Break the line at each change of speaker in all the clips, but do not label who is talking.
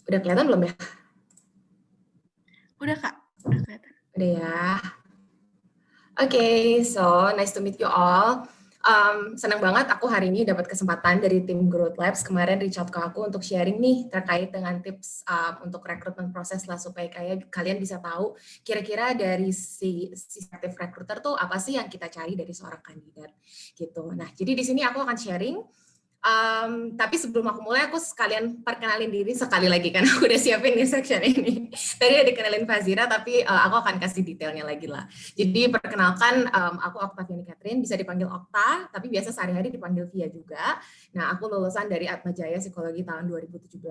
Udah kelihatan belum ya?
Udah Kak, udah kelihatan.
Udah ya. Oke, so nice to meet you all. Senang banget aku hari ini dapat kesempatan dari tim Growth Labs kemarin reach out ke aku untuk sharing nih terkait dengan tips untuk rekrutmen proses lah supaya kalian bisa tahu kira-kira dari si active recruiter tuh apa sih yang kita cari dari seorang kandidat gitu. Nah, jadi di sini aku akan sharing. Tapi sebelum aku mulai, aku sekalian perkenalin diri sekali lagi, kan aku udah siapin di section ini. Tadi udah dikenalin Fazira, tapi aku akan kasih detailnya lagi lah. Jadi perkenalkan, aku Octaviani Catherine, bisa dipanggil Okta, tapi biasa sehari-hari dipanggil Via juga. Nah, aku lulusan dari Atmajaya Psikologi tahun 2017.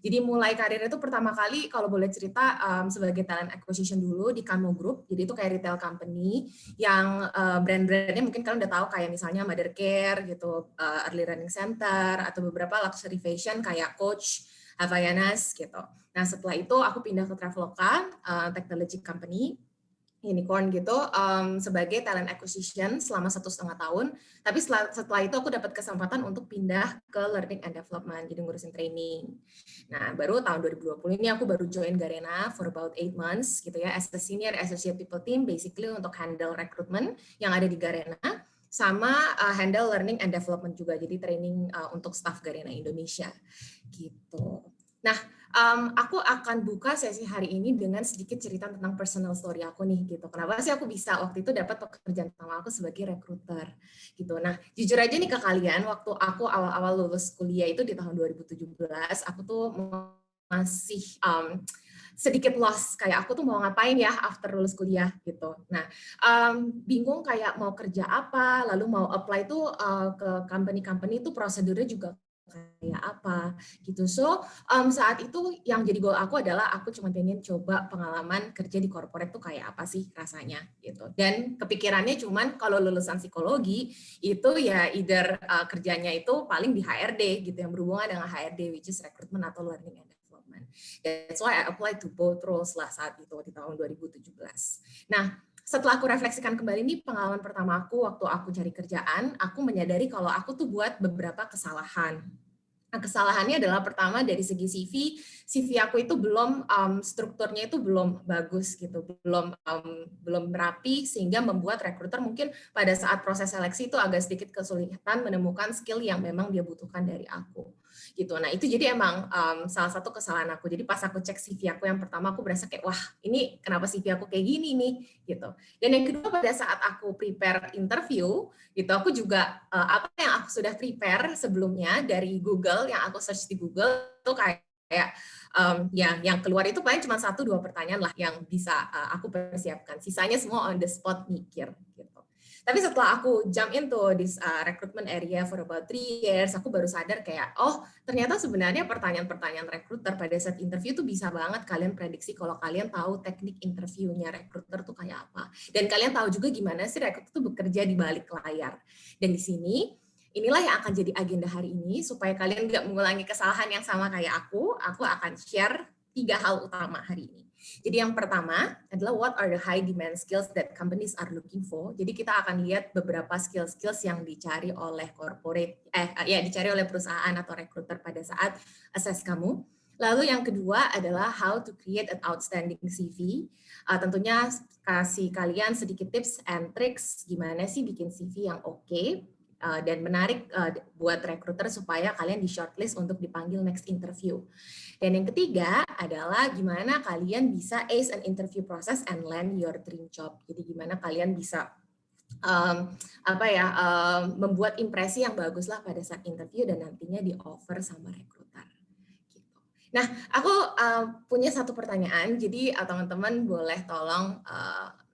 Jadi mulai karir itu pertama kali, kalau boleh cerita, sebagai talent acquisition dulu di Kanmo Group, jadi itu kayak retail company, yang brand-brandnya mungkin kalian udah tahu kayak misalnya Mothercare gitu, Early Learning Center, atau beberapa luxury fashion kayak Coach, Havaianas gitu. Nah setelah itu aku pindah ke Traveloka, technology company, unicorn gitu, sebagai talent acquisition selama 1,5 tahun. Tapi setelah itu aku dapat kesempatan untuk pindah ke learning and development, jadi ngurusin training. Nah, baru tahun 2020 ini aku baru join Garena for about 8 months gitu ya, as a senior associate people team, basically untuk handle recruitment yang ada di Garena, sama handle learning and development juga, jadi training untuk staff Garena Indonesia gitu. Nah, aku akan buka sesi hari ini dengan sedikit cerita tentang personal story aku nih gitu. Kenapa sih aku bisa waktu itu dapat pekerjaan pertama aku sebagai recruiter gitu. Nah, jujur aja nih ke kalian, waktu aku awal-awal lulus kuliah itu di tahun 2017, aku tuh masih sedikit lost, kayak aku tuh mau ngapain ya after lulus kuliah gitu. Nah, bingung kayak mau kerja apa, lalu mau apply tuh ke company-company itu prosedurnya juga kayak apa gitu. So saat itu yang jadi goal aku adalah aku cuma pengen coba pengalaman kerja di corporate tuh kayak apa sih rasanya gitu. Dan kepikirannya cuman kalau lulusan psikologi itu ya either kerjanya itu paling di HRD gitu, yang berhubungan dengan HRD, which is recruitment atau learning and development. That's why I applied to both roles lah saat itu di tahun 2017. Nah, setelah aku refleksikan kembali nih pengalaman pertama aku waktu aku cari kerjaan, aku menyadari kalau aku tuh buat beberapa kesalahan. Nah, kesalahannya adalah pertama dari segi CV aku itu belum strukturnya itu belum bagus gitu, belum rapi sehingga membuat rekruter mungkin pada saat proses seleksi itu agak sedikit kesulitan menemukan skill yang memang dia butuhkan dari aku gitu. Nah itu jadi emang salah satu kesalahan aku. Jadi pas aku cek CV aku yang pertama aku berasa kayak wah ini kenapa CV aku kayak gini nih gitu. Dan yang kedua pada saat aku prepare interview gitu aku juga apa yang aku sudah prepare sebelumnya dari Google, yang aku search di Google tuh kayak yang keluar itu paling cuma 1-2 pertanyaan lah yang bisa aku persiapkan, sisanya semua on the spot mikir gitu. Tapi setelah aku jump into this recruitment area for about 3 years, aku baru sadar kayak, oh ternyata sebenarnya pertanyaan-pertanyaan recruiter pada saat interview tuh bisa banget kalian prediksi kalau kalian tahu teknik interviewnya recruiter tuh kayak apa. Dan kalian tahu juga gimana sih recruiter tuh bekerja di balik layar. Dan di sini, inilah yang akan jadi agenda hari ini, supaya kalian nggak mengulangi kesalahan yang sama kayak aku akan share 3 hal utama hari ini. Jadi yang pertama adalah what are the high demand skills that companies are looking for. Jadi kita akan lihat beberapa skill-skills yang dicari oleh dicari oleh perusahaan atau recruiter pada saat assess kamu. Lalu yang kedua adalah how to create an outstanding CV. Tentunya kasih kalian sedikit tips and tricks gimana sih bikin CV yang oke dan menarik buat recruiter supaya kalian di shortlist untuk dipanggil next interview. Dan yang ketiga adalah gimana kalian bisa ace an interview process and land your dream job. Jadi gimana kalian bisa membuat impresi yang bagus lah pada saat interview dan nantinya di offer sama recruiter. Gitu. Nah, aku punya satu pertanyaan. Jadi teman-teman boleh tolong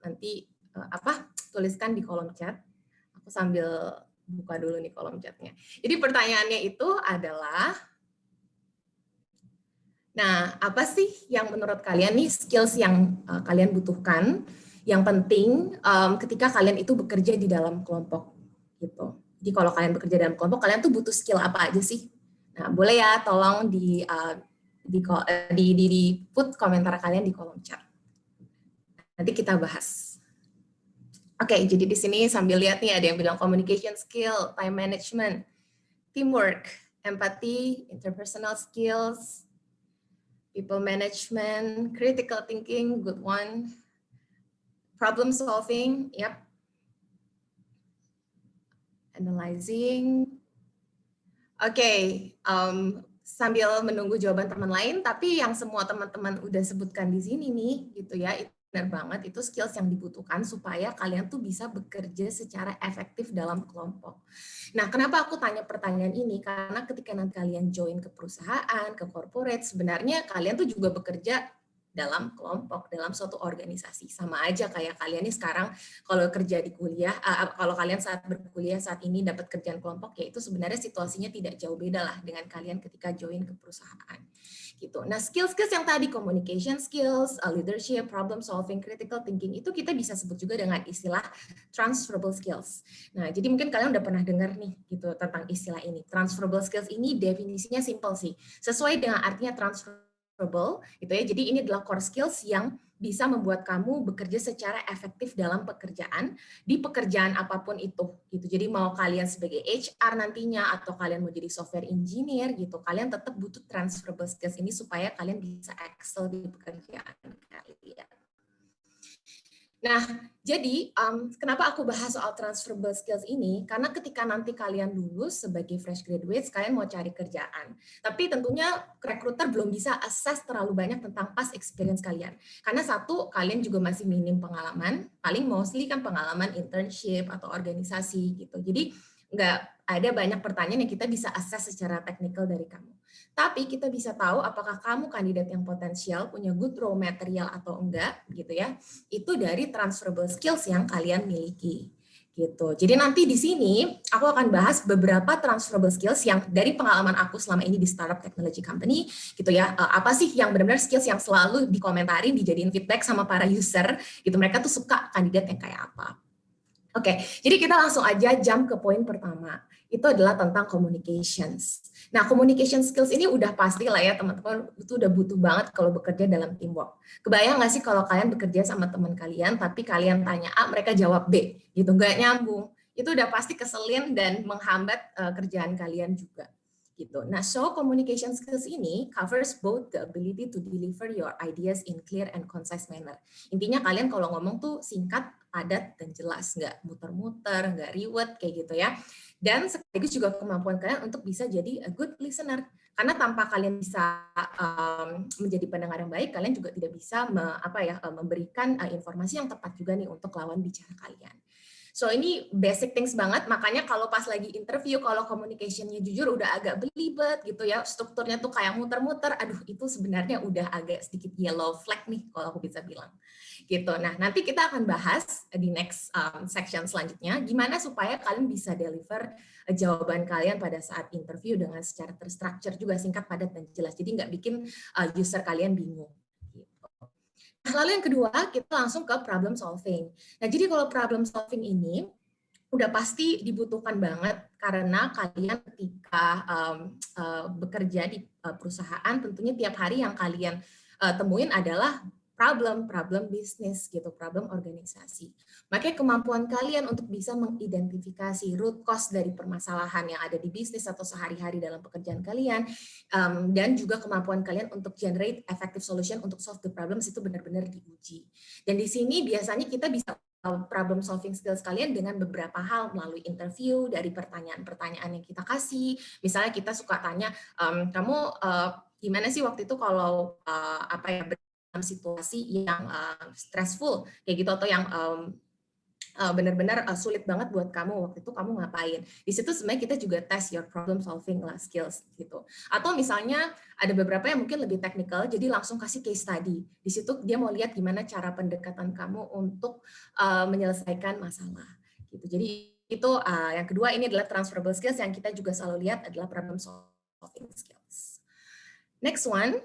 nanti tuliskan di kolom chat. Aku sambil buka dulu nih kolom chatnya. Jadi pertanyaannya itu adalah, nah, apa sih yang menurut kalian nih skills yang kalian butuhkan, yang penting ketika kalian itu bekerja di dalam kelompok gitu. Jadi kalau kalian bekerja dalam kelompok, kalian tuh butuh skill apa aja sih? Nah, boleh ya tolong di put komentar kalian di kolom chat. Nanti kita bahas. Oke, jadi di sini sambil lihat nih ada yang bilang communication skill, time management, teamwork, empathy, interpersonal skills, People management, critical thinking, good one. Problem solving, yep. Analyzing. Oke, sambil menunggu jawaban teman lain, tapi yang semua teman-teman udah sebutkan di sini nih, gitu ya, itu benar banget, itu skills yang dibutuhkan supaya kalian tuh bisa bekerja secara efektif dalam kelompok. Nah, kenapa aku tanya pertanyaan ini? Karena ketika nanti kalian join ke perusahaan, ke corporate, sebenarnya kalian tuh juga bekerja dalam kelompok, dalam suatu organisasi. Sama aja kayak kalian nih sekarang kalau kerja di kuliah, kalau kalian saat berkuliah saat ini dapat kerjaan kelompok, ya itu sebenarnya situasinya tidak jauh beda lah dengan kalian ketika join ke perusahaan. Gitu. Nah, skills-skills yang tadi, communication skills, leadership, problem solving, critical thinking, itu kita bisa sebut juga dengan istilah transferable skills. Nah, jadi mungkin kalian udah pernah dengar nih gitu tentang istilah ini. Transferable skills ini definisinya simple sih. Sesuai dengan artinya transferable gitu ya. Jadi ini adalah core skills yang bisa membuat kamu bekerja secara efektif dalam pekerjaan di pekerjaan apapun itu gitu. Jadi mau kalian sebagai HR nantinya atau kalian mau jadi software engineer gitu, kalian tetap butuh transferable skills ini supaya kalian bisa excel di pekerjaan kalian. Nah, jadi kenapa aku bahas soal transferable skills ini? Karena ketika nanti kalian lulus sebagai fresh graduates, kalian mau cari kerjaan. Tapi tentunya recruiter belum bisa assess terlalu banyak tentang past experience kalian. Karena satu, kalian juga masih minim pengalaman, paling mostly kan pengalaman internship atau organisasi gitu. Jadi nggak ada banyak pertanyaan yang kita bisa assess secara teknikal dari kamu. Tapi kita bisa tahu apakah kamu kandidat yang potensial, punya good raw material atau enggak, gitu ya. Itu dari transferable skills yang kalian miliki. Gitu. Jadi nanti di sini aku akan bahas beberapa transferable skills yang dari pengalaman aku selama ini di startup technology company, gitu ya. Apa sih yang benar-benar skills yang selalu dikomentarin, dijadiin feedback sama para user, gitu. Mereka tuh suka kandidat yang kayak apa. Oke, jadi kita langsung aja jump ke poin pertama. Itu adalah tentang communications. Nah, communication skills ini udah pasti lah ya teman-teman, itu udah butuh banget kalau bekerja dalam teamwork. Kebayang nggak sih kalau kalian bekerja sama teman kalian, tapi kalian tanya A, mereka jawab B, gitu, nggak nyambung. Itu udah pasti keselin dan menghambat kerjaan kalian juga. Gitu. Nah, so communication skills ini covers both the ability to deliver your ideas in clear and concise manner. Intinya kalian kalau ngomong tuh singkat, padat, dan jelas, nggak muter-muter, nggak riwet kayak gitu ya. Dan sekaligus juga kemampuan kalian untuk bisa jadi a good listener. Karena tanpa kalian bisa menjadi pendengar yang baik, kalian juga tidak bisa memberikan informasi yang tepat juga nih untuk lawan bicara kalian. So ini basic things banget, makanya kalau pas lagi interview, kalau communication-nya jujur udah agak belibet gitu ya, strukturnya tuh kayak muter-muter, aduh itu sebenarnya udah agak sedikit yellow flag nih kalau aku bisa bilang. Gitu. Nah, nanti kita akan bahas di next section selanjutnya, gimana supaya kalian bisa deliver jawaban kalian pada saat interview dengan secara terstruktur juga, singkat, padat, dan jelas. Jadi nggak bikin user kalian bingung. Lalu yang kedua, kita langsung ke problem solving. Nah, jadi kalau problem solving ini udah pasti dibutuhkan banget karena kalian ketika bekerja di perusahaan, tentunya tiap hari yang kalian temuin adalah problem bisnis gitu, problem organisasi. Makanya kemampuan kalian untuk bisa mengidentifikasi root cause dari permasalahan yang ada di bisnis atau sehari-hari dalam pekerjaan kalian, dan juga kemampuan kalian untuk generate effective solution untuk solve the problems itu benar-benar diuji. Dan di sini biasanya kita bisa problem solving skills kalian dengan beberapa hal melalui interview, dari pertanyaan-pertanyaan yang kita kasih. Misalnya kita suka tanya, kamu gimana sih waktu itu kalau dalam situasi yang stressful kayak gitu, atau yang benar-benar sulit banget buat kamu, waktu itu kamu ngapain. Di situ sebenarnya kita juga test your problem solving skills gitu. Atau misalnya ada beberapa yang mungkin lebih teknikal, jadi langsung kasih case study. Di situ dia mau lihat gimana cara pendekatan kamu untuk menyelesaikan masalah gitu. Jadi itu yang kedua, ini adalah transferable skills yang kita juga selalu lihat adalah problem solving skills. Next one,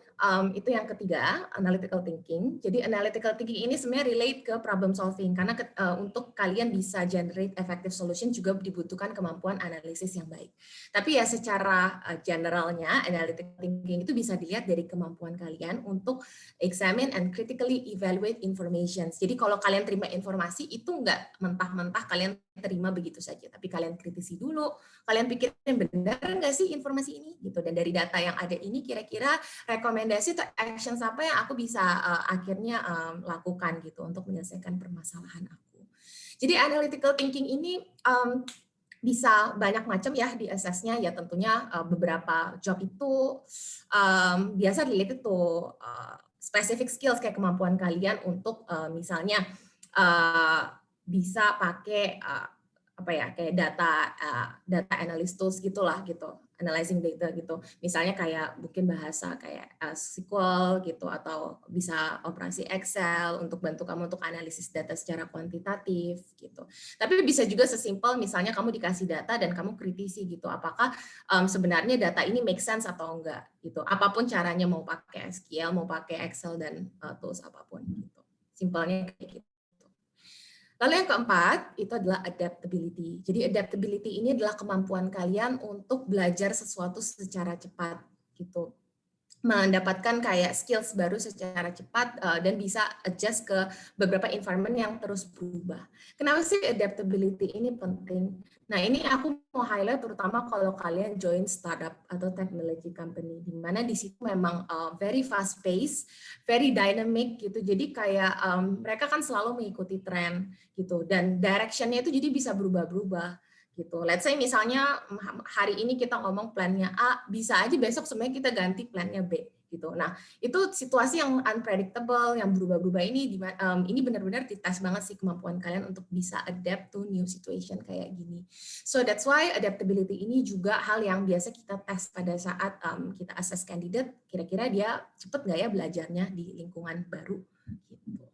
itu yang ketiga, analytical thinking. Jadi analytical thinking ini sebenarnya relate ke problem solving, karena untuk kalian bisa generate effective solution juga dibutuhkan kemampuan analisis yang baik. Tapi ya secara generalnya, analytical thinking itu bisa dilihat dari kemampuan kalian untuk examine and critically evaluate information. Jadi kalau kalian terima informasi, itu nggak mentah-mentah kalian terima begitu saja, tapi kalian kritisi dulu, kalian pikirin benar nggak sih informasi ini, gitu. Dan dari data yang ada ini kira-kira kira-kira rekomendasi atau actions apa yang aku bisa akhirnya lakukan gitu untuk menyelesaikan permasalahan aku. Jadi analytical thinking ini bisa banyak macam ya di assess-nya, ya tentunya beberapa job itu biasa related to specific skills kayak kemampuan kalian untuk misalnya bisa pakai apa ya, kayak data analyst tools gitulah gitu, analyzing data gitu. Misalnya kayak mungkin bahasa kayak SQL gitu, atau bisa operasi Excel untuk bantu kamu untuk analisis data secara kuantitatif gitu. Tapi bisa juga sesimpel misalnya kamu dikasih data dan kamu kritisi gitu, apakah sebenarnya data ini make sense atau enggak gitu. Apapun caranya, mau pakai SQL, mau pakai Excel dan tools apapun gitu. Simpelnya kayak gitu. Lalu yang keempat, itu adalah adaptability. Jadi adaptability ini adalah kemampuan kalian untuk belajar sesuatu secara cepat gitu. Mendapatkan kayak skills baru secara cepat dan bisa adjust ke beberapa environment yang terus berubah. Kenapa sih adaptability ini penting? Nah, ini aku mau highlight terutama kalau kalian join startup atau technology company, di mana di situ memang very fast pace, very dynamic gitu. Jadi kayak mereka kan selalu mengikuti tren gitu, dan direction-nya itu jadi bisa berubah-berubah gitu. Let's say misalnya hari ini kita ngomong plannya A, bisa aja besok sebenarnya kita ganti plannya B gitu. Nah, itu situasi yang unpredictable, yang berubah-berubah ini benar-benar dites banget sih kemampuan kalian untuk bisa adapt to new situation kayak gini. So that's why adaptability ini juga hal yang biasa kita tes pada saat kita assess candidate, kira-kira dia cepet nggak ya belajarnya di lingkungan baru gitu.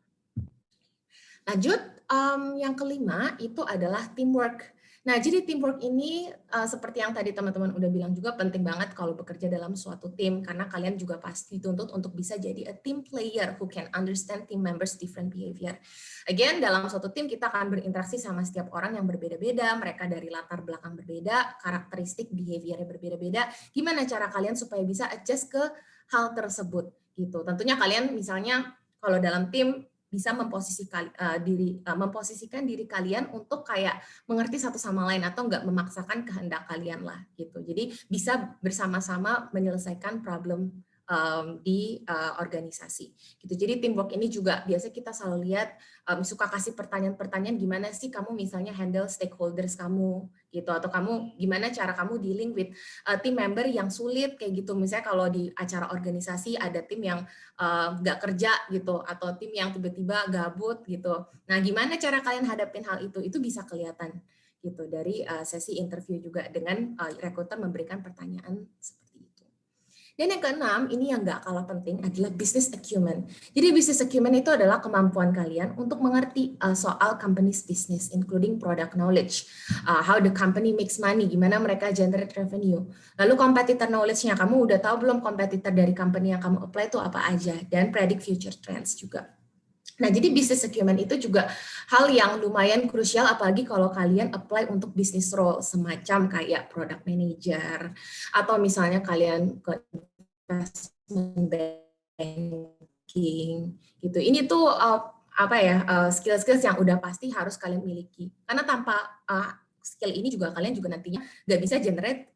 Lanjut, yang kelima itu adalah teamwork. Nah, jadi teamwork ini seperti yang tadi teman-teman udah bilang juga penting banget kalau bekerja dalam suatu tim, karena kalian juga pasti dituntut untuk bisa jadi a team player who can understand team members' different behavior. Again, dalam suatu tim kita akan berinteraksi sama setiap orang yang berbeda-beda, mereka dari latar belakang berbeda, karakteristik behaviornya berbeda-beda. Gimana cara kalian supaya bisa adjust ke hal tersebut gitu. Tentunya kalian misalnya kalau dalam tim bisa memposisikan diri kalian untuk kayak mengerti satu sama lain atau enggak memaksakan kehendak kalian lah gitu. Jadi bisa bersama-sama menyelesaikan problem di organisasi gitu. Jadi teamwork ini juga biasa kita selalu lihat suka kasih pertanyaan-pertanyaan, gimana sih kamu misalnya handle stakeholders kamu gitu, atau kamu gimana cara kamu dealing with team member yang sulit kayak gitu. Misalnya kalau di acara organisasi ada tim yang nggak kerja gitu, atau tim yang tiba-tiba gabut gitu. Nah, gimana cara kalian hadapin hal itu? Itu bisa kelihatan gitu dari sesi interview juga dengan recruiter memberikan pertanyaan seperti itu. Dan yang keenam, ini yang nggak kalah penting adalah business acumen. Jadi business acumen itu adalah kemampuan kalian untuk mengerti soal company's business, including product knowledge, how the company makes money, gimana mereka generate revenue. Lalu competitor knowledge-nya, kamu udah tahu belum kompetitor dari company yang kamu apply itu apa aja, dan predict future trends juga. Nah, jadi business acumen itu juga hal yang lumayan krusial, apalagi kalau kalian apply untuk business role semacam kayak product manager, atau misalnya kalian ke investment banking gitu. Ini tuh apa ya, skill-skills yang udah pasti harus kalian miliki. Karena tanpa skill ini juga kalian juga nantinya nggak bisa generate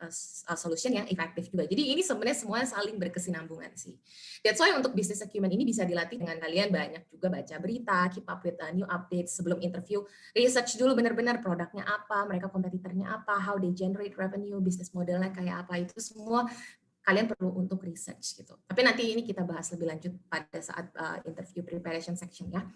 solution yang efektif juga. Jadi ini sebenarnya semuanya saling berkesinambungan sih. That's why untuk business acumen ini bisa dilatih dengan kalian banyak juga baca berita, keep up with new updates sebelum interview, research dulu benar-benar produknya apa, mereka kompetitornya apa, how they generate revenue, bisnis modelnya kayak apa, itu semua kalian perlu untuk research gitu. Tapi nanti ini kita bahas lebih lanjut pada saat interview preparation section ya.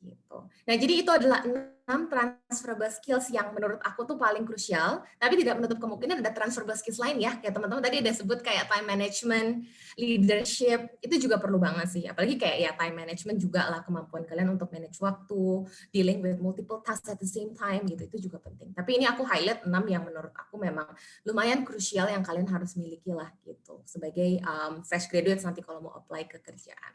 Gitu. Nah, jadi itu adalah 6 transferable skills yang menurut aku tuh paling krusial, tapi tidak menutup kemungkinan ada transferable skills lain ya. Kayak teman-teman tadi ada sebut kayak time management, leadership, itu juga perlu banget sih. Apalagi kayak ya time management juga lah, kemampuan kalian untuk manage waktu, dealing with multiple tasks at the same time gitu, itu juga penting. Tapi ini aku highlight 6 yang menurut aku memang lumayan krusial yang kalian harus miliki lah gitu sebagai fresh graduates nanti kalau mau apply ke kerjaan.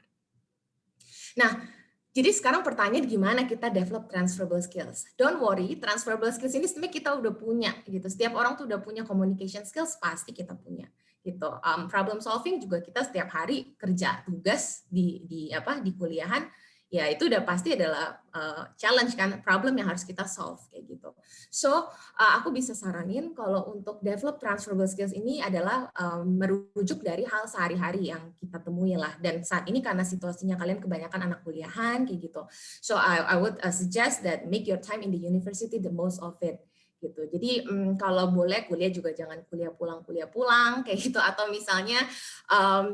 Nah, jadi sekarang pertanyaan gimana kita develop transferable skills. Don't worry, transferable skills ini sebenarnya kita udah punya gitu. Setiap orang tuh udah punya communication skills, pasti kita punya gitu. Problem solving juga kita setiap hari kerja tugas di kuliahan ya itu udah pasti adalah challenge kan, problem yang harus kita solve kayak gitu. So aku bisa saranin kalau untuk develop transferable skills ini adalah merujuk dari hal sehari-hari yang kita temui lah. Dan saat ini karena situasinya kalian kebanyakan anak kuliahan kayak gitu. So I would suggest that make your time in the university the most of it gitu. Jadi kalau boleh kuliah juga jangan kuliah pulang kayak gitu, atau misalnya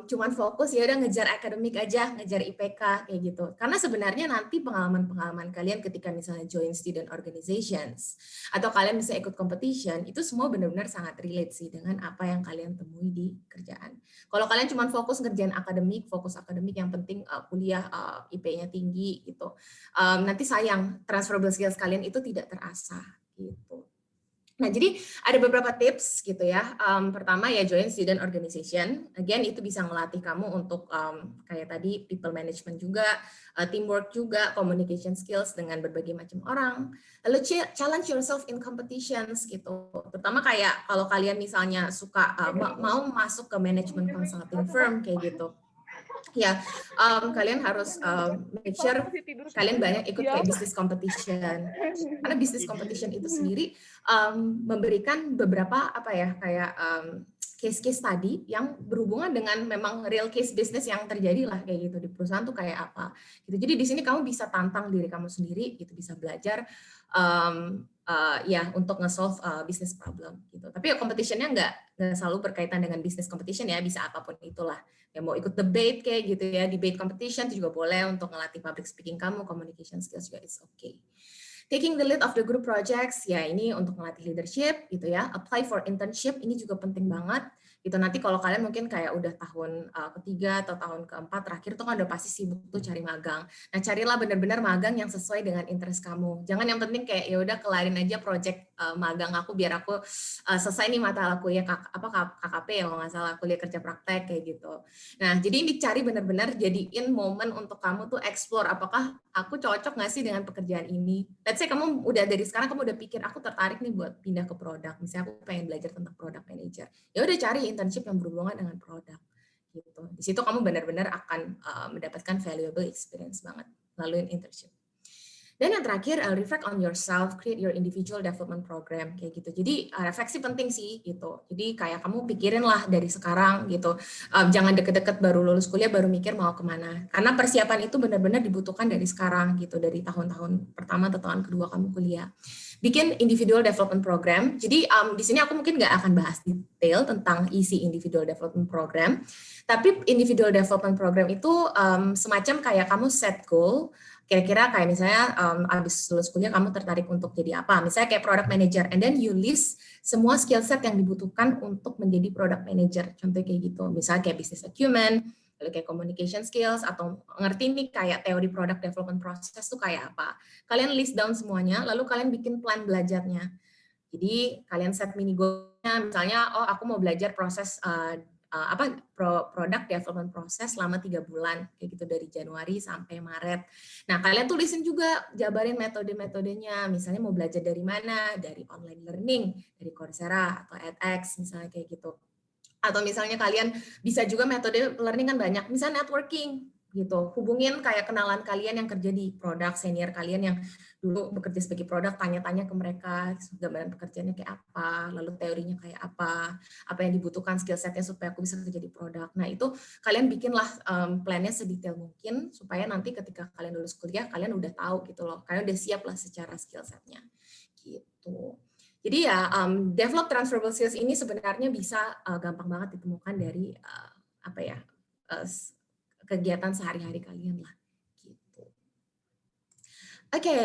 cuman fokus ya udah ngejar akademik aja, ngejar IPK kayak gitu. Karena sebenarnya nanti pengalaman-pengalaman kalian ketika misalnya join student organizations atau kalian bisa ikut competition, itu semua benar-benar sangat relate sih dengan apa yang kalian temui di kerjaan. Kalau kalian cuman fokus ngerjain akademik, fokus akademik yang penting kuliah IP-nya tinggi gitu. Nanti sayang transferable skills kalian itu tidak terasah gitu. Nah, jadi ada beberapa tips gitu ya. Pertama ya join student organization. Again, itu bisa ngelatih kamu untuk kayak tadi people management juga, teamwork juga, communication skills dengan berbagai macam orang. Lalu challenge yourself in competitions gitu. Terutama kayak kalau kalian misalnya suka mau masuk ke management consulting firm kayak gitu. Ya, kalian harus make sure kalian banyak ikut kayak business competition. Karena business competition itu sendiri memberikan beberapa apa ya kayak case-case tadi yang berhubungan dengan memang real case business yang terjadi lah kayak gitu di perusahaan tuh kayak apa. Gitu. Jadi di sini kamu bisa tantang diri kamu sendiri, gitu bisa belajar ya untuk nge-solve business problem gitu. Tapi ya competition-nya nggak selalu berkaitan dengan business competition ya, bisa apapun itulah. Ya mau ikut debate kayak gitu ya, debate competition itu juga boleh untuk ngelatih public speaking kamu, communication skills juga it's okay. Taking the lead of the group projects, ya ini untuk melatih leadership gitu ya. Apply for internship, ini juga penting banget. Gitu nanti kalau kalian mungkin kayak udah tahun ketiga atau tahun keempat terakhir tuh kan udah pasti sibuk tuh cari magang. Nah carilah benar-benar magang yang sesuai dengan interest kamu. Jangan yang penting kayak ya udah kelarin aja project magang aku biar aku selesai nih mata aku ya KKP ya kalau nggak salah, kuliah kerja praktek kayak gitu. Nah jadi ini dicari benar-benar jadiin momen untuk kamu tuh explore apakah aku cocok nggak sih dengan pekerjaan ini. Let's say kamu udah dari sekarang kamu udah pikir aku tertarik nih buat pindah ke produk. Misalnya aku pengen belajar tentang product manager. Ya udah cari internship yang berhubungan dengan produk. Gitu. Di situ kamu benar-benar akan mendapatkan valuable experience banget melalui internship. Dan yang terakhir, reflect on yourself, create your individual development program kayak gitu. Jadi refleksi penting sih gitu. Jadi kayak kamu pikirin lah dari sekarang gitu. Jangan deket-deket baru lulus kuliah baru mikir mau kemana. Karena persiapan itu benar-benar dibutuhkan dari sekarang gitu, dari tahun-tahun pertama atau tahun kedua kamu kuliah. Bikin individual development program. Jadi di sini aku mungkin nggak akan bahas detail tentang isi individual development program. Tapi individual development program itu semacam kayak kamu set goal. Kira-kira kayak misalnya abis lulus kuliah kamu tertarik untuk jadi apa? Misalnya kayak product manager, and then you list semua skill set yang dibutuhkan untuk menjadi product manager. Contohnya kayak gitu. Misalnya kayak business acumen, lalu kayak communication skills, atau ngerti nih kayak teori product development process tuh kayak apa. Kalian list down semuanya, lalu kalian bikin plan belajarnya. Jadi kalian set mini goal-nya, misalnya, oh aku mau belajar proses product development proses selama 3 bulan kayak gitu dari Januari sampai Maret. Nah kalian tulisin juga, jabarin metode-metodenya. Misalnya mau belajar dari mana? Dari online learning, dari Coursera atau edX misalnya kayak gitu. Atau misalnya kalian bisa juga metode learning kan banyak, misalnya networking gitu. Hubungin kayak kenalan kalian yang kerja di produk, senior kalian yang dulu bekerja sebagai produk, tanya-tanya ke mereka gambaran pekerjaannya kayak apa, lalu teorinya kayak apa yang dibutuhkan skill setnya supaya aku bisa kerja di produk. Nah itu kalian bikinlah plannya sedetail mungkin supaya nanti ketika kalian lulus kuliah kalian udah tahu gitu loh, kalian udah siap lah secara skill setnya gitu. Jadi ya develop transferable skills ini sebenarnya bisa gampang banget ditemukan dari apa ya kegiatan sehari-hari kalian lah gitu. Oke,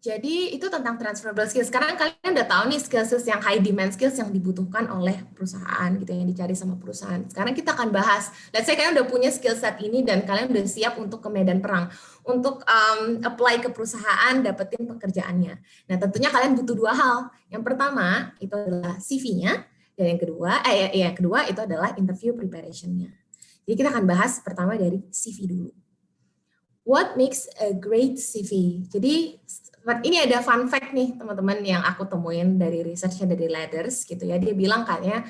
jadi itu tentang transferable skills. Sekarang kalian udah tahu nih skills yang high demand skills yang dibutuhkan oleh perusahaan gitu, yang dicari sama perusahaan. Sekarang kita akan bahas, let's say kalian udah punya skill set ini dan kalian udah siap untuk ke medan perang, untuk apply ke perusahaan, dapetin pekerjaannya. Nah tentunya kalian butuh 2 hal. Yang pertama itu adalah CV-nya, dan yang kedua itu adalah interview preparation-nya. Jadi kita akan bahas pertama dari CV dulu. What makes a great CV? Jadi ini ada fun fact nih teman-teman yang aku temuin dari research-nya dari Ladders gitu ya. Dia bilang katanya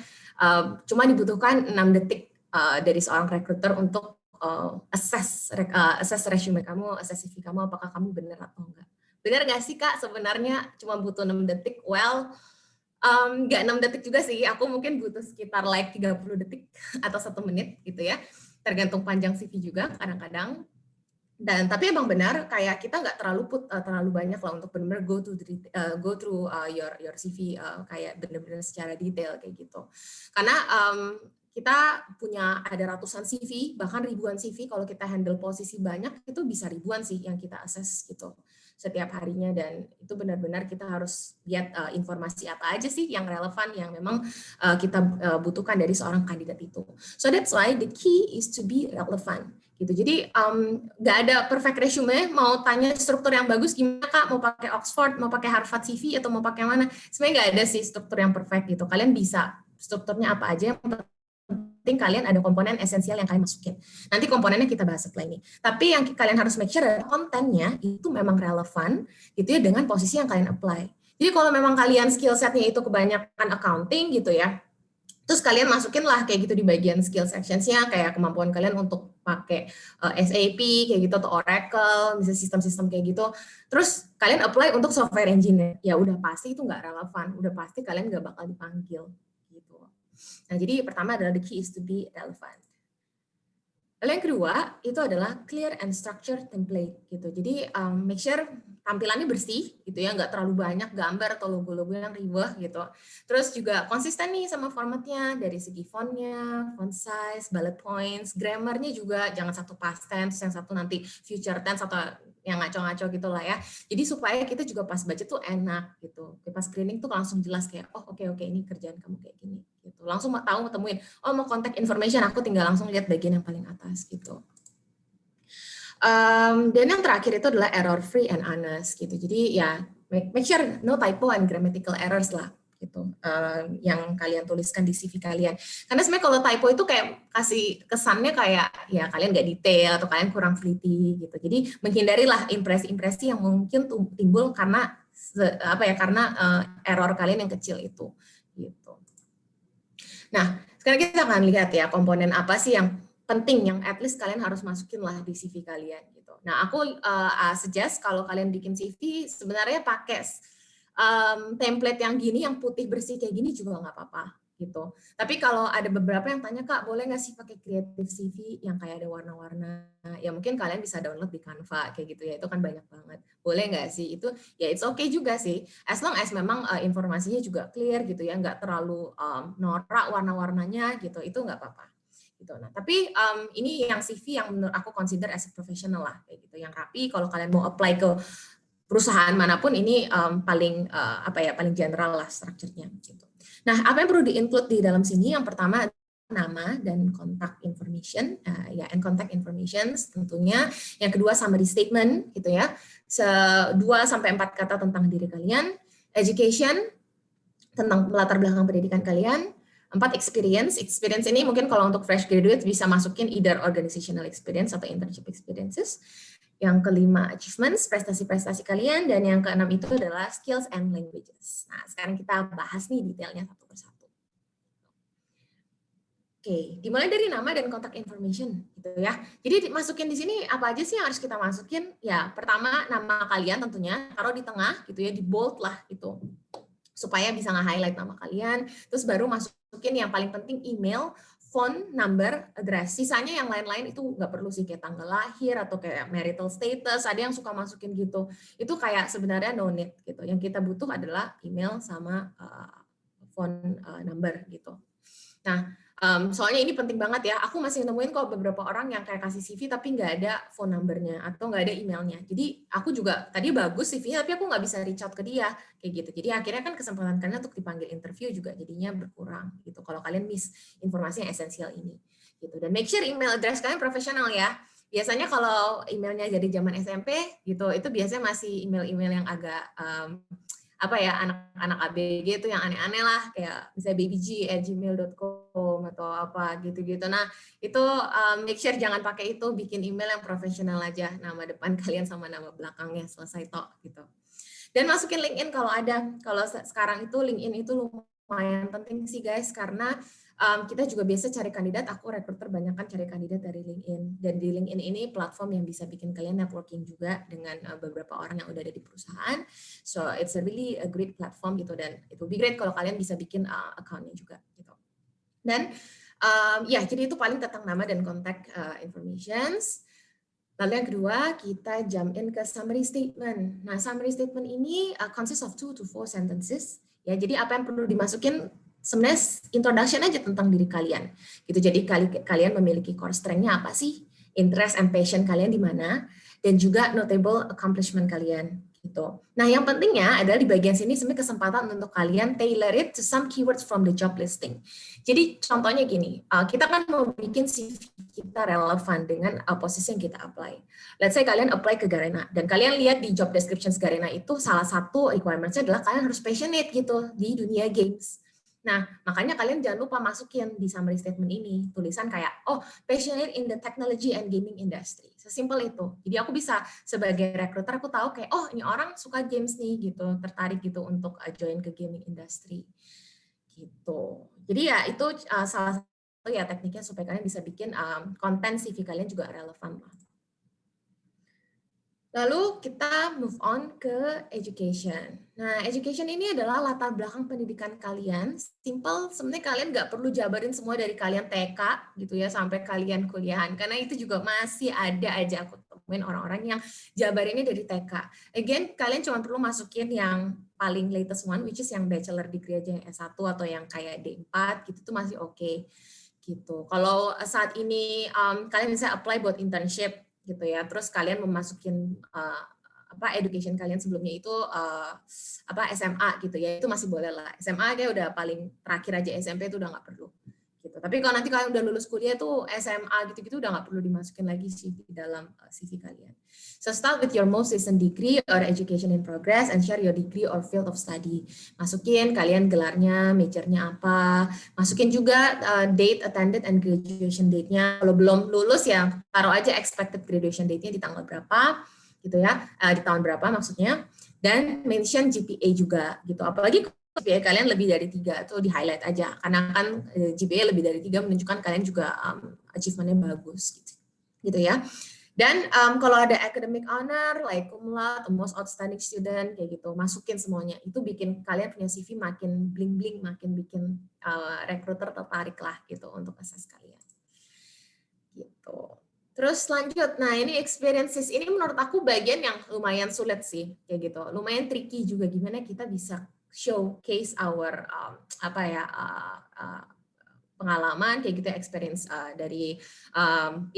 cuma dibutuhkan 6 detik dari seorang recruiter untuk assess resume kamu, assess CV kamu, apakah kamu benar atau enggak. Benar nggak sih Kak sebenarnya cuma butuh 6 detik? Well, nggak 6 detik juga sih, aku mungkin butuh sekitar like 30 detik atau 1 menit gitu ya, tergantung panjang CV juga kadang-kadang. Dan tapi emang benar kayak kita nggak terlalu banyak lah untuk benar-benar go through your CV kayak benar-benar secara detail kayak gitu. Karena kita punya ada ratusan CV, bahkan ribuan CV kalau kita handle posisi banyak itu bisa ribuan sih yang kita akses gitu setiap harinya, dan itu benar-benar kita harus lihat informasi apa aja sih yang relevan yang memang kita butuhkan dari seorang kandidat itu. So that's why the key is to be relevant gitu. Jadi nggak ada perfect resume. Mau tanya struktur yang bagus gimana Kak? Mau pakai Oxford, mau pakai Harvard CV, atau mau pakai mana? Sebenarnya nggak ada sih struktur yang perfect gitu. Kalian bisa strukturnya apa aja, yang penting kalian ada komponen esensial yang kalian masukin. Nanti komponennya kita bahas setelah ini. Tapi yang kalian harus make sure adalah kontennya itu memang relevan gitu ya dengan posisi yang kalian apply. Jadi kalau memang kalian skill setnya itu kebanyakan accounting gitu ya, terus kalian masukin lah kayak gitu di bagian skill sections-nya, kayak kemampuan kalian untuk pakai SAP kayak gitu atau Oracle, bisa sistem-sistem kayak gitu. Terus kalian apply untuk software engineer, ya udah pasti itu nggak relevan, udah pasti kalian nggak bakal dipanggil gitu. Nah, jadi pertama adalah the key is to be relevant. Lalu yang kedua itu adalah clear and structured template gitu. Jadi make sure tampilannya bersih gitu ya, nggak terlalu banyak gambar atau logo-logo yang ribet gitu. Terus juga konsisten nih sama formatnya dari segi fontnya, font size, bullet points, grammarnya juga jangan satu past tense, yang satu nanti future tense atau yang ngaco-ngaco gitu lah ya. Jadi supaya kita juga pas baca tuh enak gitu. Pas screening tuh langsung jelas kayak oh oke, ini kerjaan kamu kayak gini gitu. Langsung tahu mau temuin, oh mau contact information, aku tinggal langsung lihat bagian yang paling atas gitu. Dan yang terakhir itu adalah error free and honest gitu. Jadi ya make sure no typo and grammatical errors lah gitu, yang kalian tuliskan di CV kalian. Karena sebenarnya kalau typo itu kayak kasih kesannya kayak ya kalian nggak detail atau kalian kurang teliti gitu. Jadi menghindarilah impresi-impresi yang mungkin timbul karena karena error kalian yang kecil itu gitu. Nah, sekarang kita akan lihat ya komponen apa sih yang penting yang at least kalian harus masukin lah di CV kalian gitu. Nah, aku suggest kalau kalian bikin CV sebenarnya pakai template yang gini, yang putih bersih kayak gini juga nggak apa-apa gitu. Tapi kalau ada beberapa yang tanya, Kak, boleh nggak sih pakai creative CV yang kayak ada warna-warna? Ya mungkin kalian bisa download di Canva kayak gitu ya, itu kan banyak banget. Boleh nggak sih? Itu ya it's okay juga sih, as long as memang informasinya juga clear gitu ya, nggak terlalu norak warna-warnanya gitu, itu nggak apa-apa. Gitu. Nah, tapi ini yang CV yang menurut aku consider as a professional lah, kayak gitu, yang rapi. Kalau kalian mau apply ke perusahaan manapun ini paling paling general lah strukturnya gitu. Nah, apa yang perlu di-include di dalam sini? Yang pertama nama dan contact information, and contact information tentunya. Yang kedua summary statement gitu ya. 2 sampai 4 kata tentang diri kalian. Education tentang latar belakang pendidikan kalian. 4 experience ini mungkin kalau untuk fresh graduate bisa masukin either organizational experience atau internship experiences. Yang kelima, achievements, prestasi-prestasi kalian. Dan yang keenam itu adalah skills and languages. Nah, sekarang kita bahas nih detailnya satu persatu. Oke, dimulai dari nama dan contact information gitu ya. Jadi masukin di sini apa aja sih yang harus kita masukin? Ya, pertama nama kalian tentunya, taruh di tengah gitu ya, di bold lah gitu. Supaya bisa nge-highlight nama kalian. Terus baru masukin yang paling penting email, phone, number, address. Sisanya yang lain-lain itu nggak perlu sih, kayak tanggal lahir atau kayak marital status. Ada yang suka masukin gitu. Itu kayak sebenarnya no need gitu. Yang kita butuh adalah email sama phone number gitu. Nah, soalnya ini penting banget ya. Aku masih nemuin kok beberapa orang yang kayak kasih CV tapi nggak ada phone number-nya atau nggak ada emailnya. Jadi aku juga tadi bagus CV-nya tapi aku nggak bisa reach out ke dia kayak gitu. Jadi akhirnya kan kesempatan kalian untuk dipanggil interview juga jadinya berkurang gitu. Kalau kalian miss informasi yang esensial ini gitu. Dan make sure email address kalian profesional ya. Biasanya kalau emailnya dari zaman SMP gitu, itu biasanya masih email-email yang agak anak-anak ABG itu yang aneh-aneh lah, kayak misalnya babyg@gmail.com atau apa gitu-gitu. Nah, itu make sure jangan pakai itu, bikin email yang profesional aja, nama depan kalian sama nama belakangnya, selesai tok gitu. Dan masukin LinkedIn kalau ada. Kalau sekarang itu LinkedIn itu lumayan penting sih guys, karena kita juga biasa cari kandidat, aku recruiter banyak kan cari kandidat dari LinkedIn. Dan di LinkedIn ini platform yang bisa bikin kalian networking juga dengan beberapa orang yang udah ada di perusahaan. So it's a really a great platform gitu, dan it will be great kalau kalian bisa bikin account-nya juga gitu. Dan ya, jadi itu paling tentang nama dan contact informations. Lalu yang kedua, kita jump in ke summary statement. Nah, summary statement ini consists of 2 to 4 sentences. Ya, jadi apa yang perlu dimasukin sebenarnya introduction aja tentang diri kalian. Gitu. Jadi kalian memiliki core strength-nya apa sih? Interest and passion kalian di mana? Dan juga notable accomplishment kalian. Gitu. Nah, yang pentingnya adalah di bagian sini sebenarnya kesempatan untuk kalian tailor it to some keywords from the job listing. Jadi contohnya gini, kita kan mau bikin CV kita relevan dengan posisi yang kita apply. Let's say kalian apply ke Garena, dan kalian lihat di job description Garena itu salah satu requirements-nya adalah kalian harus passionate gitu di dunia games. Nah, makanya kalian jangan lupa masukin di summary statement ini tulisan kayak, oh, passionate in the technology and gaming industry. Sesimpel itu. Jadi aku bisa sebagai recruiter, aku tahu kayak, oh, ini orang suka games nih, gitu, tertarik gitu untuk join ke gaming industry. Gitu. Jadi ya itu salah satu ya tekniknya supaya kalian bisa bikin konten CV kalian juga relevan lah. Lalu kita move on ke education. Nah, education ini adalah latar belakang pendidikan kalian. Simple, sebenarnya kalian nggak perlu jabarin semua dari kalian TK gitu ya sampai kalian kuliahan. Karena itu juga masih ada aja aku temuin orang-orang yang jabarinnya dari TK. Again, kalian cuma perlu masukin yang paling latest one, which is yang bachelor degree aja, yang S1 atau yang kayak D4 gitu tuh masih oke. Gitu. Kalau saat ini kalian bisa apply buat internship gitu ya, terus kalian memasukin education kalian sebelumnya itu SMA gitu ya, itu masih boleh lah. SMA kayak udah paling terakhir aja, SMP itu udah nggak perlu gitu. Tapi kalau nanti kalian udah lulus kuliah tuh SMA gitu-gitu udah nggak perlu dimasukin lagi sih di dalam CV kalian. So start with your most recent degree or education in progress and share your degree or field of study. Masukin kalian gelarnya, majornya apa, masukin juga date attended and graduation date-nya. Kalau belum lulus ya taruh aja expected graduation date-nya di tanggal berapa gitu ya, di tahun berapa maksudnya, dan mention GPA juga gitu. Apalagi GPA kalian lebih dari 3 itu di highlight aja, karena kan GPA lebih dari 3 menunjukkan kalian juga achievement-nya bagus gitu ya. Dan kalau ada academic honor, like cum laude, most outstanding student, kayak gitu, masukin semuanya. Itu bikin kalian punya CV makin bling-bling, makin bikin recruiter tertarik lah gitu untuk assess kalian. Gitu. Terus lanjut, nah ini experiences, ini menurut aku bagian yang lumayan sulit sih, kayak gitu. Lumayan tricky juga gimana kita bisa showcase our pengalaman kayak gitu, experience dari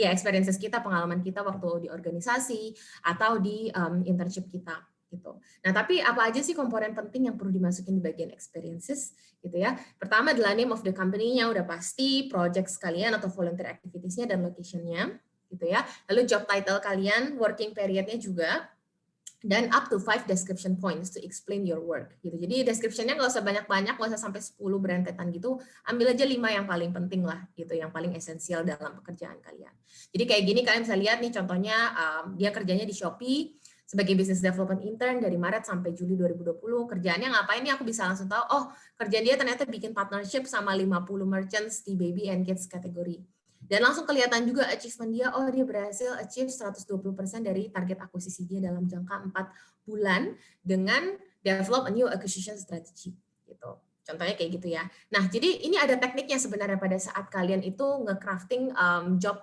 experiences kita, pengalaman kita waktu di organisasi atau di internship kita gitu. Nah, tapi apa aja sih komponen penting yang perlu dimasukin di bagian experiences gitu ya. Pertama adalah name of the company-nya udah pasti, project sekalian atau volunteer activities-nya dan location-nya gitu ya. Lalu job title kalian, working period-nya juga, dan up to 5 description points to explain your work gitu. Jadi description-nya nggak usah banyak-banyak, nggak usah sampai 10 berentetan gitu, ambil aja 5 yang paling penting lah gitu, yang paling esensial dalam pekerjaan kalian. Jadi kayak gini kalian bisa lihat nih contohnya, dia kerjanya di Shopee sebagai business development intern dari Maret sampai Juli 2020. Kerjaannya ngapain nih, aku bisa langsung tahu, oh kerjaan dia ternyata bikin partnership sama 50 merchants di baby and kids kategori. Dan langsung kelihatan juga achievement dia, oh dia berhasil achieve 120% dari target akuisisi dia dalam jangka 4 bulan dengan develop a new acquisition strategy. Gitu. Contohnya kayak gitu ya. Nah, jadi ini ada tekniknya sebenarnya pada saat kalian itu nge-crafting job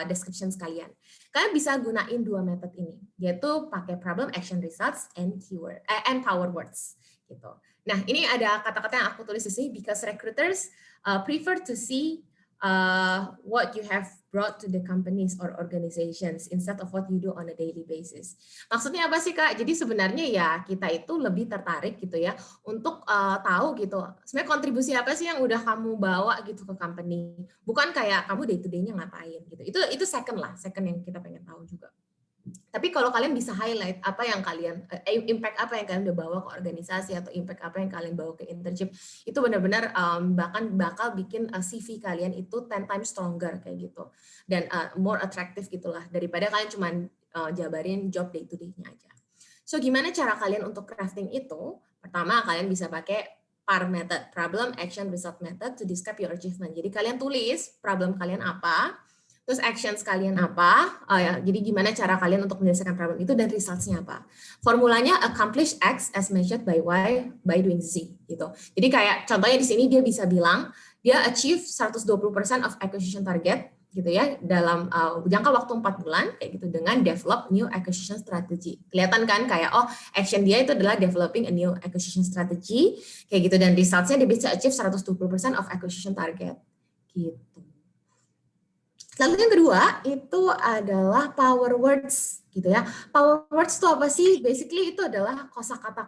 description kalian. Kalian bisa gunain 2 metode ini, yaitu pakai problem, action, results, and keyword, and power words. Gitu. Nah, ini ada kata-kata yang aku tulis di sini, because recruiters prefer to see what you have brought to the companies or organizations instead of what you do on a daily basis. Maksudnya apa sih Kak? Jadi sebenarnya ya kita itu lebih tertarik gitu ya untuk tahu gitu sebenarnya kontribusi apa sih yang udah kamu bawa gitu ke company. Bukan kayak kamu day to day-nya ngapain gitu. Itu second yang kita pengen tahu juga. Tapi kalau kalian bisa highlight apa yang kalian impact apa yang kalian udah bawa ke organisasi atau impact apa yang kalian bawa ke internship, itu benar-benar bahkan bakal bikin CV kalian itu 10 times stronger kayak gitu, dan more attractive gitulah daripada kalian cuma jabarin job day to day-nya aja. So gimana cara kalian untuk crafting itu? Pertama kalian bisa pakai PAR method, problem, action, result method to describe your achievement. Jadi kalian tulis problem kalian apa, terus actions kalian apa, jadi gimana cara kalian untuk menyelesaikan problem itu dan results-nya apa. Formulanya accomplish X as measured by Y by doing Z gitu. Jadi kayak contohnya di sini dia bisa bilang dia achieve 120% of acquisition target gitu ya dalam jangka waktu 4 bulan kayak gitu dengan develop new acquisition strategy. Kelihatan kan kayak action dia itu adalah developing a new acquisition strategy kayak gitu dan results-nya dia bisa achieve 120% of acquisition target gitu. Lalu yang kedua itu adalah power words gitu ya. Power words itu apa sih? Basically itu adalah kosakata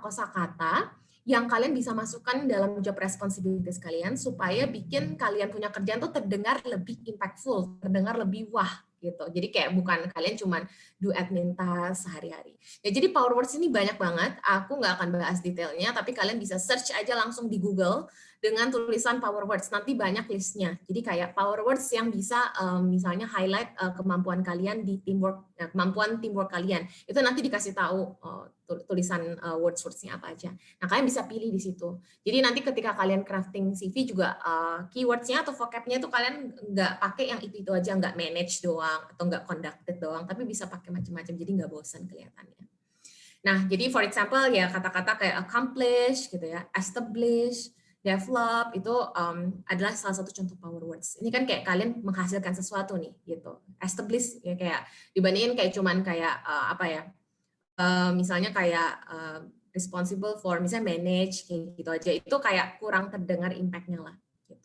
yang kalian bisa masukkan dalam job responsibilities kalian supaya bikin kalian punya kerjaan tuh terdengar lebih impactful, terdengar lebih wah gitu. Jadi kayak bukan kalian cuman do admin task sehari-hari. Ya jadi power words ini banyak banget. Aku nggak akan bahas detailnya, tapi kalian bisa search aja langsung di Google dengan tulisan power words. Nanti banyak listnya. Jadi kayak power words yang bisa misalnya highlight kemampuan kalian di teamwork, kemampuan teamwork kalian. Itu nanti dikasih tahu tulisan words-words-nya apa aja. Nah, kalian bisa pilih di situ. Jadi nanti ketika kalian crafting CV juga keywords-nya atau vocab-nya itu kalian nggak pakai yang itu aja, nggak manage doang atau nggak conducted doang, tapi bisa pakai macam-macam. Jadi nggak bosan kelihatannya. Nah, jadi for example ya kata-kata kayak accomplish gitu ya, establish, develop itu adalah salah satu contoh power words. Ini kan kayak kalian menghasilkan sesuatu nih gitu. Establish ya kayak dibandingin kayak cuman kayak apa ya? Misalnya kayak responsible for misalnya manage kayak gitu aja itu kayak kurang terdengar impact-nya lah. Gitu.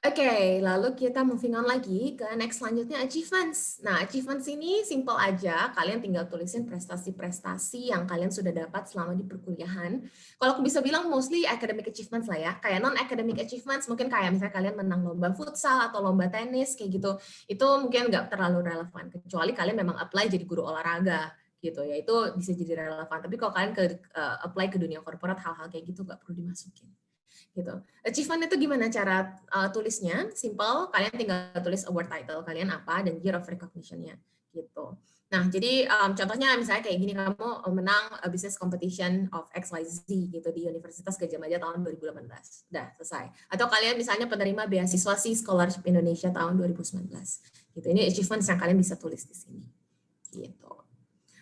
Oke, lalu kita moving on lagi ke next selanjutnya achievements. Nah, achievements ini simple aja, kalian tinggal tulisin prestasi-prestasi yang kalian sudah dapat selama di perkuliahan. Kalau aku bisa bilang mostly academic achievements lah ya, kayak non-academic achievements mungkin kayak misalnya kalian menang lomba futsal atau lomba tenis kayak gitu, itu mungkin nggak terlalu relevan, kecuali kalian memang apply jadi guru olahraga gitu ya, itu bisa jadi relevan. Tapi kalau kalian apply ke dunia korporat, hal-hal kayak gitu nggak perlu dimasukin. Gitu. Achievement itu gimana cara tulisnya? Simple, kalian tinggal tulis award title kalian apa dan year of recognition-nya gitu. Nah, jadi contohnya misalnya kayak gini, kamu menang business competition of XYZ gitu di Universitas Gadjah Mada tahun 2018. Udah selesai. Atau kalian misalnya penerima beasiswa Sea Scholarship Indonesia tahun 2019. Gitu. Ini achievements yang kalian bisa tulis di sini. Gitu.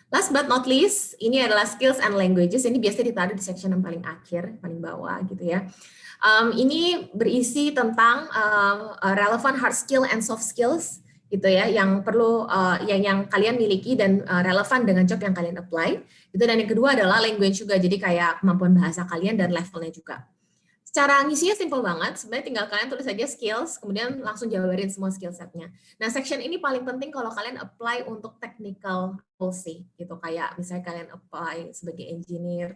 Last but not least, ini adalah skills and languages. Ini biasanya ditaruh di section yang paling akhir, paling bawah gitu ya. Ini berisi tentang relevant hard skill and soft skills gitu ya, yang perlu yang kalian miliki dan relevan dengan job yang kalian apply. Itu dan yang kedua adalah language juga, jadi kayak kemampuan bahasa kalian dan levelnya juga. Secara ngisinya simple banget, sebenarnya tinggal kalian tulis aja skills, kemudian langsung jabarin semua skill setnya. Nah, section ini paling penting kalau kalian apply untuk technical policy, gitu. Kayak misalnya kalian apply sebagai engineer,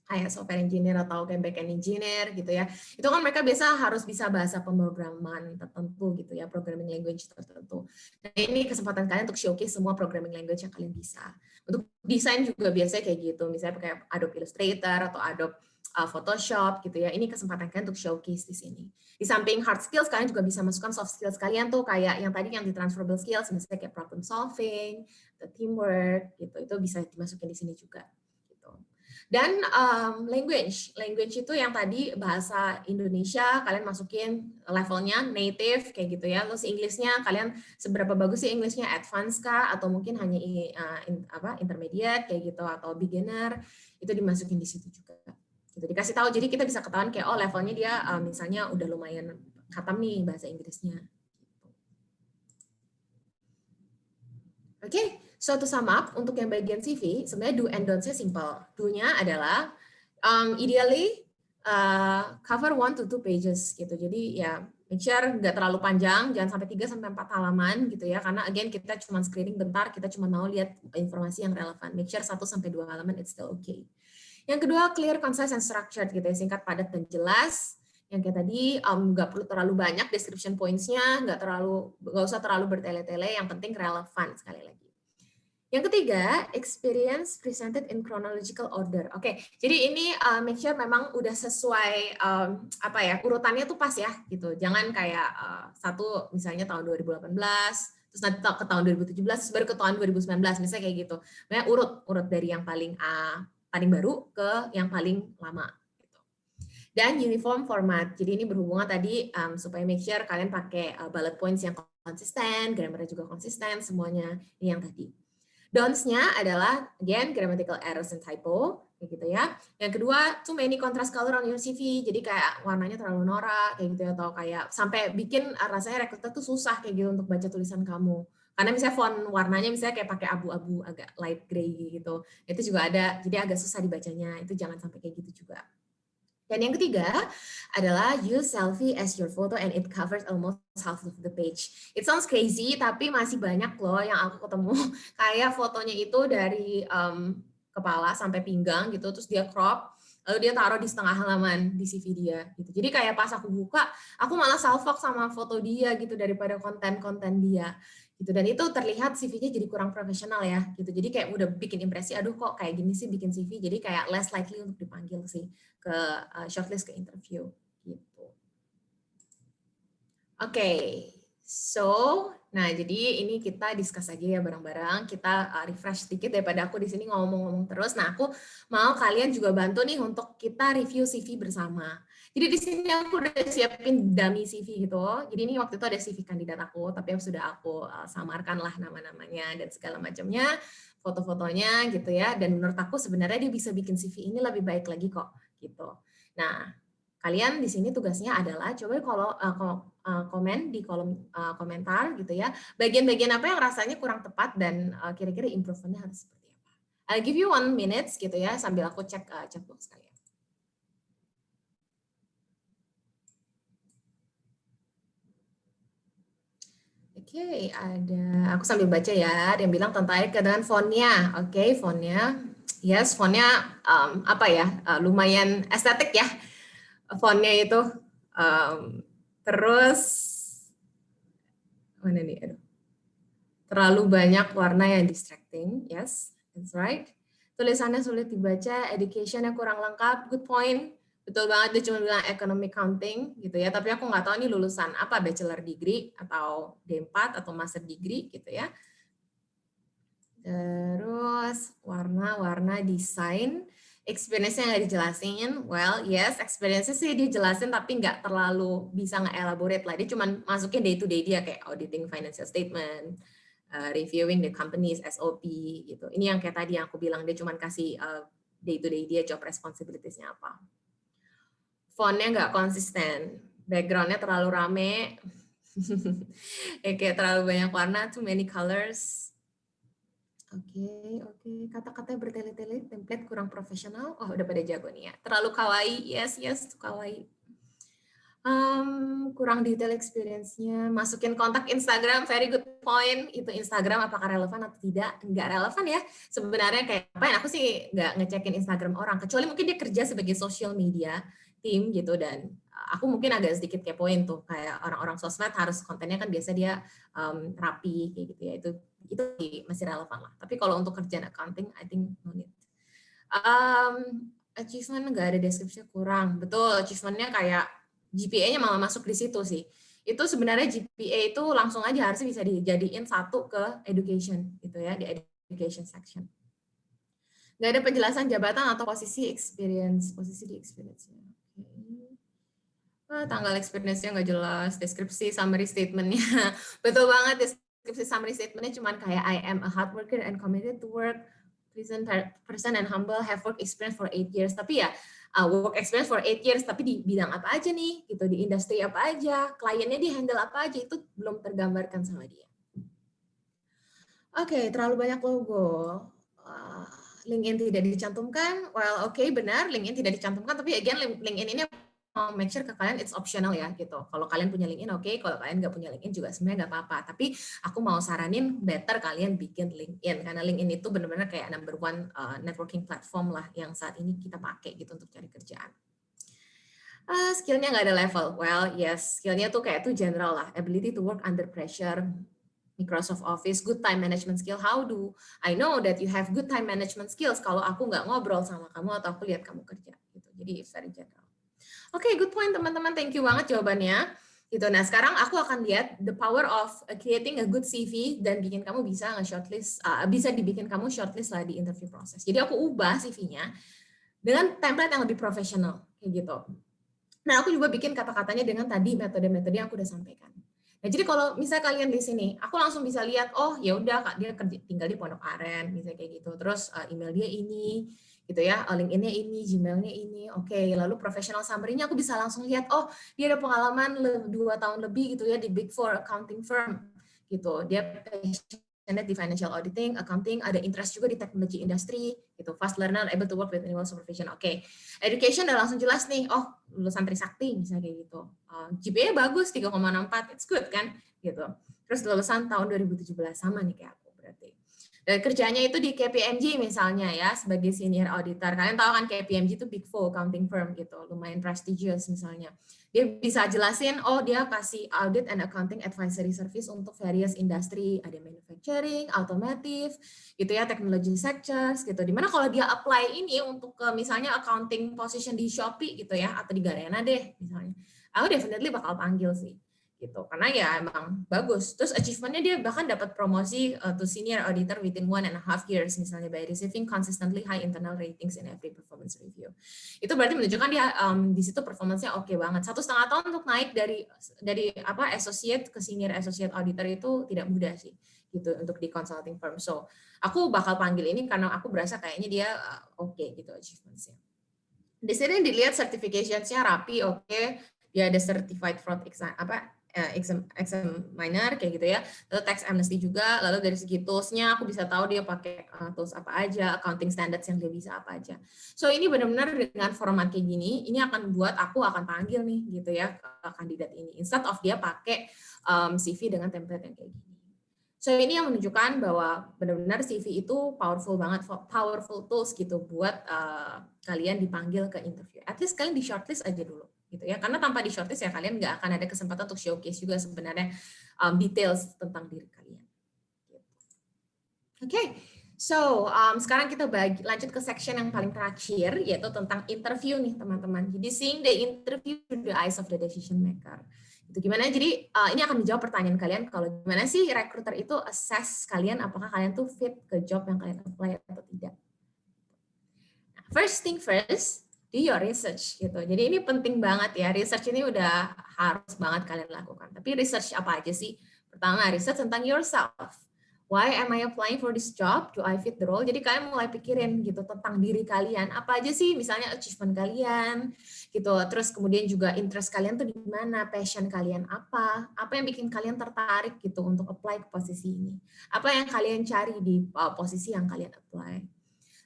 kayak software engineer atau kayak backend engineer gitu ya. Itu kan mereka biasa harus bisa bahasa pemrograman tertentu gitu ya, programming language tertentu. Nah, ini kesempatan kalian untuk showcase semua programming language yang kalian bisa. Untuk desain juga biasanya kayak gitu, misalnya pakai Adobe Illustrator atau Adobe Photoshop gitu ya. Ini kesempatan kalian untuk showcase di sini. Di samping hard skills, kalian juga bisa masukkan soft skills kalian tuh kayak yang tadi yang di transferable skills, misalnya kayak problem solving, teamwork gitu. Itu bisa dimasukin di sini juga. Dan language itu yang tadi bahasa Indonesia kalian masukin levelnya native kayak gitu ya. Terus Inggrisnya kalian seberapa bagus sih Inggrisnya, advance kah atau mungkin hanya intermediate kayak gitu atau beginner, itu dimasukin di situ juga. Gitu dikasih tahu, jadi kita bisa ketahuan kayak levelnya dia misalnya udah lumayan khatam nih bahasa Inggrisnya. Oke. So to sum up, untuk yang bagian CV, sebenarnya do and don't-nya simple. Do-nya adalah ideally cover 1 to 2 pages gitu. Jadi ya make sure nggak terlalu panjang, jangan sampai 3 sampai 4 halaman gitu ya. Karena again kita cuma screening bentar, kita cuma mau lihat informasi yang relevan. Make sure 1 sampai 2 halaman it's still okay. Yang kedua clear, concise and structured gitu ya, singkat, padat dan jelas. Yang kayak tadi nggak perlu terlalu banyak description points-nya, nggak usah terlalu bertele-tele, yang penting relevan sekali lagi. Yang ketiga, experience presented in chronological order. Oke, jadi ini make sure memang udah sesuai urutannya tuh pas ya gitu. Jangan kayak satu misalnya tahun 2018, terus nanti ke tahun 2017, baru ke tahun 2019, misalnya kayak gitu. Nah, urut dari yang paling paling baru ke yang paling lama. Gitu. Dan uniform format. Jadi ini berhubungan tadi supaya make sure kalian pakai bullet points yang konsisten, grammarnya juga konsisten, semuanya ini yang tadi. Don'ts-nya adalah, again, grammatical errors and typo, kayak gitu ya. Yang kedua, too many contrast color on your CV, jadi kayak warnanya terlalu norak, kayak gitu ya, atau kayak sampai bikin rasanya rekruter tuh susah kayak gitu untuk baca tulisan kamu. Karena misalnya font warnanya misalnya kayak pakai abu-abu agak light gray gitu, itu juga ada, jadi agak susah dibacanya, itu jangan sampai kayak gitu juga. Dan yang ketiga adalah use selfie as your photo and it covers almost half of the page. It sounds crazy, tapi masih banyak loh yang aku ketemu kayak fotonya itu dari kepala sampai pinggang gitu, terus dia crop, lalu dia taruh di setengah halaman di CV dia. Gitu. Jadi kayak pas aku buka, aku malah salfok sama foto dia gitu daripada konten-konten dia. Gitu. Dan itu terlihat CV-nya jadi kurang profesional ya. Gitu. Jadi kayak udah bikin impresi, aduh kok kayak gini sih bikin CV, jadi kayak less likely untuk dipanggil sih ke shortlist ke interview gitu. Oke, so, nah jadi ini kita discuss aja ya bareng-bareng, kita refresh sedikit daripada aku di sini ngomong-ngomong terus. Nah, aku mau kalian juga bantu nih untuk kita review CV bersama. Jadi di sini aku udah siapin dummy CV gitu. Jadi ini waktu itu ada CV kandidat aku, tapi yang sudah aku samarkan lah nama-namanya dan segala macamnya, foto-fotonya gitu ya. Dan menurut aku sebenarnya dia bisa bikin CV ini lebih baik lagi kok gitu. Nah, kalian di sini tugasnya adalah coba kalau komen di kolom komentar gitu ya, bagian-bagian apa yang rasanya kurang tepat dan kira-kira improve-nya harus seperti apa. I'll give you 1 minute gitu ya, sambil aku cek chat box kalian. Oke, ada, aku sambil baca ya, ada yang bilang tertarik dengan fontnya. Oke, fontnya, yes, fontnya apa ya, lumayan estetik ya, fontnya itu. Terus, mana nih, aduh. Terlalu banyak warna yang distracting, yes, that's right. Tulisannya sulit dibaca, education-nya kurang lengkap, good point. Betul banget, dia cuma bilang economic counting gitu ya, tapi aku nggak tahu ini lulusan apa, bachelor degree atau D4 atau master degree gitu ya. Terus warna-warna desain, experience-nya nggak dijelasin. Well, yes, experience-nya sih dijelasin tapi nggak terlalu bisa nge-elaborate lah. Dia cuma masukin day-to-day dia kayak auditing financial statement, reviewing the company's SOP gitu. Ini yang kayak tadi yang aku bilang, dia cuma kasih day-to-day dia job responsibilities-nya apa. Font-nya nggak konsisten, background-nya terlalu rame, kayak terlalu banyak warna, too many colors. Oke. Kata-katanya bertele-tele, template kurang profesional. Oh, udah pada jago nih ya. Terlalu kawaii, yes, kawaii. Kurang detail experience-nya. Masukin kontak Instagram, very good point. Itu Instagram apakah relevan atau tidak? Nggak relevan ya. Sebenarnya kayak apa? Aku sih nggak ngecekin Instagram orang. Kecuali mungkin dia kerja sebagai social media team gitu, dan aku mungkin agak sedikit kepoin tuh, kayak orang-orang sosmed harus kontennya kan biasa dia rapi kayak gitu ya. Itu masih relevan lah. Tapi kalau untuk kerjaan accounting, I think no need. Achievement nggak ada deskripsinya, kurang. Betul, achievement-nya kayak GPA-nya malah masuk di situ sih. Itu sebenarnya GPA itu langsung aja harusnya bisa dijadiin satu ke education gitu ya, di education section. Nggak ada penjelasan jabatan atau posisi di experience-nya. Tanggal experience-nya nggak jelas, deskripsi summary statement-nya. Betul banget, deskripsi summary statement-nya cuma kayak I am a hard worker and committed to work, person and humble, have work experience for 8 years. Tapi ya, work experience for 8 years, tapi di bidang apa aja nih, gitu, di industri apa aja, kliennya di handle apa aja, itu belum tergambarkan sama dia. Oke, terlalu banyak logo. LinkedIn tidak dicantumkan, well oke, benar, LinkedIn tidak dicantumkan, tapi again, LinkedIn ini mau make sure ke kalian it's optional ya gitu. Kalau kalian punya LinkedIn oke, kalau kalian nggak punya LinkedIn juga sebenarnya nggak apa-apa. Tapi aku mau saranin better kalian bikin LinkedIn, karena LinkedIn itu benar-benar kayak number one networking platform lah yang saat ini kita pakai gitu untuk cari kerjaan. Skillnya nggak ada level. Well, yes, skillnya tuh kayak tuh general lah. Ability to work under pressure, Microsoft Office, good time management skill. How do I know that you have good time management skills kalau aku nggak ngobrol sama kamu atau aku lihat kamu kerja gitu. Jadi it's very general. Oke, good point teman-teman. Thank you banget jawabannya. Gitu. Nah, sekarang aku akan lihat the power of creating a good CV dan bikin kamu bisa nge-shortlist, bisa dibikin kamu shortlist lah di interview proses. Jadi aku ubah CV-nya dengan template yang lebih profesional, kayak gitu. Nah, aku juga bikin kata-katanya dengan tadi metode-metode yang aku udah sampaikan. Nah, jadi kalau misalnya kalian di sini, aku langsung bisa lihat, oh ya udah Kak, dia kerja tinggal di Pondok Aren, misalnya kayak gitu. Terus email dia ini, gitu ya, LinkedIn-nya ini, Gmail-nya ini, oke. Lalu professional summary-nya aku bisa langsung lihat, oh dia ada pengalaman 2 tahun lebih gitu ya di Big Four accounting firm, gitu. Dia passionate di financial auditing, accounting, ada interest juga di technology industry, gitu. Fast learner, able to work with animal supervision, oke. Education udah langsung jelas nih, oh lulusan Trisakti misalnya kayak gitu. GPA bagus 3,64, it's good kan gitu. Terus lulusan tahun 2017 sama nih kayak aku berarti. Dan kerjanya itu di KPMG misalnya ya sebagai senior auditor. Kalian tahu kan KPMG itu Big Four accounting firm gitu, lumayan prestigious misalnya. Dia bisa jelasin, oh dia kasih audit and accounting advisory service untuk various industry, ada manufacturing, automotive, gitu ya, technology sectors gitu. Dimana kalau dia apply ini untuk ke misalnya accounting position di Shopee gitu ya, atau di Garena deh misalnya, aku definitely bakal panggil sih gitu, karena ya emang bagus. Terus achievement-nya dia bahkan dapat promosi to senior auditor within 1.5 years misalnya by receiving consistently high internal ratings in every performance review. Itu berarti menunjukkan dia di situ performance-nya oke banget. 1,5 tahun untuk naik dari apa associate ke senior associate auditor itu tidak mudah sih gitu untuk di consulting firm. So aku bakal panggil ini karena aku berasa kayaknya dia oke gitu achievements-nya. Di sini dilihat certifications-nya rapi, oke. Dia ada certified fraud exam examiner kayak gitu ya. Lalu tax amnesty juga. Lalu dari segi tools-nya aku bisa tahu dia pakai tools apa aja, accounting standards yang dia bisa apa aja. So ini benar-benar dengan format kayak gini, ini akan buat aku akan panggil nih gitu ya kandidat ini. Instead of dia pakai CV dengan template yang kayak gini. So ini yang menunjukkan bahwa benar-benar CV itu powerful banget, powerful tools gitu buat kalian dipanggil ke interview. At least kalian di shortlist aja dulu gitu ya. Karena tanpa di shortlist ya kalian nggak akan ada kesempatan untuk showcase juga sebenarnya details tentang diri kalian. Oke, so sekarang kita lanjut ke section yang paling terakhir yaitu tentang interview nih teman-teman. Jadi seeing the interview through the eyes of the decision maker. Itu gimana? Jadi ini akan menjawab pertanyaan kalian kalau gimana sih recruiter itu assess kalian apakah kalian tuh fit ke job yang kalian apply atau tidak. Nah, first thing first, do your research gitu. Jadi ini penting banget ya. Research ini udah harus banget kalian lakukan. Tapi research apa aja sih? Pertama, research tentang yourself. Why am I applying for this job? Do I fit the role? Jadi kalian mulai pikirin gitu tentang diri kalian. Apa aja sih misalnya achievement kalian gitu. Terus kemudian juga interest kalian tuh di mana, passion kalian apa? Apa yang bikin kalian tertarik gitu untuk apply ke posisi ini? Apa yang kalian cari di posisi yang kalian apply?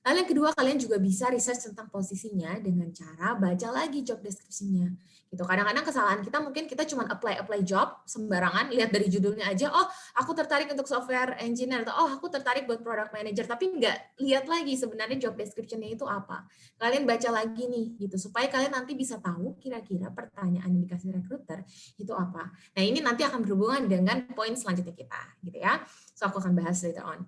Lalu yang kedua, kalian juga bisa research tentang posisinya dengan cara baca lagi job description-nya. Gitu. Kadang-kadang kesalahan kita mungkin kita cuma apply job sembarangan, lihat dari judulnya aja, oh aku tertarik untuk software engineer, atau oh aku tertarik buat product manager, tapi nggak lihat lagi sebenarnya job description-nya itu apa. Kalian baca lagi nih, gitu supaya kalian nanti bisa tahu kira-kira pertanyaan yang dikasih recruiter itu apa. Nah ini nanti akan berhubungan dengan poin selanjutnya kita, gitu ya. So aku akan bahas later on.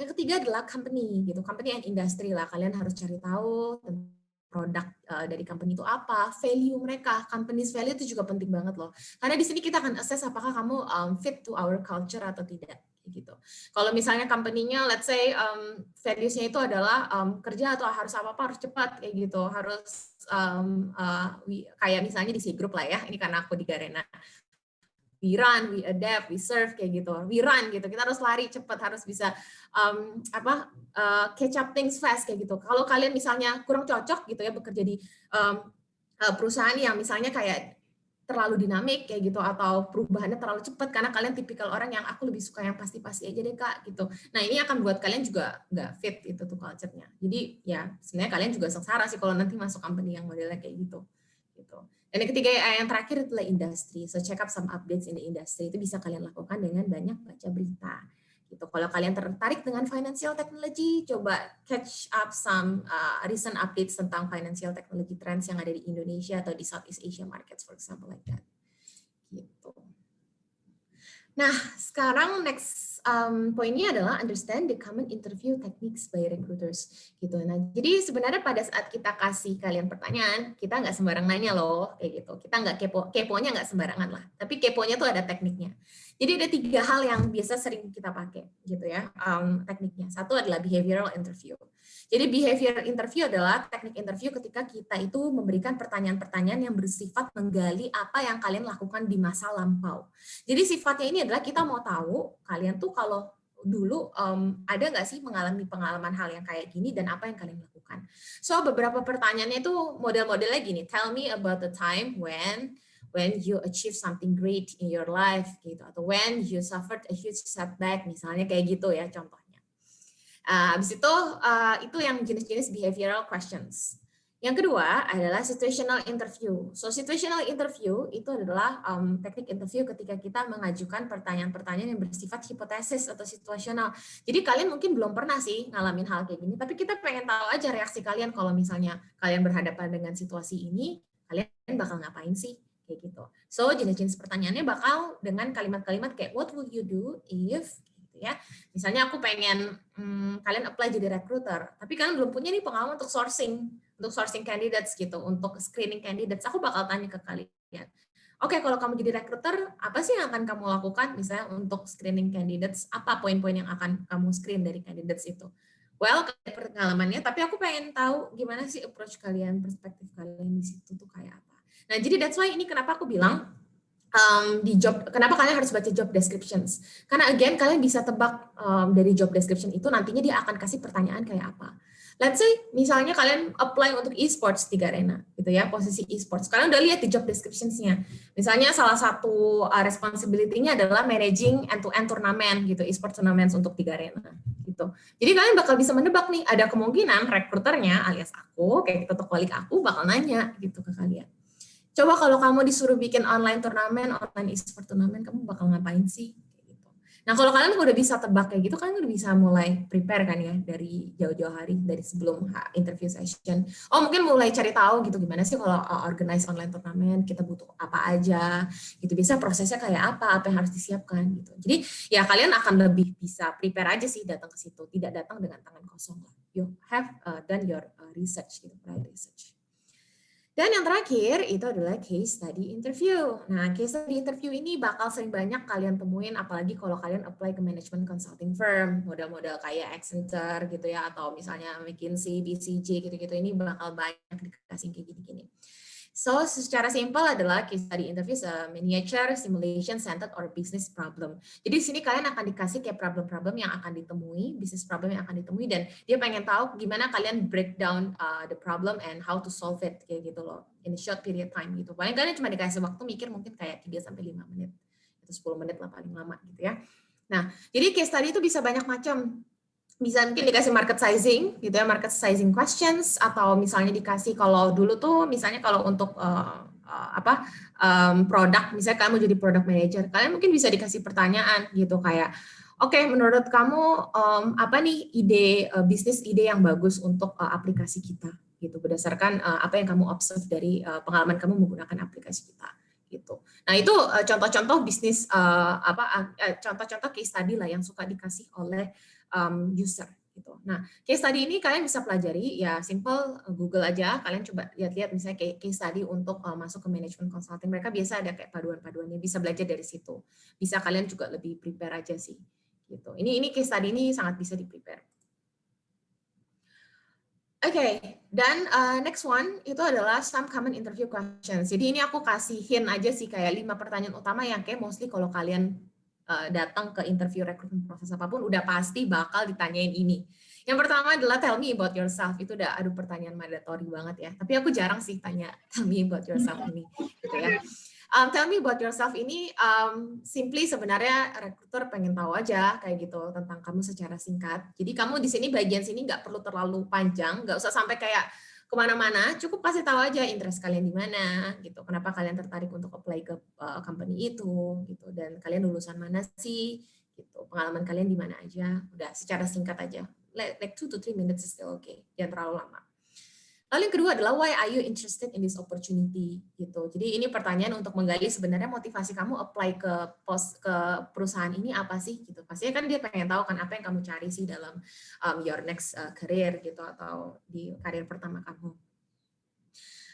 Yang ketiga adalah company, gitu. Company and industry lah. Kalian harus cari tahu produk dari company itu apa, value mereka, company's value itu juga penting banget loh. Karena di sini kita akan assess apakah kamu fit to our culture atau tidak, gitu. Kalau misalnya company-nya, let's say values-nya itu adalah kerja atau harus apa-apa harus cepat kayak gitu, harus kayak misalnya di C Group lah ya. Ini karena aku di Garena. We run, we adapt, we serve kayak gitu. We run gitu. Kita harus lari cepat, harus bisa catch up things fast kayak gitu. Kalau kalian misalnya kurang cocok gitu ya bekerja di perusahaan yang misalnya kayak terlalu dinamik kayak gitu atau perubahannya terlalu cepat karena kalian tipikal orang yang aku lebih suka yang pasti-pasti aja deh Kak gitu. Nah, ini akan buat kalian juga nggak fit itu tuh culture-nya. Jadi ya sebenarnya kalian juga sengsara sih kalau nanti masuk company yang modelnya kayak gitu. Dan yang ketiga, yang terakhir adalah industri. So check up some updates in the industry. Itu bisa kalian lakukan dengan banyak baca berita. Gitu. Kalau kalian tertarik dengan financial technology, coba catch up some recent updates tentang financial technology trends yang ada di Indonesia atau di Southeast Asia markets, for example, like that. Gitu. Nah, sekarang next poinnya adalah understand the common interview techniques by recruiters gitu. Nah, jadi sebenarnya pada saat kita kasih kalian pertanyaan, kita nggak sembarang nanya loh, kayak gitu. Kita nggak keponya nggak sembarangan lah. Tapi keponya tuh ada tekniknya. Jadi ada 3 hal yang biasa sering kita pakai gitu ya, tekniknya. Satu adalah behavioral interview. Jadi behavioral interview adalah teknik interview ketika kita itu memberikan pertanyaan-pertanyaan yang bersifat menggali apa yang kalian lakukan di masa lampau. Jadi sifatnya ini adalah kita mau tahu kalian tuh kalau dulu ada nggak sih mengalami pengalaman hal yang kayak gini dan apa yang kalian lakukan. So beberapa pertanyaannya itu model-modelnya gini, tell me about the time when you achieve something great in your life gitu, atau when you suffered a huge setback misalnya, kayak gitu ya contohnya. Habis itu yang jenis-jenis behavioral questions. Yang kedua adalah situational interview. So situational interview itu adalah teknik interview ketika kita mengajukan pertanyaan-pertanyaan yang bersifat hipotesis atau situasional. Jadi kalian mungkin belum pernah sih ngalamin hal kayak gini, tapi kita pengen tahu aja reaksi kalian kalau misalnya kalian berhadapan dengan situasi ini, kalian bakal ngapain sih? Kayak gitu. So jenis-jenis pertanyaannya bakal dengan kalimat-kalimat kayak what would you do if, gitu ya. Misalnya aku pengen kalian apply jadi recruiter, tapi kalian belum punya nih pengalaman untuk sourcing candidates gitu, untuk screening candidates. Aku bakal tanya ke kalian. Oke, kalau kamu jadi recruiter, apa sih yang akan kamu lakukan misalnya untuk screening candidates? Apa poin-poin yang akan kamu screen dari candidates itu? Well, pengalamannya, tapi aku pengen tahu gimana sih approach kalian, perspektif kalian di situ tuh kayak apa. Nah, jadi that's why ini kenapa aku bilang kenapa kalian harus baca job descriptions? Karena again kalian bisa tebak dari job description itu nantinya dia akan kasih pertanyaan kayak apa. Let's say misalnya kalian apply untuk esports di Garena, gitu ya, posisi esports. Kalian udah lihat di job descriptions-nya. Misalnya salah satu responsibility-nya adalah managing end-to-end turnamen gitu, esports tournaments untuk di Garena gitu. Jadi kalian bakal bisa menebak nih, ada kemungkinan rekruternya alias aku, kayak gitu, kolik aku bakal nanya gitu ke kalian. Coba kalau kamu disuruh bikin online turnamen, online e-sport turnamen, kamu bakal ngapain sih? Nah, kalau kalian udah bisa tebak kayak gitu, kalian udah bisa mulai prepare kan ya dari jauh-jauh hari, dari sebelum interview session. Oh, mungkin mulai cari tahu gitu gimana sih kalau organize online turnamen, kita butuh apa aja, gitu. Biasa prosesnya kayak apa yang harus disiapkan gitu. Jadi ya kalian akan lebih bisa prepare aja sih datang ke situ, tidak datang dengan tangan kosong. You have done your research gitu, prior research. Dan yang terakhir itu adalah case study interview. Nah, case study interview ini bakal sering banyak kalian temuin, apalagi kalau kalian apply ke management consulting firm, model-model kayak Accenture gitu ya, atau misalnya McKinsey, BCG gitu-gitu, ini bakal banyak dikasih kayak gini-gini. So, secara simpel adalah case study interview is a miniature simulation centered or business problem. Jadi di sini kalian akan dikasih kayak problem-problem yang akan ditemui, business problem yang akan ditemui, dan dia pengen tahu gimana kalian break down the problem and how to solve it, kayak gitu loh, in a short period time gitu. Paling kalian cuma dikasih waktu mikir mungkin kayak 3-5 menit, atau 10 menit lah paling lama gitu ya. Nah, jadi case study itu bisa banyak macam. Bisa mungkin dikasih market sizing gitu ya, market sizing questions, atau misalnya dikasih kalau dulu tuh misalnya kalau untuk produk, misalnya kamu jadi product manager, kalian mungkin bisa dikasih pertanyaan gitu kayak oke, menurut kamu apa nih ide bisnis ide yang bagus untuk aplikasi kita gitu, berdasarkan apa yang kamu observe dari pengalaman kamu menggunakan aplikasi kita gitu. Nah, itu contoh-contoh bisnis contoh-contoh case study lah yang suka dikasih oleh user gitu. Nah, case study ini kalian bisa pelajari ya, simple, Google aja, kalian coba lihat-lihat misalnya kayak case study untuk masuk ke management consulting, mereka biasa ada kayak paduan-paduannya, bisa belajar dari situ. Bisa kalian juga lebih prepare aja sih gitu. Ini case study ini sangat bisa di-prepare. Oke, dan next one itu adalah some common interview questions. Jadi ini aku kasih hint aja sih, kayak 5 pertanyaan utama yang kayak mostly kalau kalian datang ke interview recruitment proses apapun udah pasti bakal ditanyain ini. Yang pertama adalah tell me about yourself. Itu udah pertanyaan mandatory banget ya. Tapi aku jarang sih tanya tell me about yourself ini gitu ya. Tell me about yourself ini simply sebenarnya recruiter pengen tahu aja kayak gitu tentang kamu secara singkat. Jadi kamu di sini bagian sini nggak perlu terlalu panjang, nggak usah sampai kayak kemana-mana, cukup kasih tahu aja interest kalian di mana gitu, kenapa kalian tertarik untuk apply ke company itu gitu, dan kalian lulusan mana sih gitu, pengalaman kalian di mana aja, udah secara singkat aja, like 2 to 3 minutes is still okay, jangan terlalu lama. Lalu yang kedua adalah why are you interested in this opportunity gitu. Jadi ini pertanyaan untuk menggali sebenarnya motivasi kamu apply ke perusahaan ini apa sih gitu. Pastinya kan dia pengen tahu kan apa yang kamu cari sih dalam your next career gitu atau di karir pertama kamu.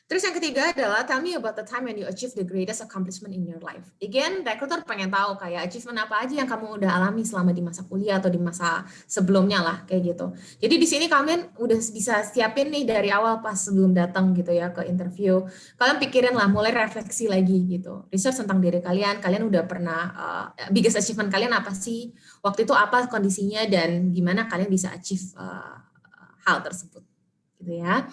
Terus yang ketiga adalah tell me about the time when you achieve the greatest accomplishment in your life. Again, recruiter pengen tahu kayak achievement apa aja yang kamu udah alami selama di masa kuliah atau di masa sebelumnya lah kayak gitu. Jadi di sini kalian udah bisa siapin nih dari awal pas sebelum datang gitu ya ke interview. Kalian pikirin lah, mulai refleksi lagi gitu. Research tentang diri kalian, kalian udah pernah biggest achievement kalian apa sih? Waktu itu apa kondisinya dan gimana kalian bisa achieve hal tersebut gitu ya.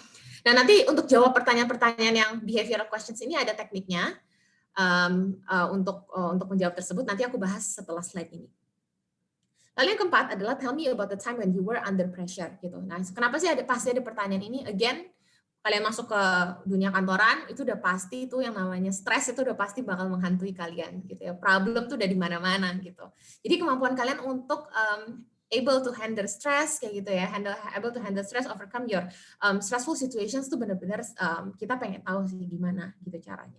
Nah, nanti untuk jawab pertanyaan-pertanyaan yang behavioral questions ini ada tekniknya untuk menjawab tersebut. Nanti aku bahas setelah slide ini. Lalu yang keempat adalah tell me about the time when you were under pressure gitu. Nah, kenapa sih pasti ada pertanyaan ini? Again, kalian masuk ke dunia kantoran itu udah pasti itu yang namanya stres itu udah pasti bakal menghantui kalian gitu ya. Problem tuh udah di mana-mana gitu. Jadi kemampuan kalian untuk able to handle stress kayak gitu ya, able to handle stress, overcome your stressful situations tuh benar-benar kita pengen tahu sih gimana gitu caranya.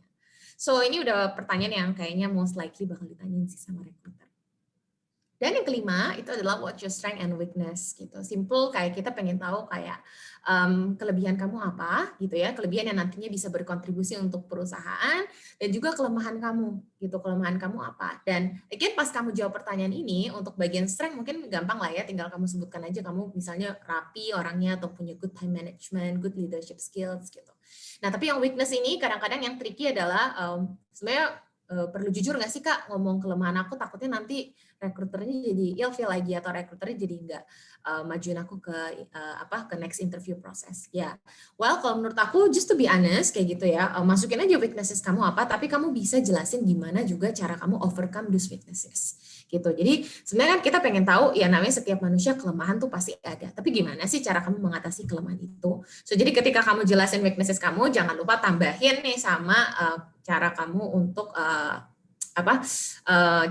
So ini udah pertanyaan yang kayaknya most likely bakal ditanyain sih sama recruiter. Dan yang kelima itu adalah what your strength and weakness gitu. Simple kayak kita pengen tahu kayak kelebihan kamu apa gitu ya, kelebihan yang nantinya bisa berkontribusi untuk perusahaan dan juga kelemahan kamu gitu, kelemahan kamu apa. Dan again pas kamu jawab pertanyaan ini untuk bagian strength mungkin gampang lah ya, tinggal kamu sebutkan aja kamu misalnya rapi orangnya atau punya good time management, good leadership skills gitu. Nah tapi yang weakness ini kadang-kadang yang tricky adalah sebenarnya perlu jujur nggak sih Kak ngomong kelemahan aku, takutnya nanti rekruternya jadi ilfeel lagi atau rekruternya jadi nggak majuin aku ke next interview proses. Ya, well kalau menurut aku just to be honest kayak gitu ya, masukin aja weaknesses kamu apa, tapi kamu bisa jelasin gimana juga cara kamu overcome those weaknesses gitu. Jadi sebenarnya kan kita pengen tahu ya namanya setiap manusia kelemahan tuh pasti ada, tapi gimana sih cara kamu mengatasi kelemahan itu? So jadi ketika kamu jelasin weaknesses kamu, jangan lupa tambahin nih sama cara kamu untuk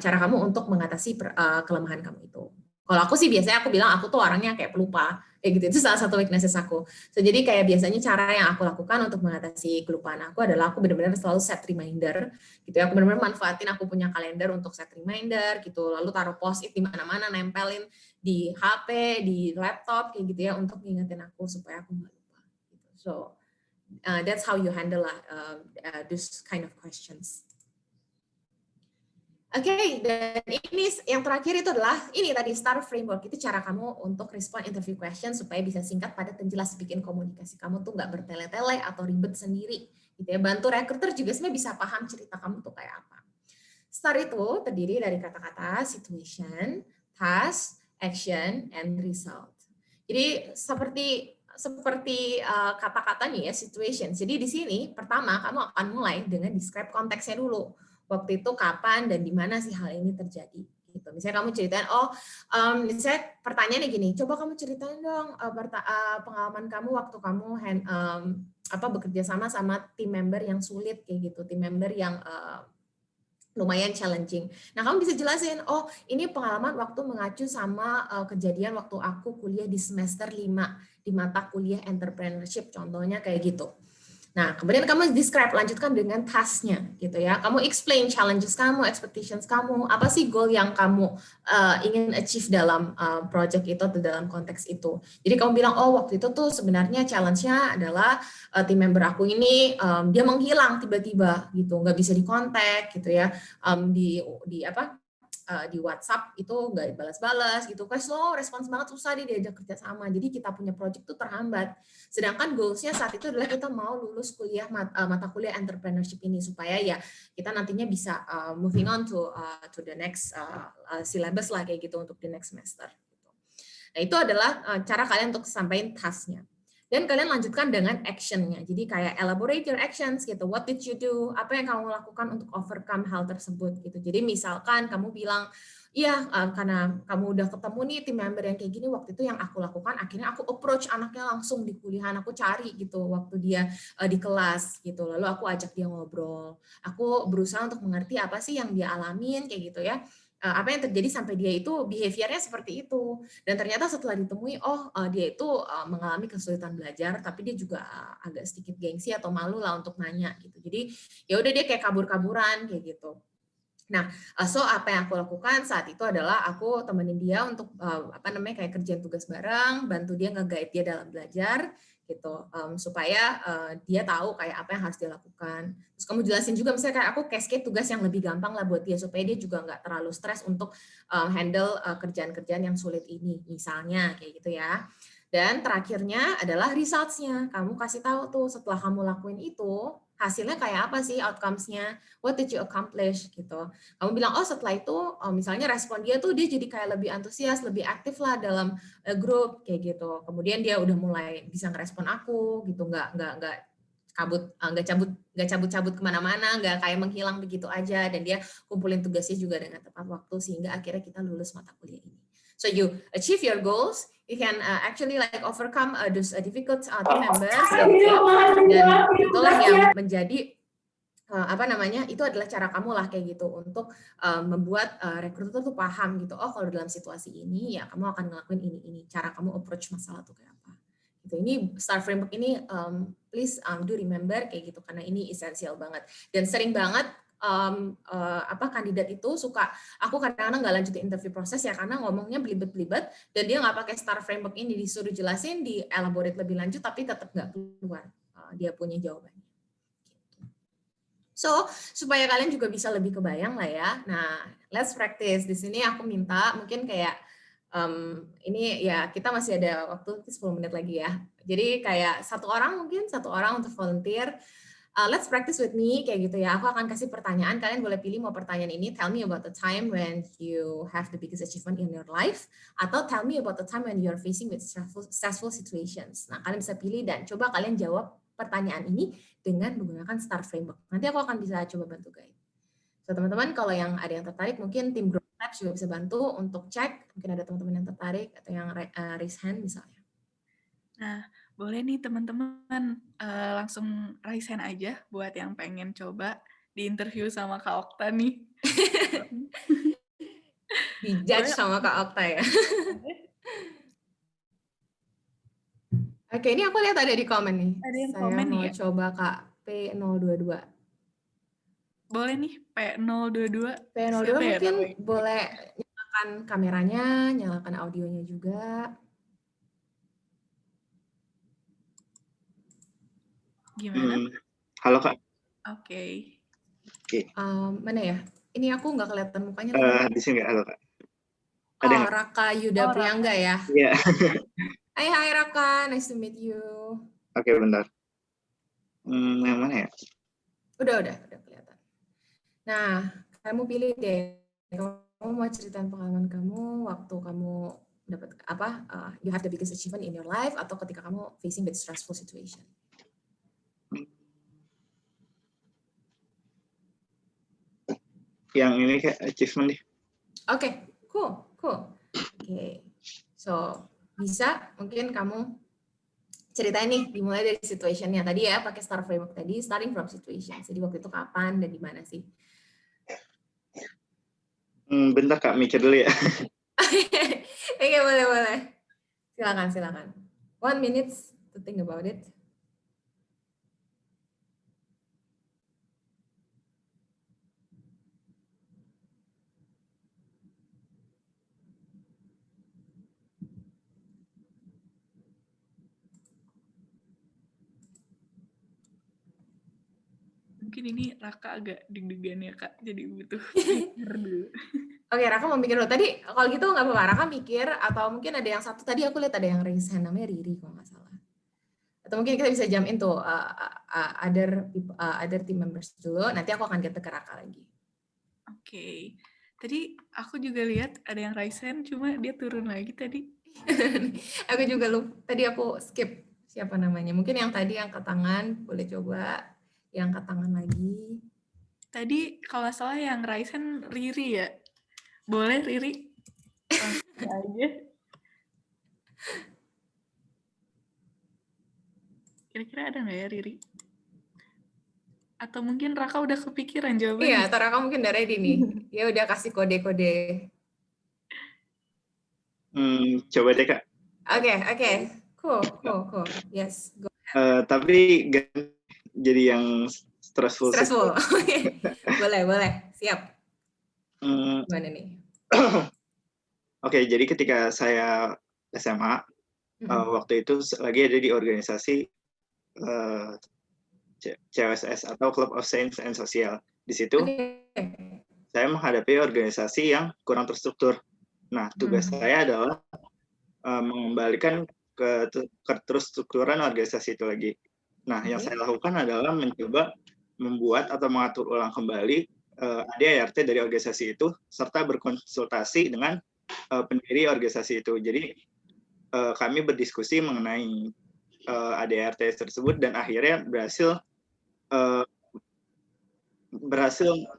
cara kamu untuk mengatasi kelemahan kamu itu. Kalau aku sih biasanya aku bilang aku tuh orangnya kayak pelupa, kayak gitu. Itu salah satu weaknesses aku. So, jadi kayak biasanya cara yang aku lakukan untuk mengatasi kelupaan aku adalah aku benar-benar selalu set reminder, gitu ya. Aku benar-benar manfaatin aku punya kalender untuk set reminder, gitu. Lalu taruh post-it di mana-mana, nempelin di HP, di laptop, kayak gitu ya, untuk ngingetin aku supaya aku nggak lupa. Gitu. So, that's how you handle this kind of questions. Oke, dan ini yang terakhir itu adalah ini tadi STAR framework, itu cara kamu untuk respond interview question supaya bisa singkat, padat, dan jelas, bikin komunikasi kamu tuh nggak bertele-tele atau ribet sendiri, gitu ya. Bantu recruiter juga sebenarnya bisa paham cerita kamu tuh kayak apa. STAR itu terdiri dari kata-kata situation, task, action, and result. Jadi seperti kata-katanya ya, situation. Jadi di sini pertama kamu akan mulai dengan describe konteksnya dulu. Waktu itu kapan dan di mana sih hal ini terjadi gitu. Misalnya kamu ceritain, misalnya pertanyaannya gini, coba kamu ceritain dong pengalaman kamu waktu kamu bekerja sama tim member yang sulit kayak gitu, tim member yang lumayan challenging. Nah, kamu bisa jelasin, ini pengalaman waktu mengacu sama kejadian waktu aku kuliah di semester 5 di mata kuliah entrepreneurship, contohnya kayak gitu. Nah, kemudian kamu describe, lanjutkan dengan task-nya gitu ya. Kamu explain challenges kamu, expectations kamu, apa sih goal yang kamu ingin achieve dalam project itu atau dalam konteks itu. Jadi kamu bilang, waktu itu tuh sebenarnya challenge-nya adalah tim member aku ini dia menghilang tiba-tiba gitu, nggak bisa dikontak gitu ya, di WhatsApp itu nggak balas-balas gitu, kayak slow respons banget, susah diajak kerja sama, jadi kita punya project tuh terhambat. Sedangkan goals-nya saat itu adalah kita mau lulus kuliah mata kuliah entrepreneurship ini supaya ya kita nantinya bisa moving on to the next syllabus lah kayak gitu untuk the next semester. Nah itu adalah cara kalian untuk sampaikan task-nya. Dan kalian lanjutkan dengan action-nya. Jadi kayak elaborate your actions gitu. What did you do? Apa yang kamu lakukan untuk overcome hal tersebut gitu. Jadi misalkan kamu bilang, iya karena kamu udah ketemu nih tim member yang kayak gini, waktu itu yang aku lakukan akhirnya aku approach anaknya langsung di kuliahan, aku cari gitu waktu dia di kelas gitu. Lalu aku ajak dia ngobrol. Aku berusaha untuk mengerti apa sih yang dia alamin kayak gitu ya. apa yang terjadi sampai dia itu behavior-nya seperti itu. Dan ternyata setelah ditemui, dia itu mengalami kesulitan belajar, tapi dia juga agak sedikit gengsi atau malu lah untuk nanya gitu. Jadi ya udah dia kayak kabur-kaburan kayak gitu. Nah, so apa yang aku lakukan saat itu adalah aku temenin dia untuk kayak kerjaan tugas bareng, bantu dia nge-guide dia dalam belajar gitu, supaya dia tahu kayak apa yang harus dia lakukan. Terus kamu jelasin juga misalnya kayak aku cascade tugas yang lebih gampang lah buat dia supaya dia juga nggak terlalu stres untuk handle kerjaan-kerjaan yang sulit ini, misalnya kayak gitu ya. Dan terakhirnya adalah results-nya. Kamu kasih tahu tuh setelah kamu lakuin itu, hasilnya kayak apa sih outcomes-nya, what did you accomplish gitu. Kamu bilang, setelah itu misalnya respon dia tuh dia jadi kayak lebih antusias, lebih aktif lah dalam grup kayak gitu. Kemudian dia udah mulai bisa ngerespon aku gitu, nggak cabut kemana-mana, nggak kayak menghilang begitu aja, dan dia kumpulin tugasnya juga dengan tepat waktu sehingga akhirnya kita lulus mata kuliah ini. So you achieve your goals, you can actually like overcome those difficult team members, dan itulah yang menjadi itu adalah cara kamu lah kayak gitu untuk membuat rekruter tuh paham gitu, kalau dalam situasi ini ya kamu akan ngelakuin ini, cara kamu approach masalah tuh kayak apa gitu. Ini STAR framework ini please do remember kayak gitu, karena ini esensial banget dan sering banget kandidat itu suka, aku kadang-kadang nggak lanjutin interview proses ya karena ngomongnya belibet-belibet dan dia nggak pakai STAR framework ini, disuruh jelasin, di elaborate lebih lanjut tapi tetap nggak keluar dia punya jawabannya. So, supaya kalian juga bisa lebih kebayang lah ya. Nah, let's practice. Di sini aku minta mungkin kayak ini ya kita masih ada waktu 10 menit lagi ya. Jadi kayak satu orang untuk volunteer. Let's practice with me kayak gitu ya. Aku akan kasih pertanyaan, kalian boleh pilih mau pertanyaan ini tell me about the time when you have the biggest achievement in your life, atau tell me about the time when you are facing with stressful situations. Nah, kalian bisa pilih dan coba kalian jawab pertanyaan ini dengan menggunakan STAR framework. Nanti aku akan bisa coba bantu guide. So, teman-teman kalau yang ada yang tertarik, mungkin tim Growth Labs juga bisa bantu untuk cek. Mungkin ada teman-teman yang tertarik atau yang raise hand misalnya.
Nah, boleh nih teman-teman langsung raise hand aja buat yang pengen coba di interview sama Kak Okta nih.
Dijudge sama Kak Okta ya. Oke, ini aku lihat ada di komen nih.
Ada yang
Saya
komen
mau
nih ya?
coba Kak P022.
Boleh nih, P022.
P02
Siapa ya
mungkin
namanya?
boleh nyalakan kameranya, nyalakan audionya juga.
Gimana?
Halo Kak.
Oke.
Mana ya? Ini aku nggak kelihatan mukanya.
Di sini nggak, halo Kak.
Ada Raka Yuda Priangga ya?
Iya.
Hai Raka, nice to meet you.
Oke, bentar. Yang mana ya?
Udah kelihatan. Nah, kamu pilih deh. Kamu mau ceritain pengalaman kamu waktu kamu dapat apa? You have the biggest achievement in your life, atau ketika kamu facing with stressful situation.
Yang ini kayak achievement nih.
Oke, cool. Oke, so bisa mungkin kamu ceritain nih, dimulai dari situationnya tadi ya, pakai STAR framework tadi, starting from situation. Jadi waktu itu kapan dan di mana sih?
Bentar Kak, mikir dulu ya.
Oke, boleh. Silakan. 1 minute to think about it.
Mungkin ini Raka agak deg-degan ya Kak, jadi butuh mikir dulu.
Oke, Raka mau mikir dulu. Tadi kalau gitu nggak apa-apa, Raka mikir, atau mungkin ada yang satu tadi aku lihat ada yang raise hand, namanya Riri kalau nggak salah. Atau mungkin kita bisa jump into other team members dulu, nanti aku akan get ke Raka lagi.
Oke. Tadi aku juga lihat ada yang raise hand, cuma dia turun lagi tadi.
Aku juga lupa, tadi aku skip siapa namanya. Mungkin yang tadi angkat tangan, boleh coba yang angkat tangan lagi.
Tadi kalau salah yang raise hand Riri ya? Boleh Riri? Langsung aja. Kira-kira ada nggak ya Riri? Atau mungkin Raka udah kepikiran jawabannya?
Iya, atau Raka mungkin udah ready nih. Ya udah kasih kode-kode.
Coba deh Kak.
Oke. Cool. Yes, go.
Tapi jadi yang stressful.
Stressful. Boleh. Siap.
Hmm,
Gimana nih?
Oke, jadi ketika saya SMA, waktu itu lagi ada di organisasi CSS atau Club of Science and Social. Di situ
Oke.
saya menghadapi organisasi yang kurang terstruktur. Nah, tugas saya adalah mengembalikan ke keterstrukturan organisasi itu lagi. Nah, yang saya lakukan adalah mencoba membuat atau mengatur ulang kembali ADART dari organisasi itu, serta berkonsultasi dengan pendiri organisasi itu. Jadi, kami berdiskusi mengenai ADART tersebut dan akhirnya berhasil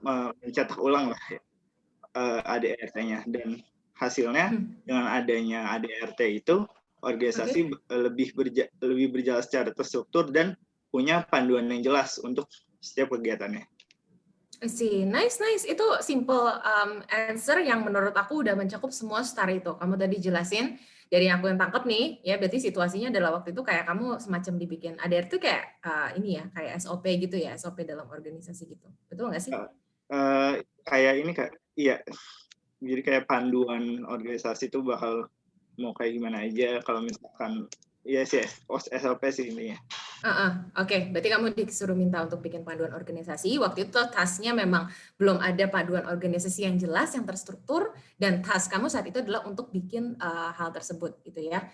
mencetak ulang lah ADART-nya, dan hasilnya dengan adanya ADART itu organisasi lebih berjalan secara terstruktur dan punya panduan yang jelas untuk setiap kegiatannya.
I see. Nice. Itu simple answer yang menurut aku udah mencakup semua star itu. Kamu tadi jelasin, dari yang aku yang tangkap nih, ya berarti situasinya adalah waktu itu kayak kamu semacam dibikin ADR itu kayak ini ya, kayak SOP gitu ya, SOP dalam organisasi gitu. Betul nggak sih?
Kayak ini Kak, iya. Jadi kayak panduan organisasi itu bakal mau kayak gimana aja kalau misalkan ya sih SOP sih intinya.
Oke, berarti kamu disuruh minta untuk bikin panduan organisasi. Waktu itu tasknya memang belum ada panduan organisasi yang jelas, yang terstruktur, dan task kamu saat itu adalah untuk bikin hal tersebut, gitu ya.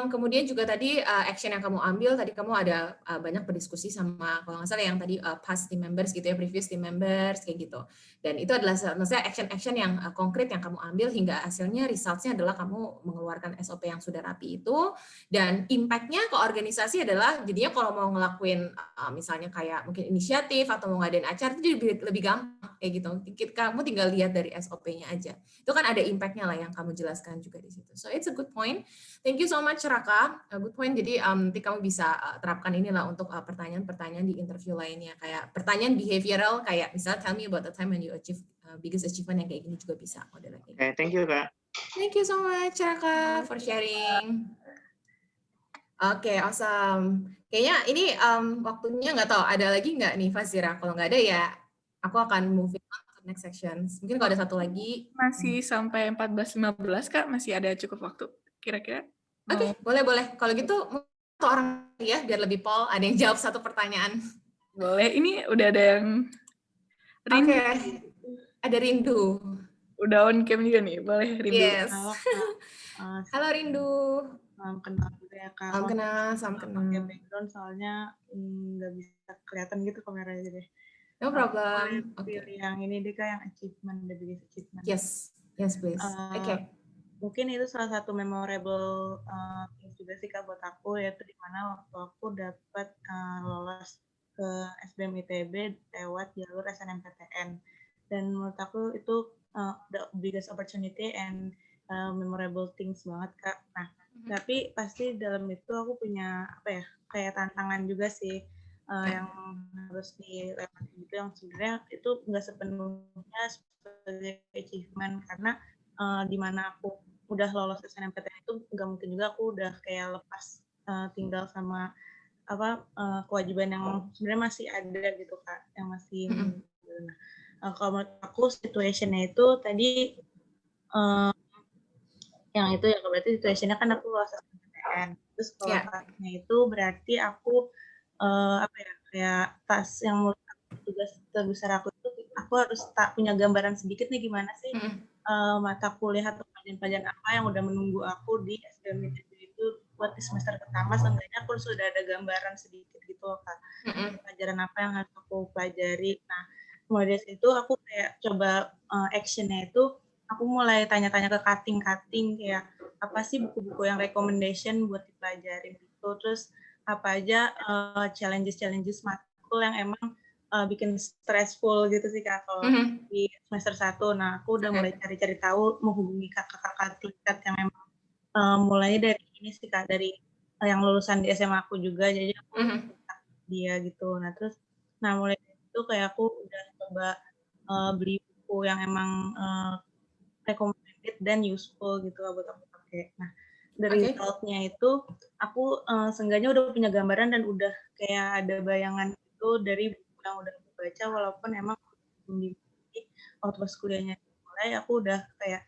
Kemudian juga tadi action yang kamu ambil, tadi kamu ada banyak berdiskusi sama, kalau nggak salah yang tadi past team members gitu ya, previous team members, kayak gitu. Dan itu adalah maksudnya action-action yang konkret yang kamu ambil hingga hasilnya, results-nya adalah kamu mengeluarkan SOP yang sudah rapi itu, dan impact-nya ke organisasi adalah jadinya kalau mau ngelakuin misalnya kayak mungkin inisiatif atau mau ngadain acara itu jadi lebih gampang kayak gitu. Kamu tinggal lihat dari SOP-nya aja. Itu kan ada impact-nya lah yang kamu jelaskan juga di situ. So it's a good point. Thank you so much Raka. Good point. Jadi nanti kamu bisa terapkan inilah untuk pertanyaan-pertanyaan di interview lainnya, kayak pertanyaan behavioral kayak misalnya tell me about the time when you achieve biggest achievement, yang kayak gini juga bisa modelnya.
Okay, thank you Kak.
Thank you so much Raka for sharing. Oke, awesome. Kayaknya ini waktunya nggak tahu, ada lagi nggak nih Fazira? Kalau nggak ada ya, aku akan moving on to next sections. Mungkin kalau ada satu lagi.
Masih sampai 14.15 Kak, masih ada cukup waktu kira-kira.
Oke, boleh. Kalau gitu, satu orang ya, biar lebih pol, ada yang jawab satu pertanyaan.
Boleh, ini udah ada yang
Rindu. Oke, ada Rindu.
Udah on cam juga nih, boleh Rindu.
Yes. Halo Rindu.
Salam kenal juga ya Kak.
Salam kenal.
Pakai background soalnya nggak bisa kelihatan gitu kameranya deh.
No problem.
Pilih yang ini deh Kak, yang achievement, the biggest achievement.
Yes, please. Oke.
Mungkin itu salah satu memorable things juga sih Kak buat aku, yaitu dimana waktu aku dapat lolos ke SBM ITB lewat jalur SNMPTN. Dan menurut aku itu the biggest opportunity and memorable things banget Kak. Nah, tapi pasti dalam itu aku punya kayak tantangan juga sih yang harus dilewati gitu, yang sebenarnya itu nggak sepenuhnya sebagai achievement, karena di mana aku udah lolos SNMPTN itu nggak mungkin juga aku udah kayak lepas tinggal sama kewajiban yang sebenarnya masih ada gitu Kak, yang masih kalau menurut aku situationnya itu tadi yang itu ya berarti situationnya kan aku lolos SNMPTN, terus kalau tasnya itu berarti aku kayak tas yang menurut tugas terbesar aku itu aku harus punya gambaran sedikit nih gimana sih mata kuliah atau pelajaran apa yang udah menunggu aku di SBM itu buat di semester pertama. Seenggaknya aku sudah ada gambaran sedikit gitu loh Kak, pelajaran apa yang harus aku pelajari. Nah, mulai dari situ aku kayak coba actionnya itu aku mulai tanya-tanya ke cutting kayak apa sih buku-buku yang recommendation buat dipelajarin gitu, terus apa aja challenges matkul yang emang bikin stressful gitu sih Kak kalau di semester 1. Nah, aku udah mulai cari-cari tahu, menghubungi kakak-kakak tingkat yang memang mulainya dari ini sih Kak, dari yang lulusan di SMA aku juga, jadi aku dia gitu. Nah, terus mulai itu kayak aku udah coba beli buku yang emang recommended dan useful gitu lah buat aku pakai. Nah, dari result-nya itu aku seenggaknya udah punya gambaran dan udah kayak ada bayangan itu dari buku yang udah aku baca, walaupun emang belum dimulai. Waktu pas kuliahnya mulai, aku udah kayak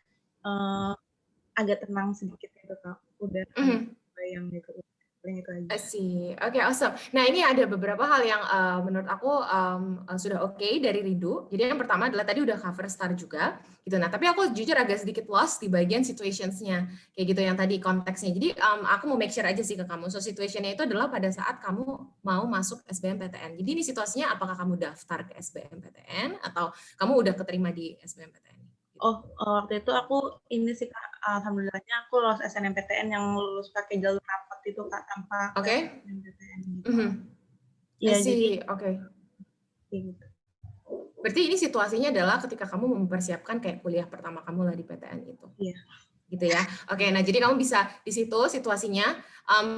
agak tenang sedikit gitu Kak. Udah bayang gitu. Paling itu aja.
I see. Oke, awesome. Nah, ini ada beberapa hal yang menurut aku sudah oke dari Rindu. Jadi yang pertama adalah tadi udah cover star juga, gitu. Nah, tapi aku jujur agak sedikit lost di bagian situationsnya, kayak gitu yang tadi konteksnya. Jadi aku mau make sure aja sih ke kamu. So situationnya itu adalah pada saat kamu mau masuk SBMPTN. Jadi ini situasinya apakah kamu daftar ke SBMPTN atau kamu udah keterima di SBMPTN?
Oh, waktu itu aku ini sih Kak, alhamdulillahnya aku lolos SNMPTN yang lulus pakai jalur rapat itu Kak, tanpa SNMPTN gitu.
Iya, jadi oke.
Gitu.
Berarti ini situasinya adalah ketika kamu mempersiapkan kayak kuliah pertama kamu lah di PTN itu.
Iya.
Gitu ya. Oke, nah jadi kamu bisa di situ situasinya,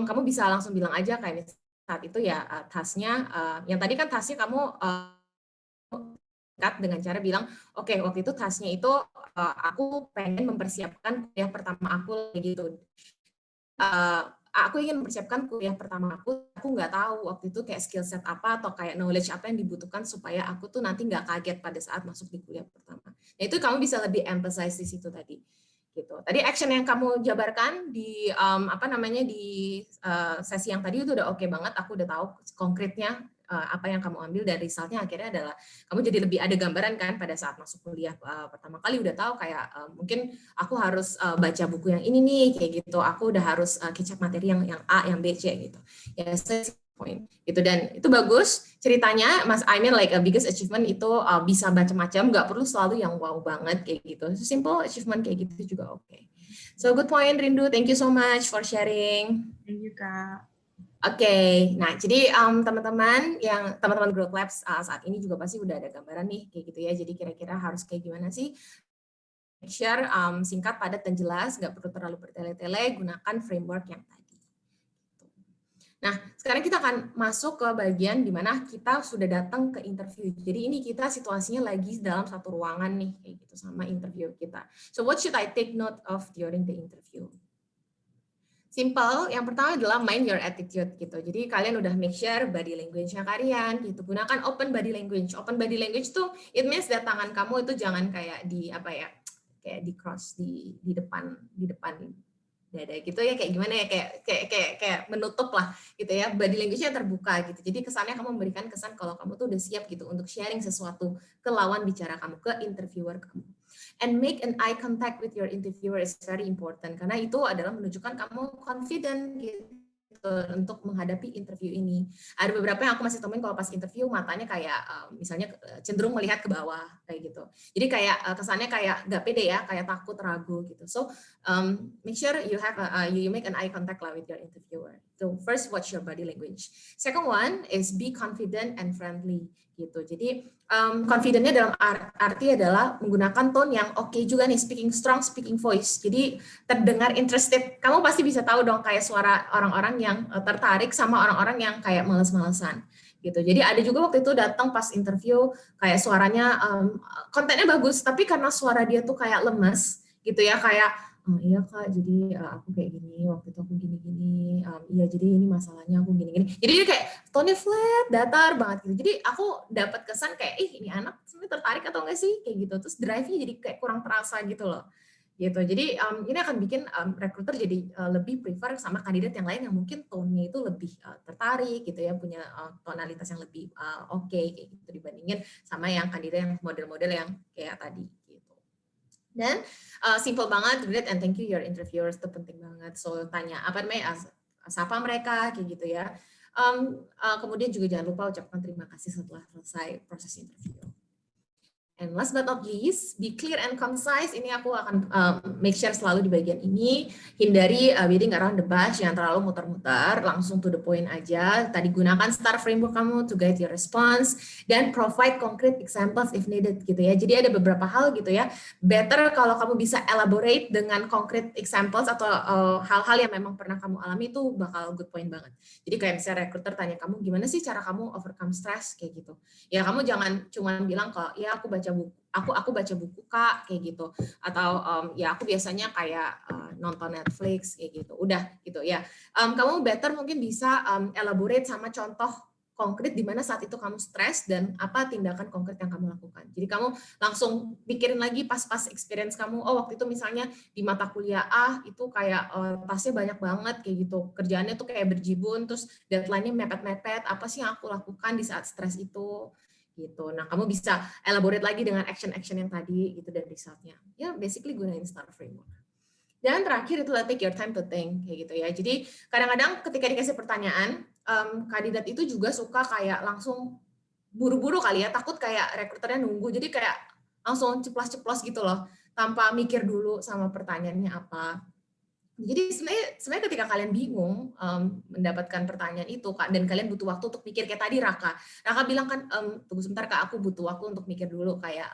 kamu bisa langsung bilang aja kayak saat itu ya tasnya, yang tadi kan tasnya kamu dengan cara bilang, oke, waktu itu tasnya itu aku pengen mempersiapkan kuliah pertama aku gitu. Aku ingin mempersiapkan kuliah pertama aku nggak tahu waktu itu kayak skill set apa atau kayak knowledge apa yang dibutuhkan supaya aku tuh nanti nggak kaget pada saat masuk di kuliah pertama. Nah itu kamu bisa lebih emphasize di situ tadi. Gitu. Tadi action yang kamu jabarkan di di sesi yang tadi itu udah oke banget. Aku udah tahu konkretnya apa yang kamu ambil dan resultnya akhirnya adalah kamu jadi lebih ada gambaran kan pada saat masuk kuliah pertama kali udah tahu kayak mungkin aku harus baca buku yang ini nih kayak gitu. Aku udah harus kecap materi yang A, yang B, C gitu. Ya, point gitu dan itu bagus ceritanya Mas. I mean like a biggest achievement itu bisa macam-macam, nggak perlu selalu yang wow banget kayak gitu. Simple achievement kayak gitu juga oke. So good point Rindu, thank you so much for sharing.
Thank you Kak.
Oke, nah jadi teman-teman Growth Labs saat ini juga pasti udah ada gambaran nih kayak gitu ya. Jadi kira-kira harus kayak gimana sih? Share singkat, padat dan jelas, nggak perlu terlalu bertele-tele. Gunakan framework yang tadi. Nah, sekarang kita akan masuk ke bagian di mana kita sudah datang ke interview. Jadi ini kita situasinya lagi dalam satu ruangan nih, kayak gitu sama interview kita. So what should I take note of during the interview? Simple, yang pertama adalah mind your attitude gitu. Jadi kalian udah make sure body language-nya kalian gitu. Gunakan open body language. Open body language tuh it means that tangan kamu itu jangan kayak di kayak di cross di depan dada gitu ya, kayak gimana ya, kayak menutup lah gitu ya, body language-nya terbuka gitu. Jadi kesannya kamu memberikan kesan kalau kamu tuh udah siap gitu untuk sharing sesuatu ke lawan bicara kamu, ke interviewer kamu. And make an eye contact with your interviewer is very important karena itu adalah menunjukkan kamu confident gitu untuk menghadapi interview ini. Ada beberapa yang aku masih temuin kalau pas interview matanya kayak misalnya cenderung melihat ke bawah kayak gitu. Jadi kayak kesannya kayak nggak pede ya, kayak takut, ragu gitu. So make sure you have you make an eye contact lah with your interviewer. So first, watch your body language. Second one is be confident and friendly gitu. Jadi confidentnya dalam arti adalah menggunakan tone yang oke juga nih, speaking strong, speaking voice. Jadi terdengar interested. Kamu pasti bisa tahu dong kayak suara orang-orang yang tertarik sama orang-orang yang kayak males-malesan gitu. Jadi ada juga waktu itu datang pas interview kayak suaranya kontennya bagus, tapi karena suara dia tuh kayak lemes gitu ya, kayak iya Kak, jadi aku kayak gini, waktu itu aku gini-gini, iya jadi ini masalahnya aku gini-gini. Jadi dia kayak tone-nya flat, datar banget gitu. Jadi aku dapat kesan kayak, ini anak sebenarnya tertarik atau enggak sih? Kayak gitu. Terus drive-nya jadi kayak kurang terasa gitu loh. Gitu. Jadi ini akan bikin recruiter jadi lebih prefer sama kandidat yang lain yang mungkin tone-nya itu lebih tertarik gitu ya, punya tonalitas yang lebih oke kayak gitu dibandingin sama yang kandidat yang model-model yang kayak tadi. Dan simple banget, read and thank you your interviewers, itu penting banget. So tanya apa namanya, sapa mereka kayak gitu ya. Kemudian juga jangan lupa ucapkan terima kasih setelah selesai proses interview. And last but not least, be clear and concise. Ini aku akan make sure selalu di bagian ini. Hindari beating around the bush, jangan terlalu muter-muter, langsung to the point aja. Tadi gunakan STAR framework kamu to guide your response, dan provide concrete examples if needed gitu ya. Jadi ada beberapa hal gitu ya. Better kalau kamu bisa elaborate dengan concrete examples atau hal-hal yang memang pernah kamu alami, itu bakal good point banget. Jadi kayak misalnya recruiter tanya kamu, gimana sih cara kamu overcome stress kayak gitu. Ya kamu jangan cuma bilang kalau ya aku baca buku Kak kayak gitu, atau ya aku biasanya kayak nonton Netflix kayak gitu, udah gitu ya. Kamu better mungkin bisa elaborate sama contoh konkret di mana saat itu kamu stres dan apa tindakan konkret yang kamu lakukan. Jadi kamu langsung pikirin lagi pas experience kamu, oh waktu itu misalnya di mata kuliah itu kayak tasnya banyak banget kayak gitu, kerjaannya tuh kayak berjibun, terus deadline-nya mepet-mepet, apa sih yang aku lakukan di saat stres itu gitu. Nah, kamu bisa elaborate lagi dengan action-action yang tadi gitu dan result-nya. Ya, basically gunain STAR framework. Dan terakhir itu take your time to think kayak gitu ya. Jadi kadang-kadang ketika dikasih pertanyaan, kandidat itu juga suka kayak langsung buru-buru kali ya, takut kayak rekruternya nunggu. Jadi kayak langsung ceplos-ceplos gitu loh, tanpa mikir dulu sama pertanyaannya apa. Jadi sebenarnya ketika kalian bingung mendapatkan pertanyaan itu Kak, dan kalian butuh waktu untuk mikir kayak tadi Raka bilang kan, tunggu sebentar Kak, aku butuh waktu untuk mikir dulu kayak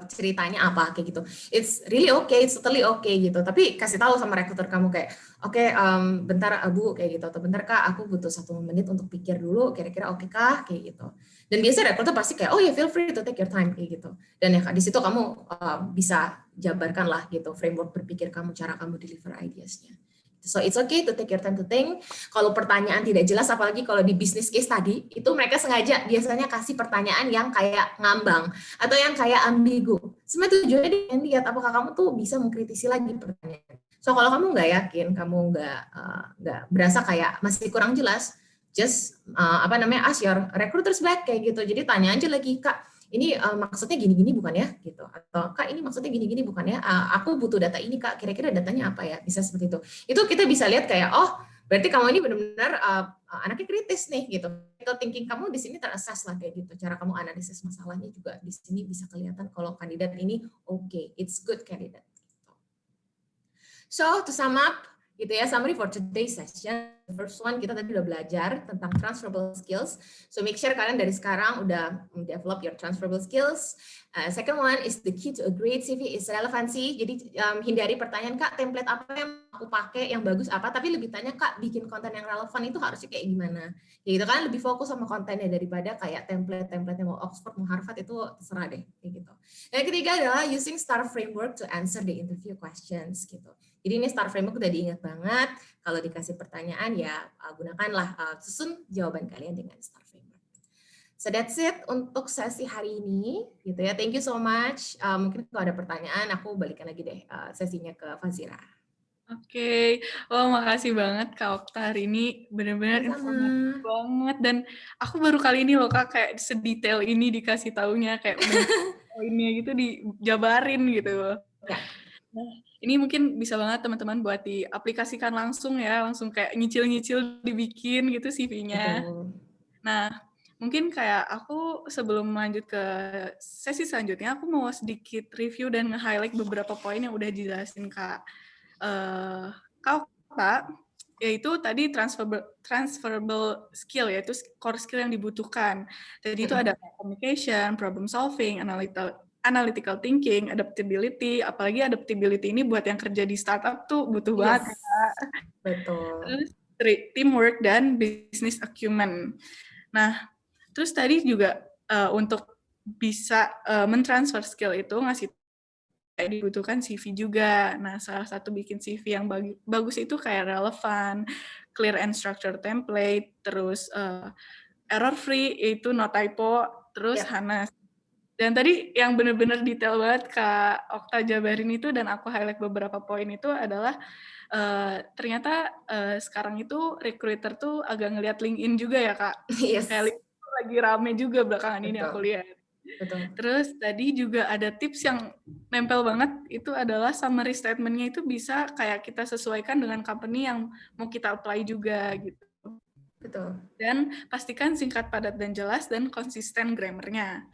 ceritanya apa kayak gitu. It's really okay, it's totally okay gitu. Tapi kasih tahu sama recruiter kamu kayak, oke, bentar Bu kayak gitu, atau bentar Kak, aku butuh 1 menit untuk pikir dulu, kira-kira oke kah kayak gitu. Dan biasanya recruiter pasti kayak, oh ya feel free to take your time kayak gitu. Dan ya di situ kamu bisa jabarkan lah gitu framework berpikir kamu, cara kamu deliver ideas-nya. So it's okay to take your time to think. Kalau pertanyaan tidak jelas, apalagi kalau di business case tadi, itu mereka sengaja biasanya kasih pertanyaan yang kayak ngambang atau yang kayak ambigu. Sebenarnya tujuannya dia lihat apakah kamu tuh bisa mengkritisi lagi pertanyaan. So kalau kamu nggak yakin, kamu nggak berasa kayak masih kurang jelas, just ask your recruiters back kayak gitu. Jadi tanya aja lagi, Kak, ini maksudnya gini-gini bukan ya gitu, atau Kak ini maksudnya gini-gini bukan ya, aku butuh data ini Kak, kira-kira datanya apa ya, bisa seperti itu kita bisa lihat kayak, oh berarti kamu ini benar-benar anaknya kritis nih gitu, critical thinking kamu di sini terassess lah kayak gitu, cara kamu analisis masalahnya juga di sini bisa kelihatan kalau kandidat ini okay, it's good candidate. So to sum up gitu ya, summary for today's session. The first one, kita tadi udah belajar tentang transferable skills. So make sure kalian dari sekarang udah develop your transferable skills. Second one is the key to a great CV is relevancy. Jadi hindari pertanyaan, Kak, template apa yang aku pakai, yang bagus apa, tapi lebih tanya, Kak, bikin konten yang relevan itu harusnya kayak gimana. Ya gitu kan, lebih fokus sama kontennya daripada kayak template yang mau Oxford, mau Harvard, itu terserah deh. Kayak gitu. Yang ketiga adalah using STAR framework to answer the interview questions gitu. Jadi ini STAR framework udah diingat banget. Kalau dikasih pertanyaan ya gunakanlah, susun jawaban kalian dengan STAR framework. So that's it untuk sesi hari ini, gitu ya. Thank you so much. Mungkin kalau ada pertanyaan, aku balikan lagi deh sesinya ke Fazira.
Oke, makasih banget Kak Okta hari ini, benar-benar informatif banget, dan aku baru kali ini loh Kak kayak sedetail ini dikasih taunya, kayak poinnya gitu dijabarin gitu.
Ya.
Nah, ini mungkin bisa banget teman-teman buat diaplikasikan langsung ya, langsung kayak nyicil-nyicil dibikin gitu CV-nya. Nah, mungkin kayak aku sebelum lanjut ke sesi selanjutnya, aku mau sedikit review dan nge-highlight beberapa poin yang udah dijelasin Kak Okta, yaitu tadi transferable skill, yaitu core skill yang dibutuhkan. Jadi itu ada communication, problem solving, analytical thinking, adaptability, apalagi adaptability ini buat yang kerja di startup tuh butuh banget.
Betul.
Terus teamwork dan business acumen. Nah, terus tadi juga untuk bisa mentransfer skill itu ngasih dibutuhkan CV juga. Nah, salah satu bikin CV yang bagus itu kayak relevan, clear and structured template, terus error free, yaitu no typo, terus Hanas. Dan tadi yang benar-benar detail banget Kak Okta jabarin itu, dan aku highlight beberapa poin itu adalah ternyata sekarang itu recruiter tuh agak ngeliat LinkedIn juga ya Kak.
Yes.
Kayak LinkedIn lagi rame juga belakangan ini aku lihat.
Betul.
Terus tadi juga ada tips yang nempel banget, itu adalah summary statement-nya itu bisa kayak kita sesuaikan dengan company yang mau kita apply juga gitu.
Betul.
Dan pastikan singkat, padat, dan jelas, dan konsisten grammar-nya.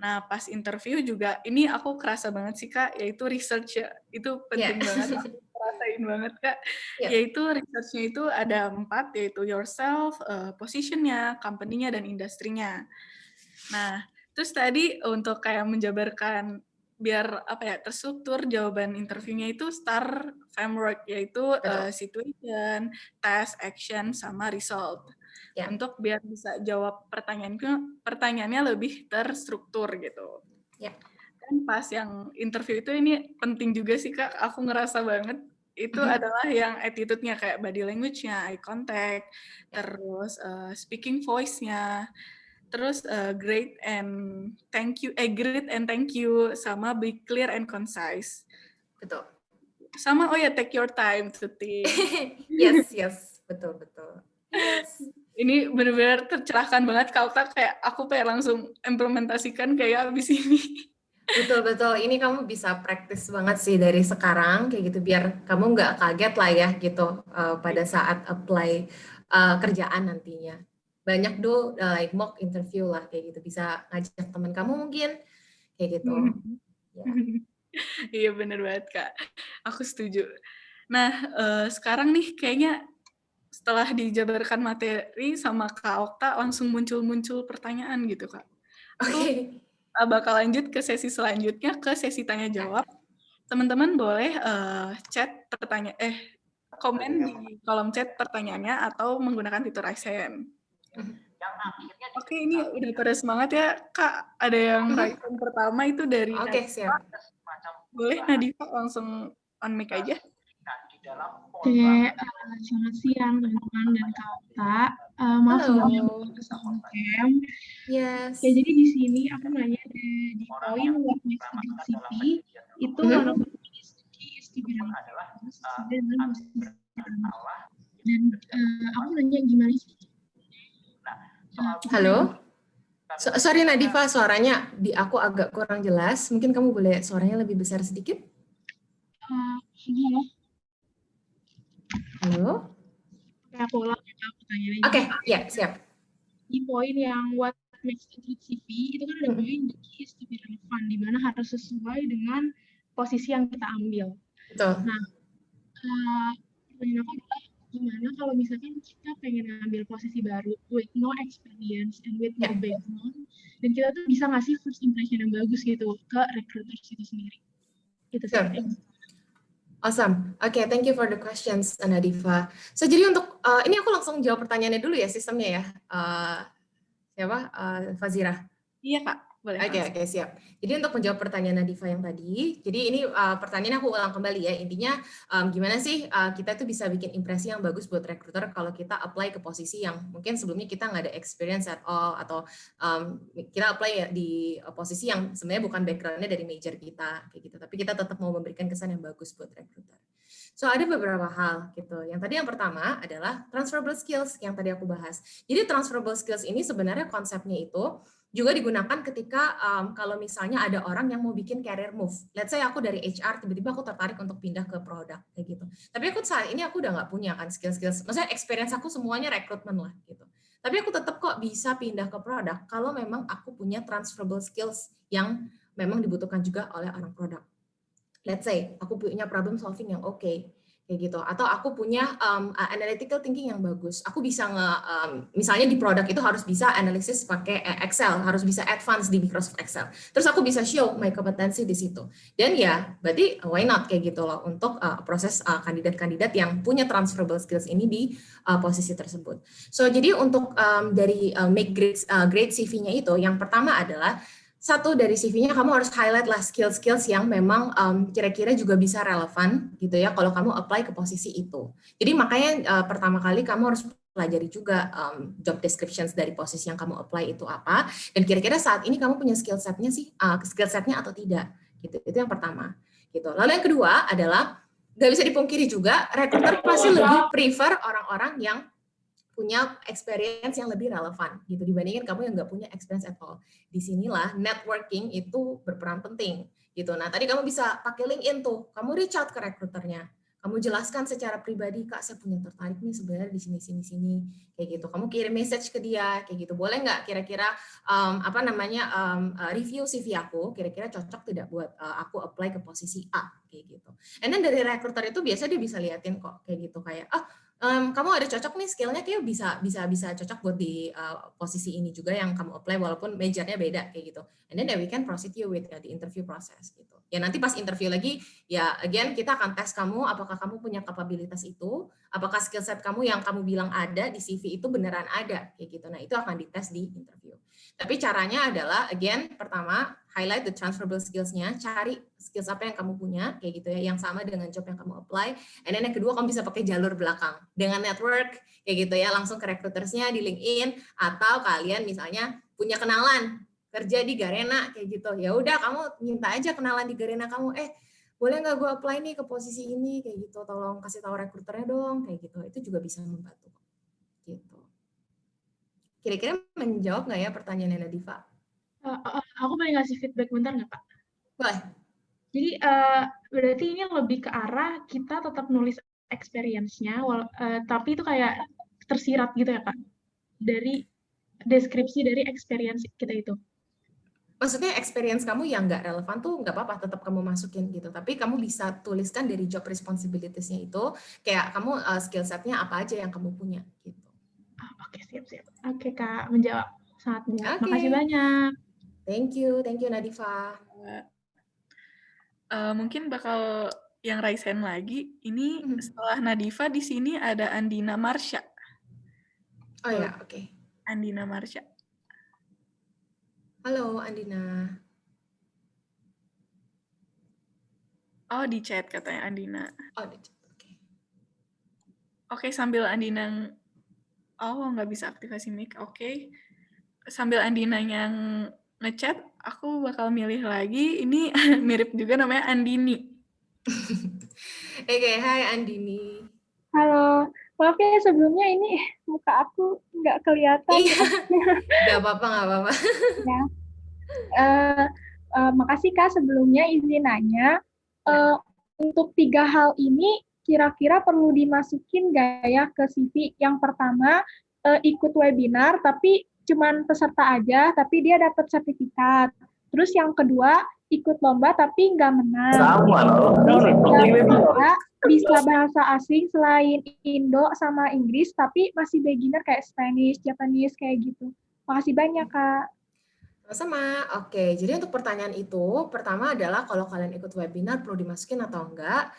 Nah, pas interview juga, ini aku kerasa banget sih, Kak, yaitu research ya. Itu penting banget, aku rasain banget, Kak. Yaitu research-nya itu ada 4, yaitu yourself, position-nya, company-nya, dan industri-nya. Nah, terus tadi untuk kayak menjabarkan biar terstruktur jawaban interviewnya itu STAR framework, yaitu situation, task, action, sama result. Untuk biar bisa jawab pertanyaannya lebih terstruktur gitu. Dan pas yang interview itu ini penting juga sih, Kak, aku ngerasa banget itu adalah yang attitude-nya, kayak body language-nya, eye contact, terus speaking voice-nya, terus great and thank you, sama be clear and concise.
Betul.
Sama take your time to think.
Yes, betul. Yes.
Ini benar-benar tercerahkan banget, kalau kayak aku kayak langsung implementasikan kayak abis ini.
Betul. Ini kamu bisa praktis banget sih dari sekarang kayak gitu, biar kamu nggak kaget lah ya gitu pada saat apply kerjaan nantinya. Banyak like mock interview lah kayak gitu, bisa ngajak teman kamu mungkin kayak gitu.
Iya bener banget, Kak. Aku setuju. Nah, sekarang nih kayaknya setelah dijabarkan materi sama Kak Okta, langsung muncul pertanyaan gitu, Kak. Aku bakal lanjut ke sesi selanjutnya, ke sesi tanya jawab. Teman-teman boleh komen di kolom chat pertanyaannya atau menggunakan fitur raise hand. Oke, ini udah pada semangat ya, Kak. Ada yang raise hand pertama itu dari
siap.
Boleh Nadifa langsung on mic aja.
Oke, selamat siang teman-teman dan Kak Okta. Maaf sebelumnya bisa on cam.
Yes.
Ya, jadi di sini aku nanya di poin what makes a good CV itu one of the key is to be dan aku nanya gimana sih?
Halo? Sorry Nadifa, suaranya di aku agak kurang jelas. Mungkin kamu boleh suaranya lebih besar sedikit? Halo?
Aku ulang ya, pertanyaannya.
Oke, ya, siap.
Di poin yang what makes a good CV, itu kan ada poin the key is to be relevant, di mana harus sesuai dengan posisi yang kita ambil.
Betul.
Nah, pertanyaan aku adalah gimana kalau misalkan kita pengen ngambil posisi baru with no experience and with no background, dan kita tuh bisa ngasih first impression yang bagus gitu ke recruiters itu sendiri. Itu sih.
Awesome. Okay, thank you for the questions, Nadifa. So, jadi untuk ini aku langsung jawab pertanyaannya dulu ya, sistemnya ya. Siapa? Fazira.
Iya, Kak. Boleh.
Oke, siap. Jadi untuk menjawab pertanyaan Nadifa yang tadi, jadi ini pertanyaan aku ulang kembali ya. Intinya gimana sih kita tuh bisa bikin impresi yang bagus buat recruiter kalau kita apply ke posisi yang mungkin sebelumnya kita nggak ada experience at all, atau kita apply ya di posisi yang sebenarnya bukan background-nya dari major kita kayak gitu, tapi kita tetap mau memberikan kesan yang bagus buat recruiter. So ada beberapa hal gitu. Yang pertama adalah transferable skills yang tadi aku bahas. Jadi transferable skills ini sebenarnya konsepnya itu juga digunakan ketika kalau misalnya ada orang yang mau bikin career move. Let's say aku dari HR, tiba-tiba aku tertarik untuk pindah ke produk, kayak gitu. Tapi saat ini aku udah nggak punya kan skill-skills, maksudnya experience aku semuanya rekrutmen lah gitu. Tapi aku tetap kok bisa pindah ke produk kalau memang aku punya transferable skills yang memang dibutuhkan juga oleh orang produk. Let's say aku punya problem solving yang oke, kayak gitu, atau aku punya analytical thinking yang bagus. Aku bisa misalnya di produk itu harus bisa analisis pakai Excel, harus bisa advance di Microsoft Excel. Terus aku bisa show my kompetensi di situ. Dan ya, berarti why not kayak gitu loh untuk proses kandidat-kandidat yang punya transferable skills ini di posisi tersebut. So jadi untuk dari make great CV-nya itu, yang pertama adalah satu, dari CV-nya kamu harus highlight lah skills-skills yang memang kira-kira juga bisa relevan gitu ya kalau kamu apply ke posisi itu. Jadi makanya pertama kali kamu harus pelajari juga job descriptions dari posisi yang kamu apply itu apa, dan kira-kira saat ini kamu punya skill set-nya atau tidak gitu. Itu yang pertama gitu. Lalu yang kedua adalah nggak bisa dipungkiri juga recruiter pasti lebih prefer orang-orang yang punya experience yang lebih relevan gitu dibandingin kamu yang nggak punya experience at all. Disinilah networking itu berperan penting gitu. Nah tadi kamu bisa pakai LinkedIn tuh, kamu reach out ke rekruternya, Kamu jelaskan secara pribadi, Kak, saya punya tertarik nih sebenarnya di sini, kayak gitu. Kamu kirim message ke dia, kayak gitu. Boleh nggak kira-kira review CV aku, kira-kira cocok tidak buat aku apply ke posisi A, kayak gitu. And then dari recruiter itu biasa dia bisa liatin kok, kayak gitu, kayak kamu ada cocok nih skillnya, kayak bisa cocok buat di posisi ini juga yang kamu apply walaupun majornya beda, kayak gitu. And then we can proceed you with the interview process gitu. Ya nanti pas interview lagi, ya again kita akan tes kamu apakah kamu punya kapabilitas itu, apakah skill set kamu yang kamu bilang ada di CV itu beneran ada, kayak gitu. Nah itu akan dites di interview. Tapi caranya adalah again pertama highlight the transferable skills-nya, cari skills apa yang kamu punya, kayak gitu ya, yang sama dengan job yang kamu apply. And then yang kedua kamu bisa pakai jalur belakang dengan network, kayak gitu ya, langsung ke recruiters-nya di LinkedIn atau kalian misalnya punya kenalan kerja di Garena kayak gitu. Ya udah kamu minta aja kenalan di Garena kamu, boleh nggak gue apply nih ke posisi ini kayak gitu, tolong kasih tahu rekruternya dong kayak gitu. Itu juga bisa membantu gitu. Kira-kira menjawab nggak ya pertanyaannya Nadifa?
Aku boleh ngasih feedback bentar nggak, Kak?
Boleh.
Jadi berarti ini lebih ke arah kita tetap nulis experience-nya, tapi itu kayak tersirat gitu ya, Kak, dari deskripsi dari experience kita itu.
Maksudnya experience kamu yang nggak relevan tuh nggak apa-apa, tetap kamu masukin gitu. Tapi kamu bisa tuliskan dari job responsibilities-nya itu, kayak kamu skill set-nya apa aja yang kamu punya gitu.
Oke, siap-siap. Oke, Kak, menjawab. Sangat menjawab.
Oke.
Makasih banyak.
Thank you Nadifa.
Mungkin bakal yang raise hand lagi. Ini setelah Nadifa di sini ada Andina Marsha.
Oh ya, oke.
Andina Marsha.
Halo Andina.
Oh, di chat katanya Andina.
Oh, di chat. Oke.
Oke, sambil Andina nggak bisa aktivasi mic. Oke. Sambil Andina yang ngechat, aku bakal milih lagi. Ini mirip juga namanya Andini.
Oke, hai Andini.
Halo, maaf ya sebelumnya ini muka aku nggak kelihatan.
Iya, nggak apa-apa.
Ya. Makasih Kak sebelumnya izin nanya. Untuk 3 hal ini kira-kira perlu dimasukin nggak ya ke CV? Yang pertama, ikut webinar tapi cuman peserta aja, tapi dia dapat sertifikat. Terus yang kedua, ikut lomba tapi nggak menang. Bisa bahasa asing selain Indo sama Inggris, tapi masih beginner kayak Spanish, Japanese, kayak gitu. Makasih banyak, Kak.
Sama, oke. Jadi untuk pertanyaan itu, pertama adalah kalau kalian ikut webinar perlu dimasukin atau enggak.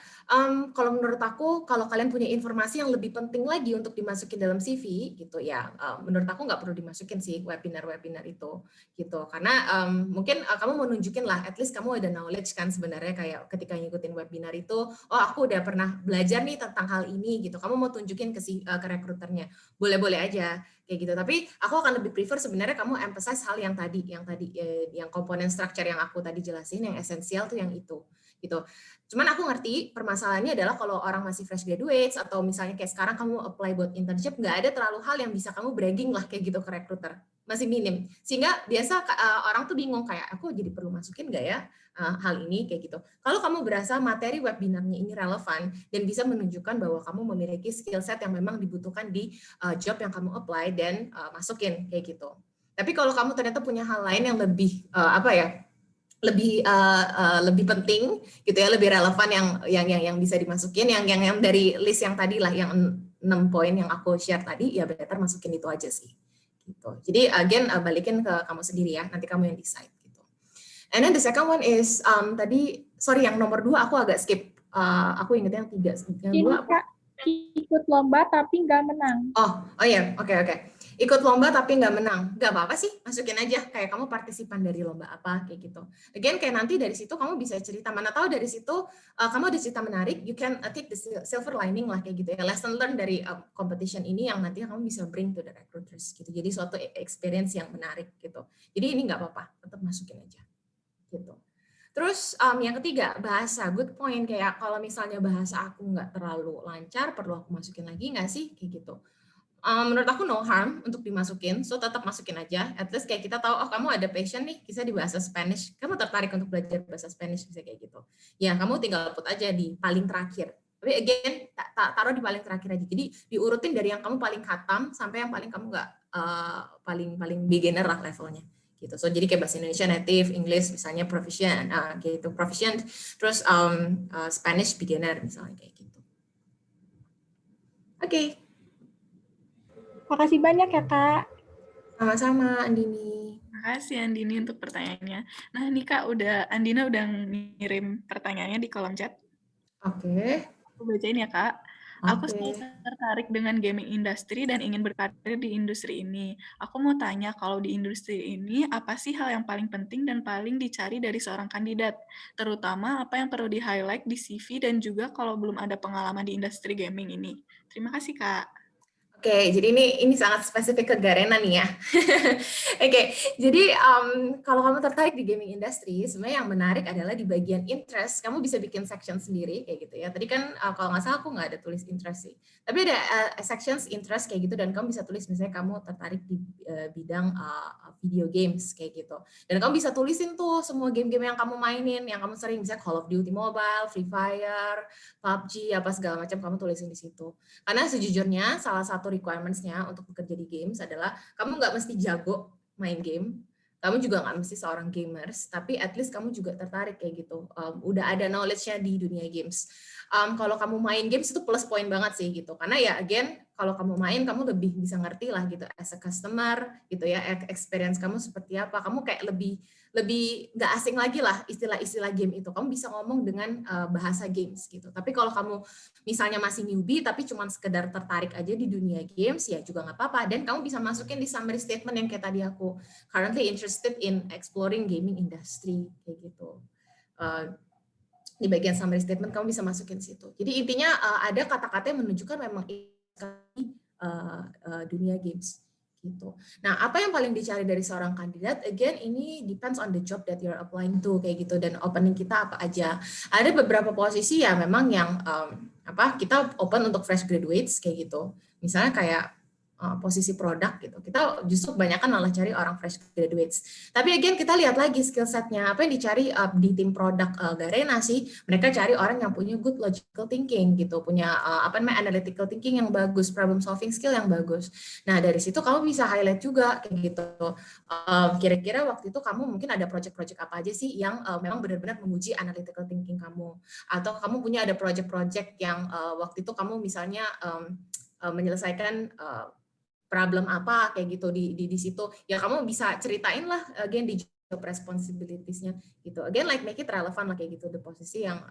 Kalau menurut aku, kalau kalian punya informasi yang lebih penting lagi untuk dimasukin dalam CV, gitu ya, menurut aku nggak perlu dimasukin sih webinar-webinar itu, gitu. Karena mungkin kamu mau nunjukin lah, at least kamu ada knowledge kan sebenarnya kayak ketika ngikutin webinar itu, oh aku udah pernah belajar nih tentang hal ini, gitu. Kamu mau tunjukin ke rekruternya, boleh-boleh aja. Kayak gitu, tapi aku akan lebih prefer sebenarnya kamu emphasize hal yang tadi yang komponen structure yang aku tadi jelasin, yang esensial tuh yang itu gitu. Cuman aku ngerti permasalahannya adalah kalau orang masih fresh graduates atau misalnya kayak sekarang kamu apply buat internship, nggak ada terlalu hal yang bisa kamu bragging lah kayak gitu ke recruiter, masih minim, sehingga biasa orang tuh bingung kayak aku jadi perlu masukin nggak ya hal ini kayak gitu. Kalau kamu berasa materi webinarnya ini relevan dan bisa menunjukkan bahwa kamu memiliki skill set yang memang dibutuhkan di job yang kamu apply dan masukin kayak gitu. Tapi kalau kamu ternyata punya hal lain yang lebih lebih penting gitu ya, lebih relevan yang bisa dimasukin, yang dari list yang tadi lah, yang 6 poin yang aku share tadi, ya better masukin itu aja sih. Gitu. Jadi again balikin ke kamu sendiri ya, nanti kamu yang decide. And then the second one is tadi sorry yang nomor 2 aku agak skip. Aku ingetnya yang 3. Yang 2 apa?
Ikut lomba tapi nggak menang.
Oh iya, oke. Ikut lomba tapi nggak menang. Nggak apa-apa sih, masukin aja kayak kamu partisipan dari lomba apa kayak gitu. Again kayak nanti dari situ kamu bisa cerita, mana tahu dari situ kamu ada cerita menarik, you can take the silver lining lah kayak gitu ya. Lesson learn dari competition ini yang nanti kamu bisa bring to the recruiters gitu. Jadi suatu experience yang menarik gitu. Jadi ini nggak apa-apa, tetap masukin aja. Gitu. Terus yang ketiga, bahasa, good point, kayak kalau misalnya bahasa aku nggak terlalu lancar, perlu aku masukin lagi nggak sih, kayak gitu. Menurut aku no harm untuk dimasukin, so tetap masukin aja, at least kayak kita tahu, oh kamu ada passion nih, bisa di bahasa Spanish, kamu tertarik untuk belajar bahasa Spanish, bisa kayak gitu. Ya, kamu tinggal put aja di paling terakhir, Tapi again, taruh di paling terakhir aja. Jadi diurutin dari yang kamu paling khatam sampai yang paling kamu nggak paling beginner lah levelnya. Gitu. So jadi kayak bahasa Indonesia native, English misalnya proficient, gitu, proficient, terus Spanish beginner misalnya kayak gitu. Oke.
Makasih banyak ya, Kak.
Sama-sama, Andini.
Makasih Andini untuk pertanyaannya. Nah, nih Kak, Andina udah ngirim pertanyaannya di kolom chat.
Oke.
Aku bacain ya, Kak. Aku sangat tertarik dengan gaming industry dan ingin berkarir di industri ini. Aku mau tanya, kalau di industri ini, apa sih hal yang paling penting dan paling dicari dari seorang kandidat? Terutama apa yang perlu di-highlight di CV dan juga kalau belum ada pengalaman di industri gaming ini. Terima kasih, Kak.
Oke, jadi ini sangat spesifik ke Garena nih ya. Oke, jadi kalau kamu tertarik di gaming industry, sebenarnya yang menarik adalah di bagian interest, kamu bisa bikin section sendiri kayak gitu ya. Tadi kan kalau nggak salah aku nggak ada tulis interest sih. Tapi ada sections interest kayak gitu dan kamu bisa tulis misalnya kamu tertarik di bidang video games kayak gitu. Dan kamu bisa tulisin tuh semua game-game yang kamu mainin, yang kamu sering, misalnya Call of Duty Mobile, Free Fire, PUBG, apa segala macam kamu tulisin di situ. Karena sejujurnya salah satu requirements-nya untuk bekerja di games adalah kamu nggak mesti jago main game, kamu juga nggak mesti seorang gamers, tapi at least kamu juga tertarik kayak gitu. Udah ada knowledge-nya di dunia games. Kalau kamu main games itu plus point banget sih gitu. Karena ya again, kalau kamu main kamu lebih bisa ngerti lah gitu as a customer gitu ya, experience kamu seperti apa. Kamu kayak lebih nggak asing lagi lah istilah-istilah game itu. Kamu bisa ngomong dengan bahasa games gitu. Tapi kalau kamu misalnya masih newbie tapi cuma sekedar tertarik aja di dunia games ya juga nggak apa-apa, dan kamu bisa masukin di summary statement yang kayak tadi aku currently interested in exploring gaming industry kayak gitu. Di bagian summary statement kamu bisa masukin situ. Jadi intinya ada kata-kata yang menunjukkan memang dunia games gitu. Nah, apa yang paling dicari dari seorang kandidat? Again, ini depends on the job that you're applying to kayak gitu, dan opening kita apa aja. Ada beberapa posisi ya memang yang kita open untuk fresh graduates kayak gitu. Misalnya kayak posisi produk gitu. Kita justru kebanyakan malah cari orang fresh graduates. Tapi again kita lihat lagi skill setnya. Apa yang dicari di tim produk Garena sih? Mereka cari orang yang punya good logical thinking gitu, punya analytical thinking yang bagus, problem solving skill yang bagus. Nah dari situ kamu bisa highlight juga kayak gitu. Kira-kira waktu itu kamu mungkin ada project-project apa aja sih yang memang benar-benar menguji analytical thinking kamu, atau kamu punya ada project-project yang waktu itu kamu misalnya menyelesaikan problem apa kayak gitu di situ ya, kamu bisa ceritain lah again di job responsibilities-nya gitu. Again like make it relevant lah kayak gitu, the posisi yang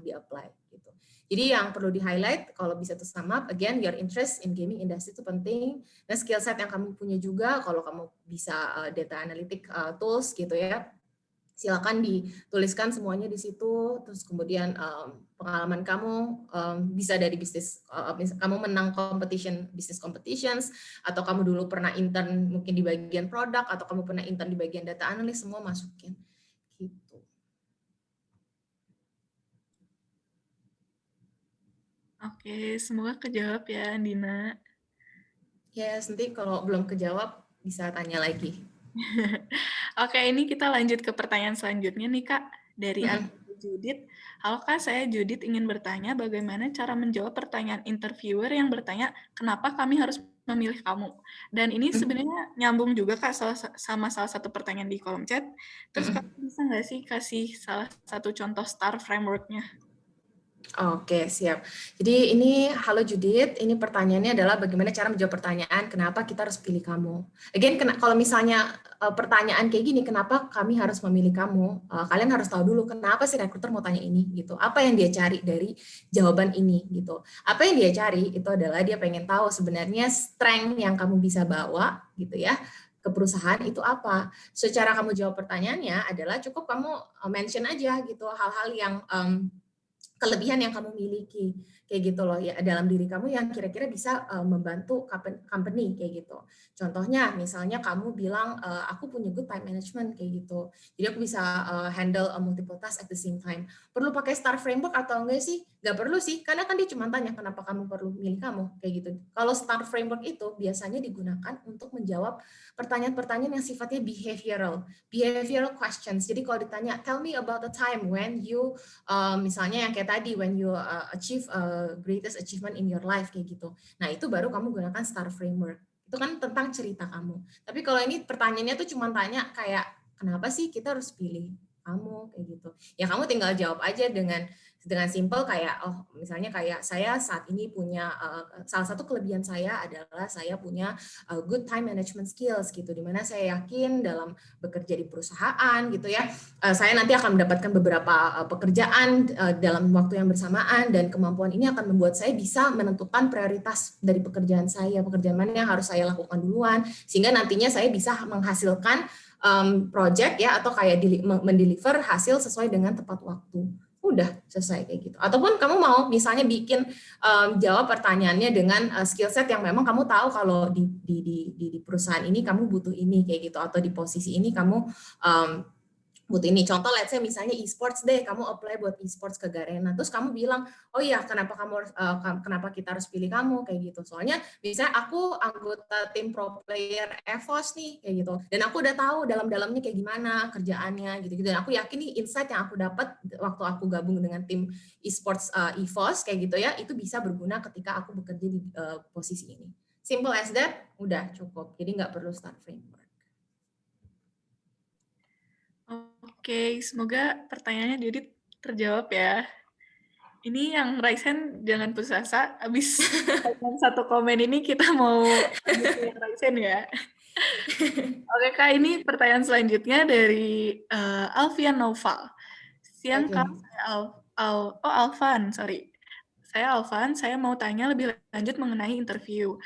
di apply gitu. Jadi yang perlu di highlight kalau bisa to sum up, again your interest in gaming industry itu penting, dan skill set yang kamu punya juga. Kalau kamu bisa data analytic tools gitu ya, silakan dituliskan semuanya di situ. Terus kemudian pengalaman kamu bisa dari bisnis, kamu menang business competitions, atau kamu dulu pernah intern mungkin di bagian produk, atau kamu pernah intern di bagian data analyst, semua masukin gitu.
Oke, semoga kejawab ya Andina.
Yes, nanti kalau belum kejawab bisa tanya lagi.
Oke, ini kita lanjut ke pertanyaan selanjutnya nih Kak, dari Judith. Halo Kak, saya Judith ingin bertanya bagaimana cara menjawab pertanyaan interviewer yang bertanya kenapa kami harus memilih kamu. Dan ini sebenarnya nyambung juga Kak sama salah satu pertanyaan di kolom chat. Terus Kak bisa nggak sih kasih salah satu contoh STAR framework-nya?
Oke, siap. Jadi ini, halo Judith, ini pertanyaannya adalah bagaimana cara menjawab pertanyaan kenapa kita harus pilih kamu. Again, kalau misalnya pertanyaan kayak gini, kenapa kami harus memilih kamu, kalian harus tahu dulu kenapa sih rekruter mau tanya ini, gitu. Apa yang dia cari dari jawaban ini, gitu. Apa yang dia cari itu adalah dia pengen tahu sebenarnya strength yang kamu bisa bawa, gitu ya, ke perusahaan itu apa. Secara kamu jawab pertanyaannya adalah cukup kamu mention aja gitu hal-hal yang kelebihan yang kamu miliki kayak gitu loh ya dalam diri kamu yang kira-kira bisa membantu company kayak gitu. Contohnya misalnya kamu bilang aku punya good time management kayak gitu. Jadi aku bisa handle multiple task at the same time. Perlu pakai STAR framework atau enggak sih? Nggak perlu sih, karena kan dia cuma tanya kenapa kamu perlu milih kamu, kayak gitu. Kalau STAR framework itu biasanya digunakan untuk menjawab pertanyaan-pertanyaan yang sifatnya behavioral questions. Jadi kalau ditanya, tell me about the time when you, misalnya yang kayak tadi, when you achieve greatest achievement in your life, kayak gitu. Nah itu baru kamu gunakan STAR framework. Itu kan tentang cerita kamu. Tapi kalau ini pertanyaannya tuh cuma tanya kayak, kenapa sih kita harus pilih kamu, kayak gitu. Ya kamu tinggal jawab aja dengan simple kayak, oh misalnya kayak saya saat ini punya, salah satu kelebihan saya adalah saya punya good time management skills gitu, dimana saya yakin dalam bekerja di perusahaan gitu ya, saya nanti akan mendapatkan beberapa pekerjaan dalam waktu yang bersamaan, dan kemampuan ini akan membuat saya bisa menentukan prioritas dari pekerjaan mana yang harus saya lakukan duluan, sehingga nantinya saya bisa menghasilkan project ya, atau kayak mendeliver hasil sesuai dengan tepat waktu. Udah selesai kayak gitu. Ataupun kamu mau misalnya bikin jawab pertanyaannya dengan skill set yang memang kamu tahu kalau di perusahaan ini kamu butuh ini kayak gitu, atau di posisi ini kamu butuh ini. Contoh let's say misalnya e-sports deh, kamu apply buat e-sports ke Garena, terus kamu bilang, oh iya kenapa kita harus pilih kamu kayak gitu. Soalnya misalnya aku anggota tim pro player EVOS nih kayak gitu, dan aku udah tahu dalam-dalamnya kayak gimana kerjaannya gitu. Dan aku yakin nih insight yang aku dapat waktu aku gabung dengan tim e-sports EVOS kayak gitu ya, itu bisa berguna ketika aku bekerja di posisi ini. Simple as that, udah cukup. Jadi nggak perlu STAR framework.
Oke, semoga pertanyaannya Didit terjawab ya. Ini yang Raisen jangan putus asa, abis satu komen ini kita mau yang Raisen ya. Oke Kak, ini pertanyaan selanjutnya dari Alfian Noval. Siang Kak, saya Alvan, sorry. Saya Alvan, saya mau tanya lebih lanjut mengenai interview.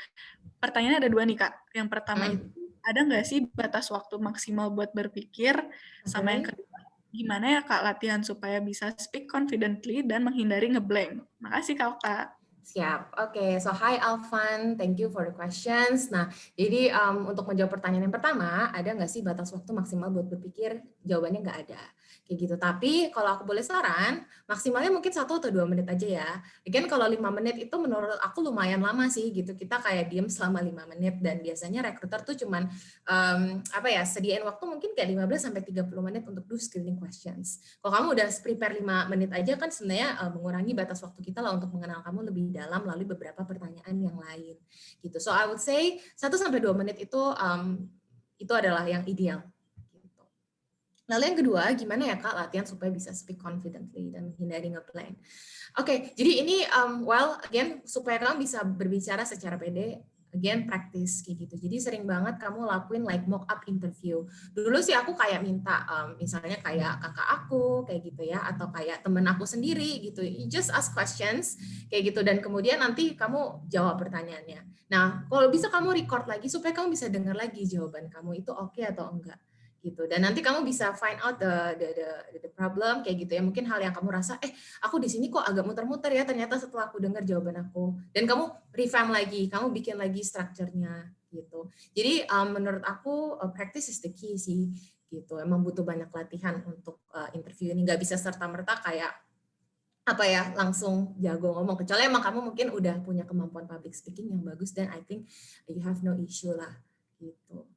Pertanyaannya ada 2 nih Kak. Yang pertama itu, ada nggak sih batas waktu maksimal buat berpikir? Sama yang kedua, gimana ya Kak latihan supaya bisa speak confidently dan menghindari ngeblank? Makasih Kak.
Siap. Oke, so hi Alvan, thank you for the questions. Nah, jadi untuk menjawab pertanyaan yang pertama, ada nggak sih batas waktu maksimal buat berpikir? Jawabannya nggak ada. Kayak gitu. Tapi kalau aku boleh saran, maksimalnya mungkin 1 atau 2 menit aja ya. Again, kalau 5 menit itu menurut aku lumayan lama sih gitu. Kita kayak diem selama 5 menit, dan biasanya recruiter tuh cuman sediain waktu mungkin kayak 15 sampai 30 menit untuk do screening questions. Kalau kamu udah prepare 5 menit aja kan sebenarnya mengurangi batas waktu kita lah untuk mengenal kamu lebih dalam melalui beberapa pertanyaan yang lain gitu. So I would say 1 sampai 2 menit itu adalah yang ideal. Gitu. Lalu yang kedua, gimana ya Kak latihan supaya bisa speak confidently dan menghindari ngeblank? Oke, jadi ini again supaya kamu bisa berbicara secara pede, again practice kayak gitu. Jadi sering banget kamu lakuin like mock up interview. Dulu sih aku kayak minta misalnya kayak kakak aku kayak gitu ya, atau kayak temen aku sendiri gitu. You just ask questions kayak gitu, dan kemudian nanti kamu jawab pertanyaannya. Nah, kalau bisa kamu record lagi supaya kamu bisa dengar lagi jawaban kamu itu oke atau enggak gitu. Dan nanti kamu bisa find out the problem kayak gitu ya. Mungkin hal yang kamu rasa aku di sini kok agak muter-muter ya, ternyata setelah aku dengar jawaban aku. Dan kamu revamp lagi, kamu bikin lagi strukturnya gitu. Jadi menurut aku practice is the key sih gitu. Emang butuh banyak latihan untuk interview ini, nggak bisa serta-merta kayak langsung jago ngomong, kecuali emang kamu mungkin udah punya kemampuan public speaking yang bagus, dan I think you have no issue lah gitu.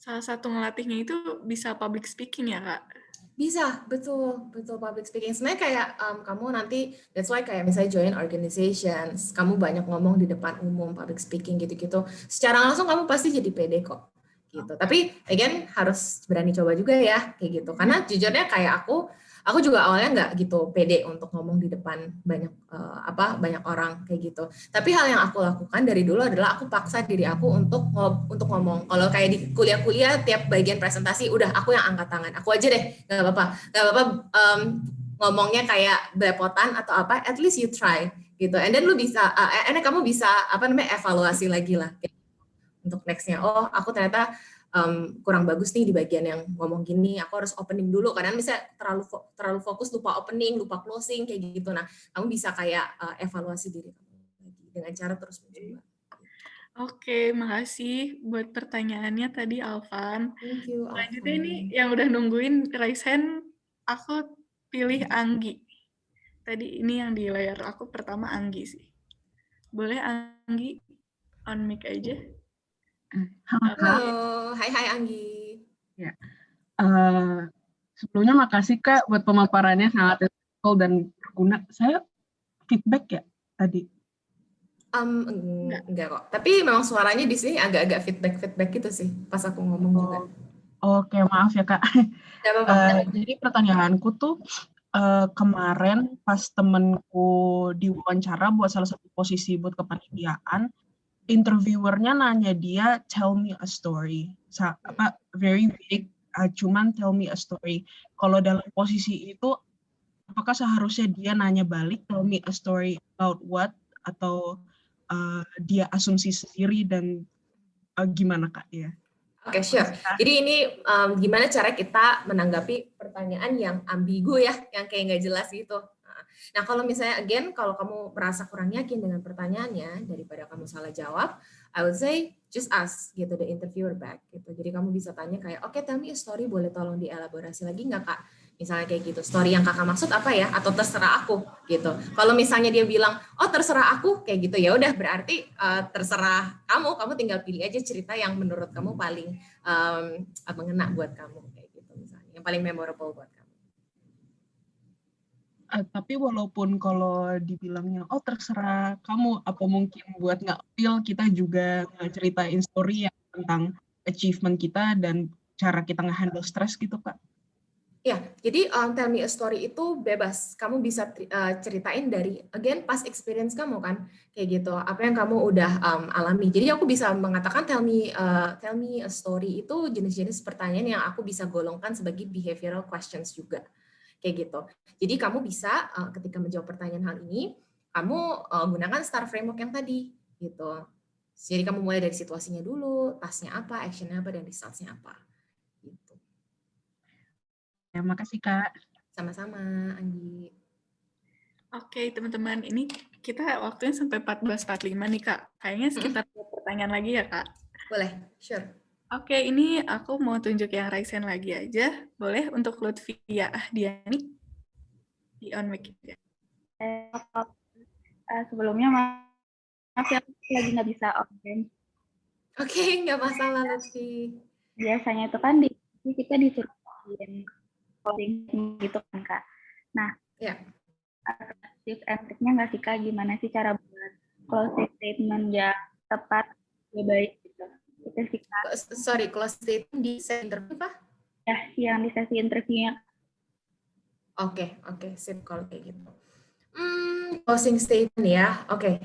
Salah satu ngelatihnya itu bisa public speaking ya Kak?
Bisa, betul public speaking. Sebenarnya kayak kamu nanti, that's why kayak misalnya join organizations, kamu banyak ngomong di depan umum, public speaking gitu-gitu. Secara langsung kamu pasti jadi pede kok. Gitu. Tapi again harus berani coba juga ya, kayak gitu. Karena jujurnya kayak aku juga awalnya nggak gitu pede untuk ngomong di depan banyak orang kayak gitu. Tapi hal yang aku lakukan dari dulu adalah aku paksa diri aku untuk ngomong. Kalau kayak di kuliah-kuliah tiap bagian presentasi udah aku yang angkat tangan. Aku aja deh, nggak apa-apa ngomongnya kayak belepotan atau apa. At least you try gitu. And then lu bisa, kamu bisa evaluasi lagi lah untuk nextnya. Oh, aku ternyata kurang bagus nih di bagian yang ngomong gini, aku harus opening dulu, karena misalnya terlalu fokus, lupa opening, lupa closing kayak gitu. Nah, kamu bisa kayak evaluasi diri kamu lagi dengan cara terus mencoba.
Oke, makasih buat pertanyaannya tadi Alvan.
Thank you, Alvan.
Selanjutnya ini yang udah nungguin Raisen, aku pilih Anggi. tadi ini yang di layar aku pertama Anggi sih. Boleh Anggi on mic aja?
Halo Kak.
Halo, hai Anggi.
Ya. Sebelumnya makasih Kak buat pemaparannya sangat insightful dan berguna. Saya feedback ya tadi.
Enggak kok. Tapi memang suaranya di sini agak-agak feedback gitu sih pas aku ngomong juga.
Oke, maaf ya Kak.
Gak apa-apa.
Jadi pertanyaanku tuh kemarin pas temenku diwawancara buat salah satu posisi buat kepanitiaan, interviewernya nanya dia tell me a story. Very big, cuman tell me a story. Kalau dalam posisi itu, apakah seharusnya dia nanya balik tell me a story about what, atau dia asumsi sendiri dan gimana Kak ya?
Oke, sure. Jadi ini gimana cara kita menanggapi pertanyaan yang ambigu ya, yang kayak nggak jelas gitu. Nah, kalau misalnya again, kalau kamu merasa kurang yakin dengan pertanyaannya, daripada kamu salah jawab, I would say just ask gitu the interviewer back gitu. Jadi kamu bisa tanya kayak, oke, tell me a story, boleh tolong dielaborasi lagi nggak Kak? Misalnya kayak gitu, story yang kakak maksud apa ya? Atau terserah aku gitu. Kalau misalnya dia bilang, oh terserah aku, kayak gitu ya udah berarti terserah kamu tinggal pilih aja cerita yang menurut kamu paling mengena buat kamu kayak gitu misalnya, yang paling memorable buat kamu.
Tapi walaupun kalau dibilangnya, oh terserah kamu, apa mungkin buat nggak feel kita juga ceritain story yang tentang achievement kita dan cara kita nge-handle stres gitu Kak?
Ya, jadi tell me a story itu bebas. Kamu bisa ceritain dari, again, past experience kamu kan, kayak gitu. Apa yang kamu udah alami. Jadi aku bisa mengatakan tell me a story itu jenis-jenis pertanyaan yang aku bisa golongkan sebagai behavioral questions juga, kayak gitu. Jadi kamu bisa ketika menjawab pertanyaan hal ini, kamu gunakan STAR framework yang tadi, gitu. Jadi kamu mulai dari situasinya dulu, tasknya apa, actionnya apa, dan results-nya apa.
Ya, makasih Kak.
Sama-sama, Anggi.
Oke, teman-teman, ini kita waktunya sampai 14.45 nih, Kak. Kayaknya sekitar 2 pertanyaan lagi ya, Kak?
Boleh, sure.
Oke, ini aku mau tunjuk yang Raisen lagi aja. Boleh untuk Lutfia Ahdiani? Di on mic ya.
Sebelumnya maaf ya, lagi nggak bisa online.
Oke, nggak masalah, Lutfi.
Biasanya itu kan kita disuruh coding gitu kan, Kak. Nah,
ya.
Tips and triknya nggak sih, Kak? Gimana sih cara buat closing statement yang tepat, lebih baik gitu? Itu sih, Kak.
Sorry, closing statement di sesi interview, Pak?
Ya, yang di sesi interviewnya.
Oke, sip kalau kayak gitu. Closing statement ya, oke.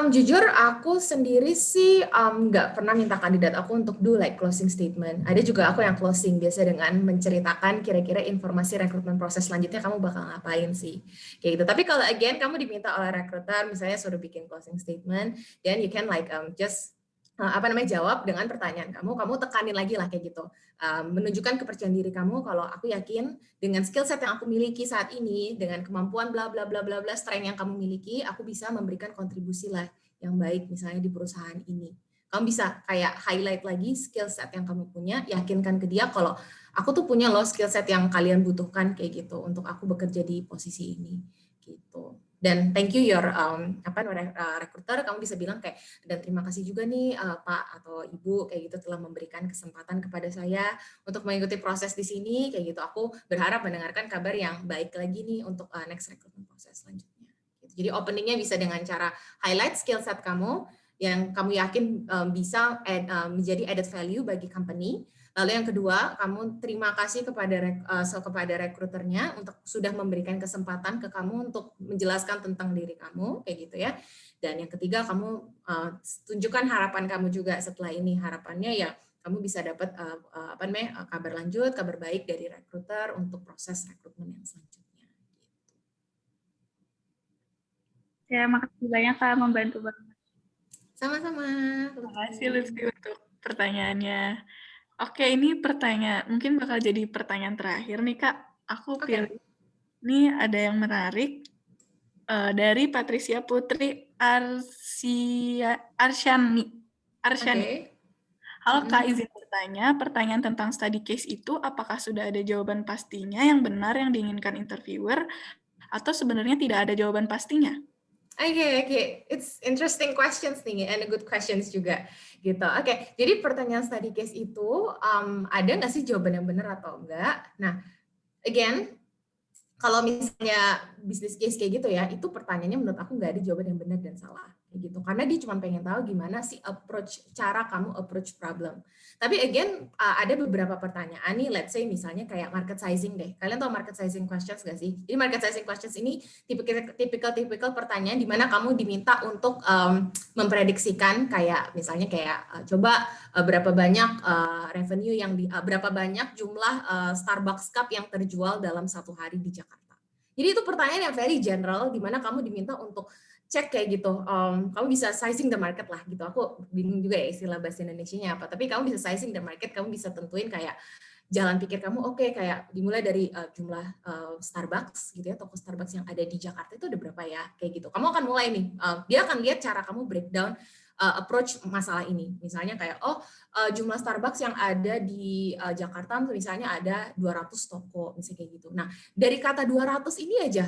Jujur aku sendiri sih nggak pernah minta kandidat aku untuk do like closing statement. Ada juga aku yang closing biasa dengan menceritakan kira-kira informasi rekrutmen proses selanjutnya kamu bakal ngapain sih, kayak gitu. Tapi kalau again kamu diminta oleh recruiter misalnya suruh bikin closing statement, then you can like just jawab dengan pertanyaan kamu tekanin lagi lah kayak gitu. Menunjukkan kepercayaan diri kamu kalau aku yakin dengan skill set yang aku miliki saat ini, dengan kemampuan bla bla bla bla bla strength yang kamu miliki, aku bisa memberikan kontribusi lah yang baik misalnya di perusahaan ini. Kamu bisa kayak highlight lagi skill set yang kamu punya, yakinkan ke dia kalau aku tuh punya loh skill set yang kalian butuhkan kayak gitu untuk aku bekerja di posisi ini gitu. Dan thank you your recruiter, kamu bisa bilang kayak, dan terima kasih juga nih Pak atau Ibu kayak gitu telah memberikan kesempatan kepada saya untuk mengikuti proses di sini kayak gitu. Aku berharap mendengarkan kabar yang baik lagi nih untuk next recruitment proses selanjutnya. Gitu. Jadi openingnya bisa dengan cara highlight skill set kamu yang kamu yakin bisa menjadi added value bagi company. Lalu yang kedua, kamu terima kasih kepada rekruternya untuk sudah memberikan kesempatan ke kamu untuk menjelaskan tentang diri kamu, kayak gitu ya. Dan yang ketiga, kamu tunjukkan harapan kamu juga setelah ini. Harapannya ya kamu bisa dapat kabar lanjut, kabar baik dari rekruter untuk proses rekrutmen yang selanjutnya.
Ya, makasih banyak Kak, membantu banget.
Sama-sama.
Terima kasih Lutfi untuk pertanyaannya. Oke, ini pertanyaan, mungkin bakal jadi pertanyaan terakhir nih Kak. Aku pilih, ini ada yang menarik dari Patricia Putri Arsyani. Halo Kak, izin bertanya, pertanyaan tentang study case itu apakah sudah ada jawaban pastinya yang benar yang diinginkan interviewer, Atau sebenarnya tidak ada jawaban pastinya?
Oke. It's interesting questions nih, and good questions juga, gitu. Oke, jadi pertanyaan study case itu, ada nggak sih jawaban yang benar atau enggak? Nah, again, kalau misalnya business case kayak gitu ya, itu pertanyaannya menurut aku nggak ada jawaban yang benar dan salah, kayak gitu. Karena dia cuma pengen tahu gimana sih cara kamu approach problem. Tapi again, ada beberapa pertanyaan nih, let's say misalnya kayak market sizing deh. Kalian tahu market sizing questions nggak sih? Jadi market sizing questions ini tipikal pertanyaan di mana kamu diminta untuk memprediksikan kayak misalnya kayak coba berapa banyak revenue berapa banyak jumlah Starbucks cup yang terjual dalam satu hari di Jakarta. Jadi itu pertanyaan yang very general di mana kamu diminta untuk cek kayak gitu, kamu bisa sizing the market lah gitu. Aku bingung juga ya istilah bahasa Indonesianya apa, tapi kamu bisa sizing the market, kamu bisa tentuin kayak jalan pikir kamu, oke, kayak dimulai dari jumlah Starbucks gitu ya, toko Starbucks yang ada di Jakarta itu ada berapa ya, kayak gitu. Kamu akan mulai nih, dia akan lihat cara kamu breakdown approach masalah ini. Misalnya kayak, jumlah Starbucks yang ada di Jakarta misalnya ada 200 toko, misalnya kayak gitu. Nah, dari kata 200 ini aja,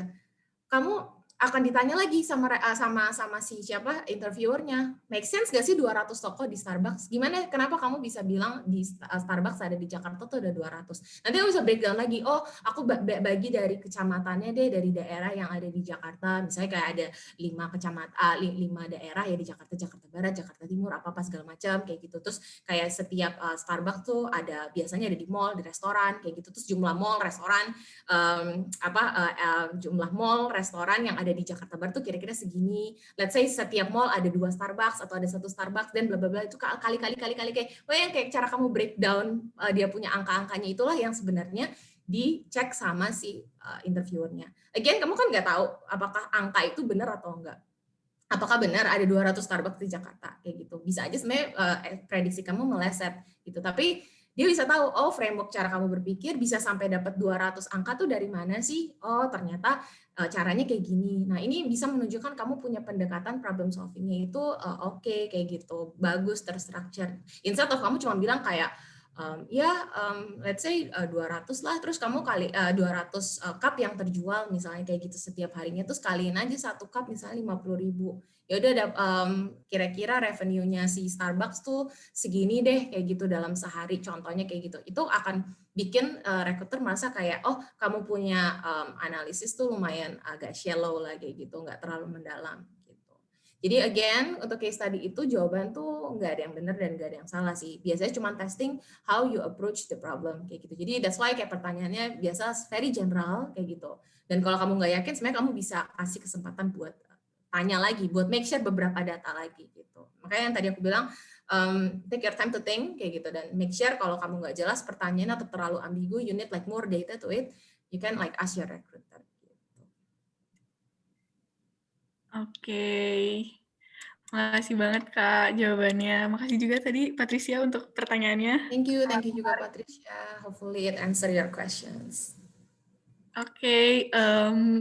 kamu akan ditanya lagi sama si siapa interviewernya, make sense gak sih 200 toko di Starbucks? Gimana, kenapa kamu bisa bilang di Starbucks ada di Jakarta tuh ada 200? Nanti kamu bisa breakdown lagi, aku bagi dari kecamatannya deh, dari daerah yang ada di Jakarta, misalnya kayak ada 5 daerah ya di Jakarta, Jakarta Barat, Jakarta Timur, apa segala macam kayak gitu. Terus kayak setiap Starbucks tuh biasanya ada di mall, di restoran kayak gitu. Terus jumlah mall, restoran, jumlah mall, restoran yang ada di Jakarta Barat tuh kira-kira segini. Let's say setiap mall ada 2 Starbucks atau ada 1 Starbucks dan bla bla bla, itu kali kayak cara kamu breakdown dia punya angka-angkanya, itulah yang sebenarnya dicek sama si interviewernya. Again, kamu kan nggak tahu apakah angka itu benar atau enggak. Apakah benar ada 200 Starbucks di Jakarta kayak gitu. Bisa aja sebenarnya prediksi kamu meleset gitu. Tapi dia bisa tahu, framework cara kamu berpikir bisa sampai dapat 200 angka tuh dari mana sih? Ternyata caranya kayak gini. Nah, ini bisa menunjukkan kamu punya pendekatan problem solving-nya itu oke, kayak gitu. Bagus, terstructure. Instead of kamu cuma bilang kayak, let's say 200 lah, terus kamu kali 200 cup yang terjual misalnya kayak gitu setiap harinya, terus kaliin aja 1 cup misalnya 50.000. Ya udah, kira-kira revenue-nya si Starbucks tuh segini deh kayak gitu dalam sehari, contohnya kayak gitu. Itu akan bikin recruiter merasa kayak, kamu punya analisis tuh lumayan agak shallow lah kayak gitu, nggak terlalu mendalam. Jadi again, untuk case study itu jawaban tuh nggak ada yang benar dan nggak ada yang salah sih. Biasanya cuma testing how you approach the problem kayak gitu. Jadi that's why kayak pertanyaannya biasa very general kayak gitu. Dan kalau kamu nggak yakin, sebenarnya kamu bisa kasih kesempatan buat tanya lagi, buat make sure beberapa data lagi gitu. Makanya yang tadi aku bilang, take your time to think kayak gitu, dan make sure kalau kamu nggak jelas pertanyaan atau terlalu ambigu, you need like more data to it, you can like ask your recruiter.
Oke. Makasih banget Kak jawabannya. Makasih juga tadi Patricia untuk pertanyaannya.
Thank you juga Patricia. Hopefully it answer your questions.
Oke,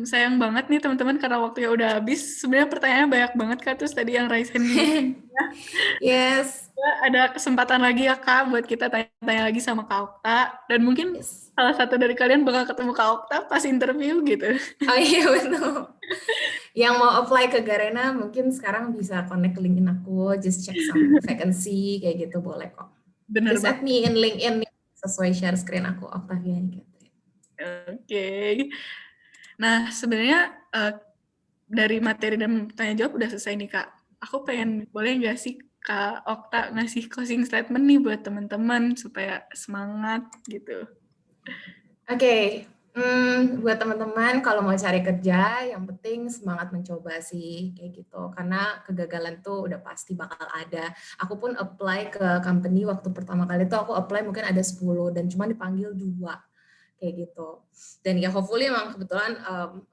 sayang banget nih teman-teman karena waktunya udah habis. Sebenarnya pertanyaannya banyak banget Kak, terus tadi yang raise hand juga.
Yes.
Ada kesempatan lagi ya Kak buat kita tanya-tanya lagi sama Kak Okta. Dan mungkin salah satu dari kalian bakal ketemu Kak Okta pas interview gitu.
Oh iya betul. Yang mau apply ke Garena mungkin sekarang bisa connect ke LinkedIn aku, just check some vacancy kayak gitu, boleh kok.
Bener
just add me in LinkedIn sesuai share screen aku, Octavia gitu.
Oke. Nah, sebenarnya dari materi dan tanya jawab udah selesai nih Kak. Aku pengen, boleh nggak sih Kak Okta ngasih closing statement nih buat teman-teman supaya semangat gitu.
Oke. Buat teman-teman kalau mau cari kerja, yang penting semangat mencoba sih kayak gitu, karena kegagalan tuh udah pasti bakal ada. Aku pun apply ke company waktu pertama kali tuh aku apply mungkin ada 10 dan cuma dipanggil 2 kayak gitu. Dan ya hopefully emang kebetulan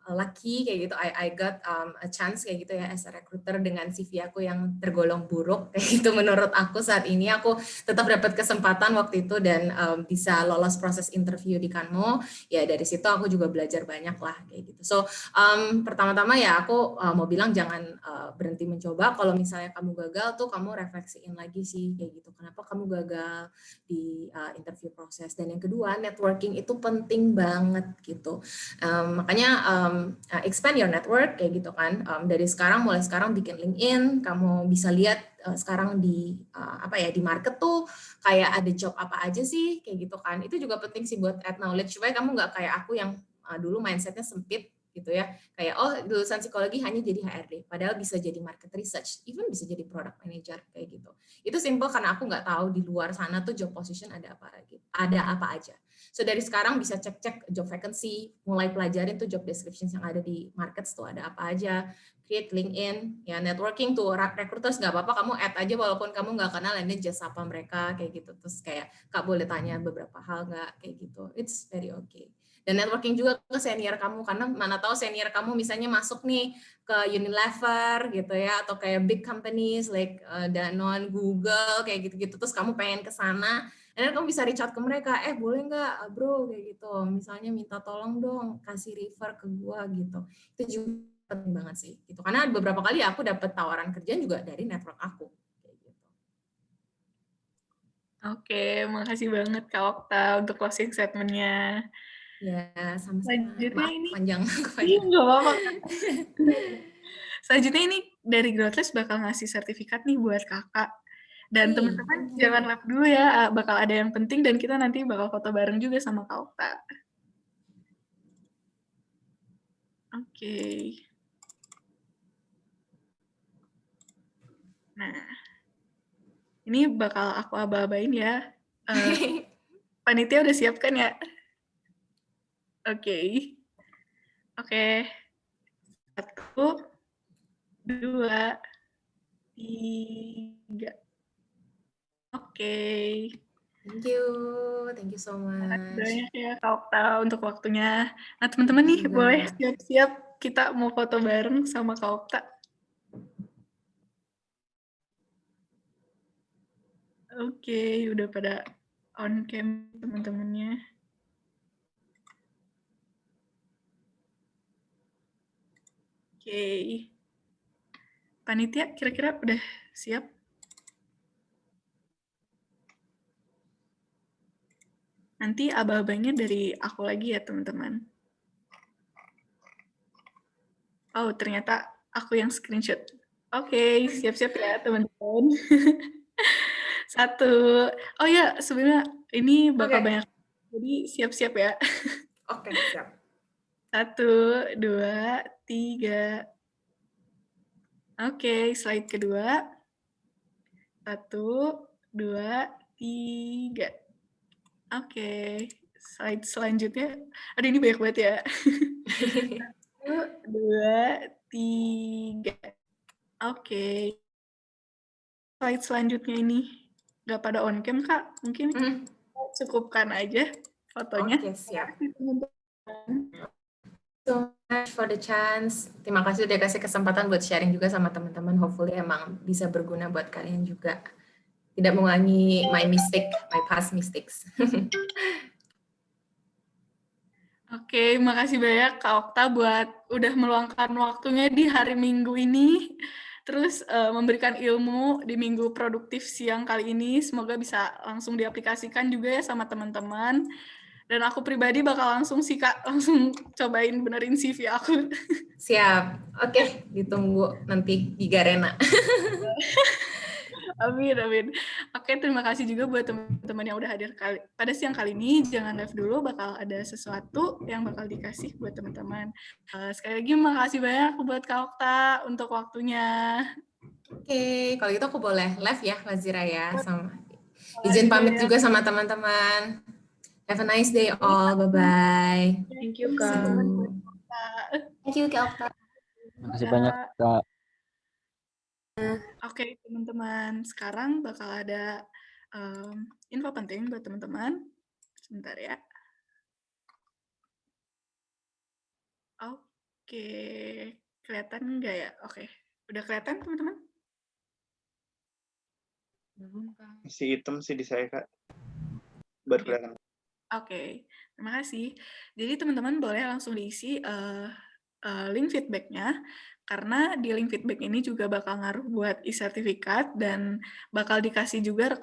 lucky kayak gitu, I got a chance kayak gitu ya as a recruiter dengan CV aku yang tergolong buruk kayak gitu menurut aku saat ini. Aku tetap dapat kesempatan waktu itu dan bisa lolos proses interview di Kanmo. Ya dari situ aku juga belajar banyak lah kayak gitu. So pertama-tama ya aku mau bilang jangan berhenti mencoba. Kalau misalnya kamu gagal tuh kamu refleksiin lagi sih kayak gitu. Kenapa kamu gagal di interview proses. Dan yang kedua, networking itu penting banget banget gitu. Makanya expand your network kayak gitu kan. Mulai sekarang bikin LinkedIn, kamu bisa lihat sekarang di di market tuh kayak ada job apa aja sih kayak gitu kan. Itu juga penting sih buat add knowledge supaya kamu nggak kayak aku yang dulu mindsetnya sempit gitu ya, kayak lulusan psikologi hanya jadi HRD, padahal bisa jadi market research, even bisa jadi product manager kayak gitu. Itu simple karena aku nggak tahu di luar sana tuh job position ada apa aja. So dari sekarang bisa cek job vacancy, mulai pelajarin tuh job descriptions yang ada di markets tuh ada apa aja, create LinkedIn, ya networking tuh recruiters nggak apa-apa kamu add aja walaupun kamu nggak kenal, ini just apa mereka kayak gitu, terus kayak Kak boleh tanya beberapa hal nggak kayak gitu, it's very okay. Dan networking juga ke senior kamu, karena mana tahu senior kamu misalnya masuk nih ke Unilever gitu ya, atau kayak big companies like Danone, Google, kayak gitu-gitu, terus kamu pengen ke sana, dan kamu bisa reach out ke mereka, boleh nggak bro, kayak gitu, misalnya minta tolong dong, kasih refer ke gua gitu. Itu juga penting banget sih, gitu. Karena beberapa kali aku dapat tawaran kerjaan juga dari network aku. Kayak gitu.
Oke, makasih banget Kak Okta untuk closing statement-nya.
Ya, sama-sama.
Selanjutnya
Maaf,
ini
panjang.
Iya, nggak apa-apa. Selanjutnya ini dari Growthless bakal ngasih sertifikat nih buat kakak. Dan teman-teman jangan left dulu ya, bakal ada yang penting dan kita nanti bakal foto bareng juga sama Kak Okta. Oke. Nah, ini bakal aku aba-abain ya. Panitia udah siap kan ya? Oke. 1, 2, 3. Oke.
Thank you so much.
Banyak ya Kak Okta untuk waktunya. Nah teman-teman nih boleh siap-siap kita mau foto bareng sama Kak Okta. Oke, udah pada on cam teman-temannya. Oke. Panitia kira-kira udah siap? Nanti aba-abanya dari aku lagi ya teman-teman. Oh, ternyata aku yang screenshot. Oke, siap-siap ya teman-teman. 1. Oh ya, sebenarnya ini bakal banyak. Jadi siap-siap ya.
Oke, siap.
1, 2, 3. Oke, slide kedua. 1, 2, 3. Oke, slide selanjutnya. Aduh, ini banyak banget ya. 1, 2, 3. Oke. Slide selanjutnya ini nggak pada on cam, Kak. Mungkin cukupkan aja fotonya.
Oke, siap. So much for the chance. Terima kasih udah kasih kesempatan buat sharing juga sama teman-teman. Hopefully emang bisa berguna buat kalian juga. Tidak mengulangi my past mistakes.
Oke, makasih banyak Kak Okta buat udah meluangkan waktunya di hari Minggu ini. Terus memberikan ilmu di minggu produktif siang kali ini. Semoga bisa langsung diaplikasikan juga ya sama teman-teman. Dan aku pribadi bakal langsung sih Kak, langsung cobain benerin CV aku.
Siap. Oke, ditunggu nanti Giga Rena.
Amin, amin. Oke, terima kasih juga buat teman-teman yang udah hadir pada siang kali ini. Jangan live dulu, bakal ada sesuatu yang bakal dikasih buat teman-teman. Sekali lagi makasih banyak buat Kak Okta untuk waktunya.
Oke, kalau gitu aku boleh live ya, Wazira ya. Izin pamit juga sama teman-teman. Have a nice day all. Bye-bye.
Thank you, Kak.
Thank you, Kak Okta.
Makasih banyak, Kak.
Oke, teman-teman. Sekarang bakal ada info penting buat teman-teman. Sebentar ya. Oke. Kelihatan nggak ya? Oke. Udah kelihatan, teman-teman?
Masih hitam sih di saya, Kak. Baru kelihatan.
Oke, terima kasih. Jadi teman-teman boleh langsung diisi link feedback-nya, karena di link feedback ini juga bakal ngaruh buat e-sertifikat dan bakal dikasih juga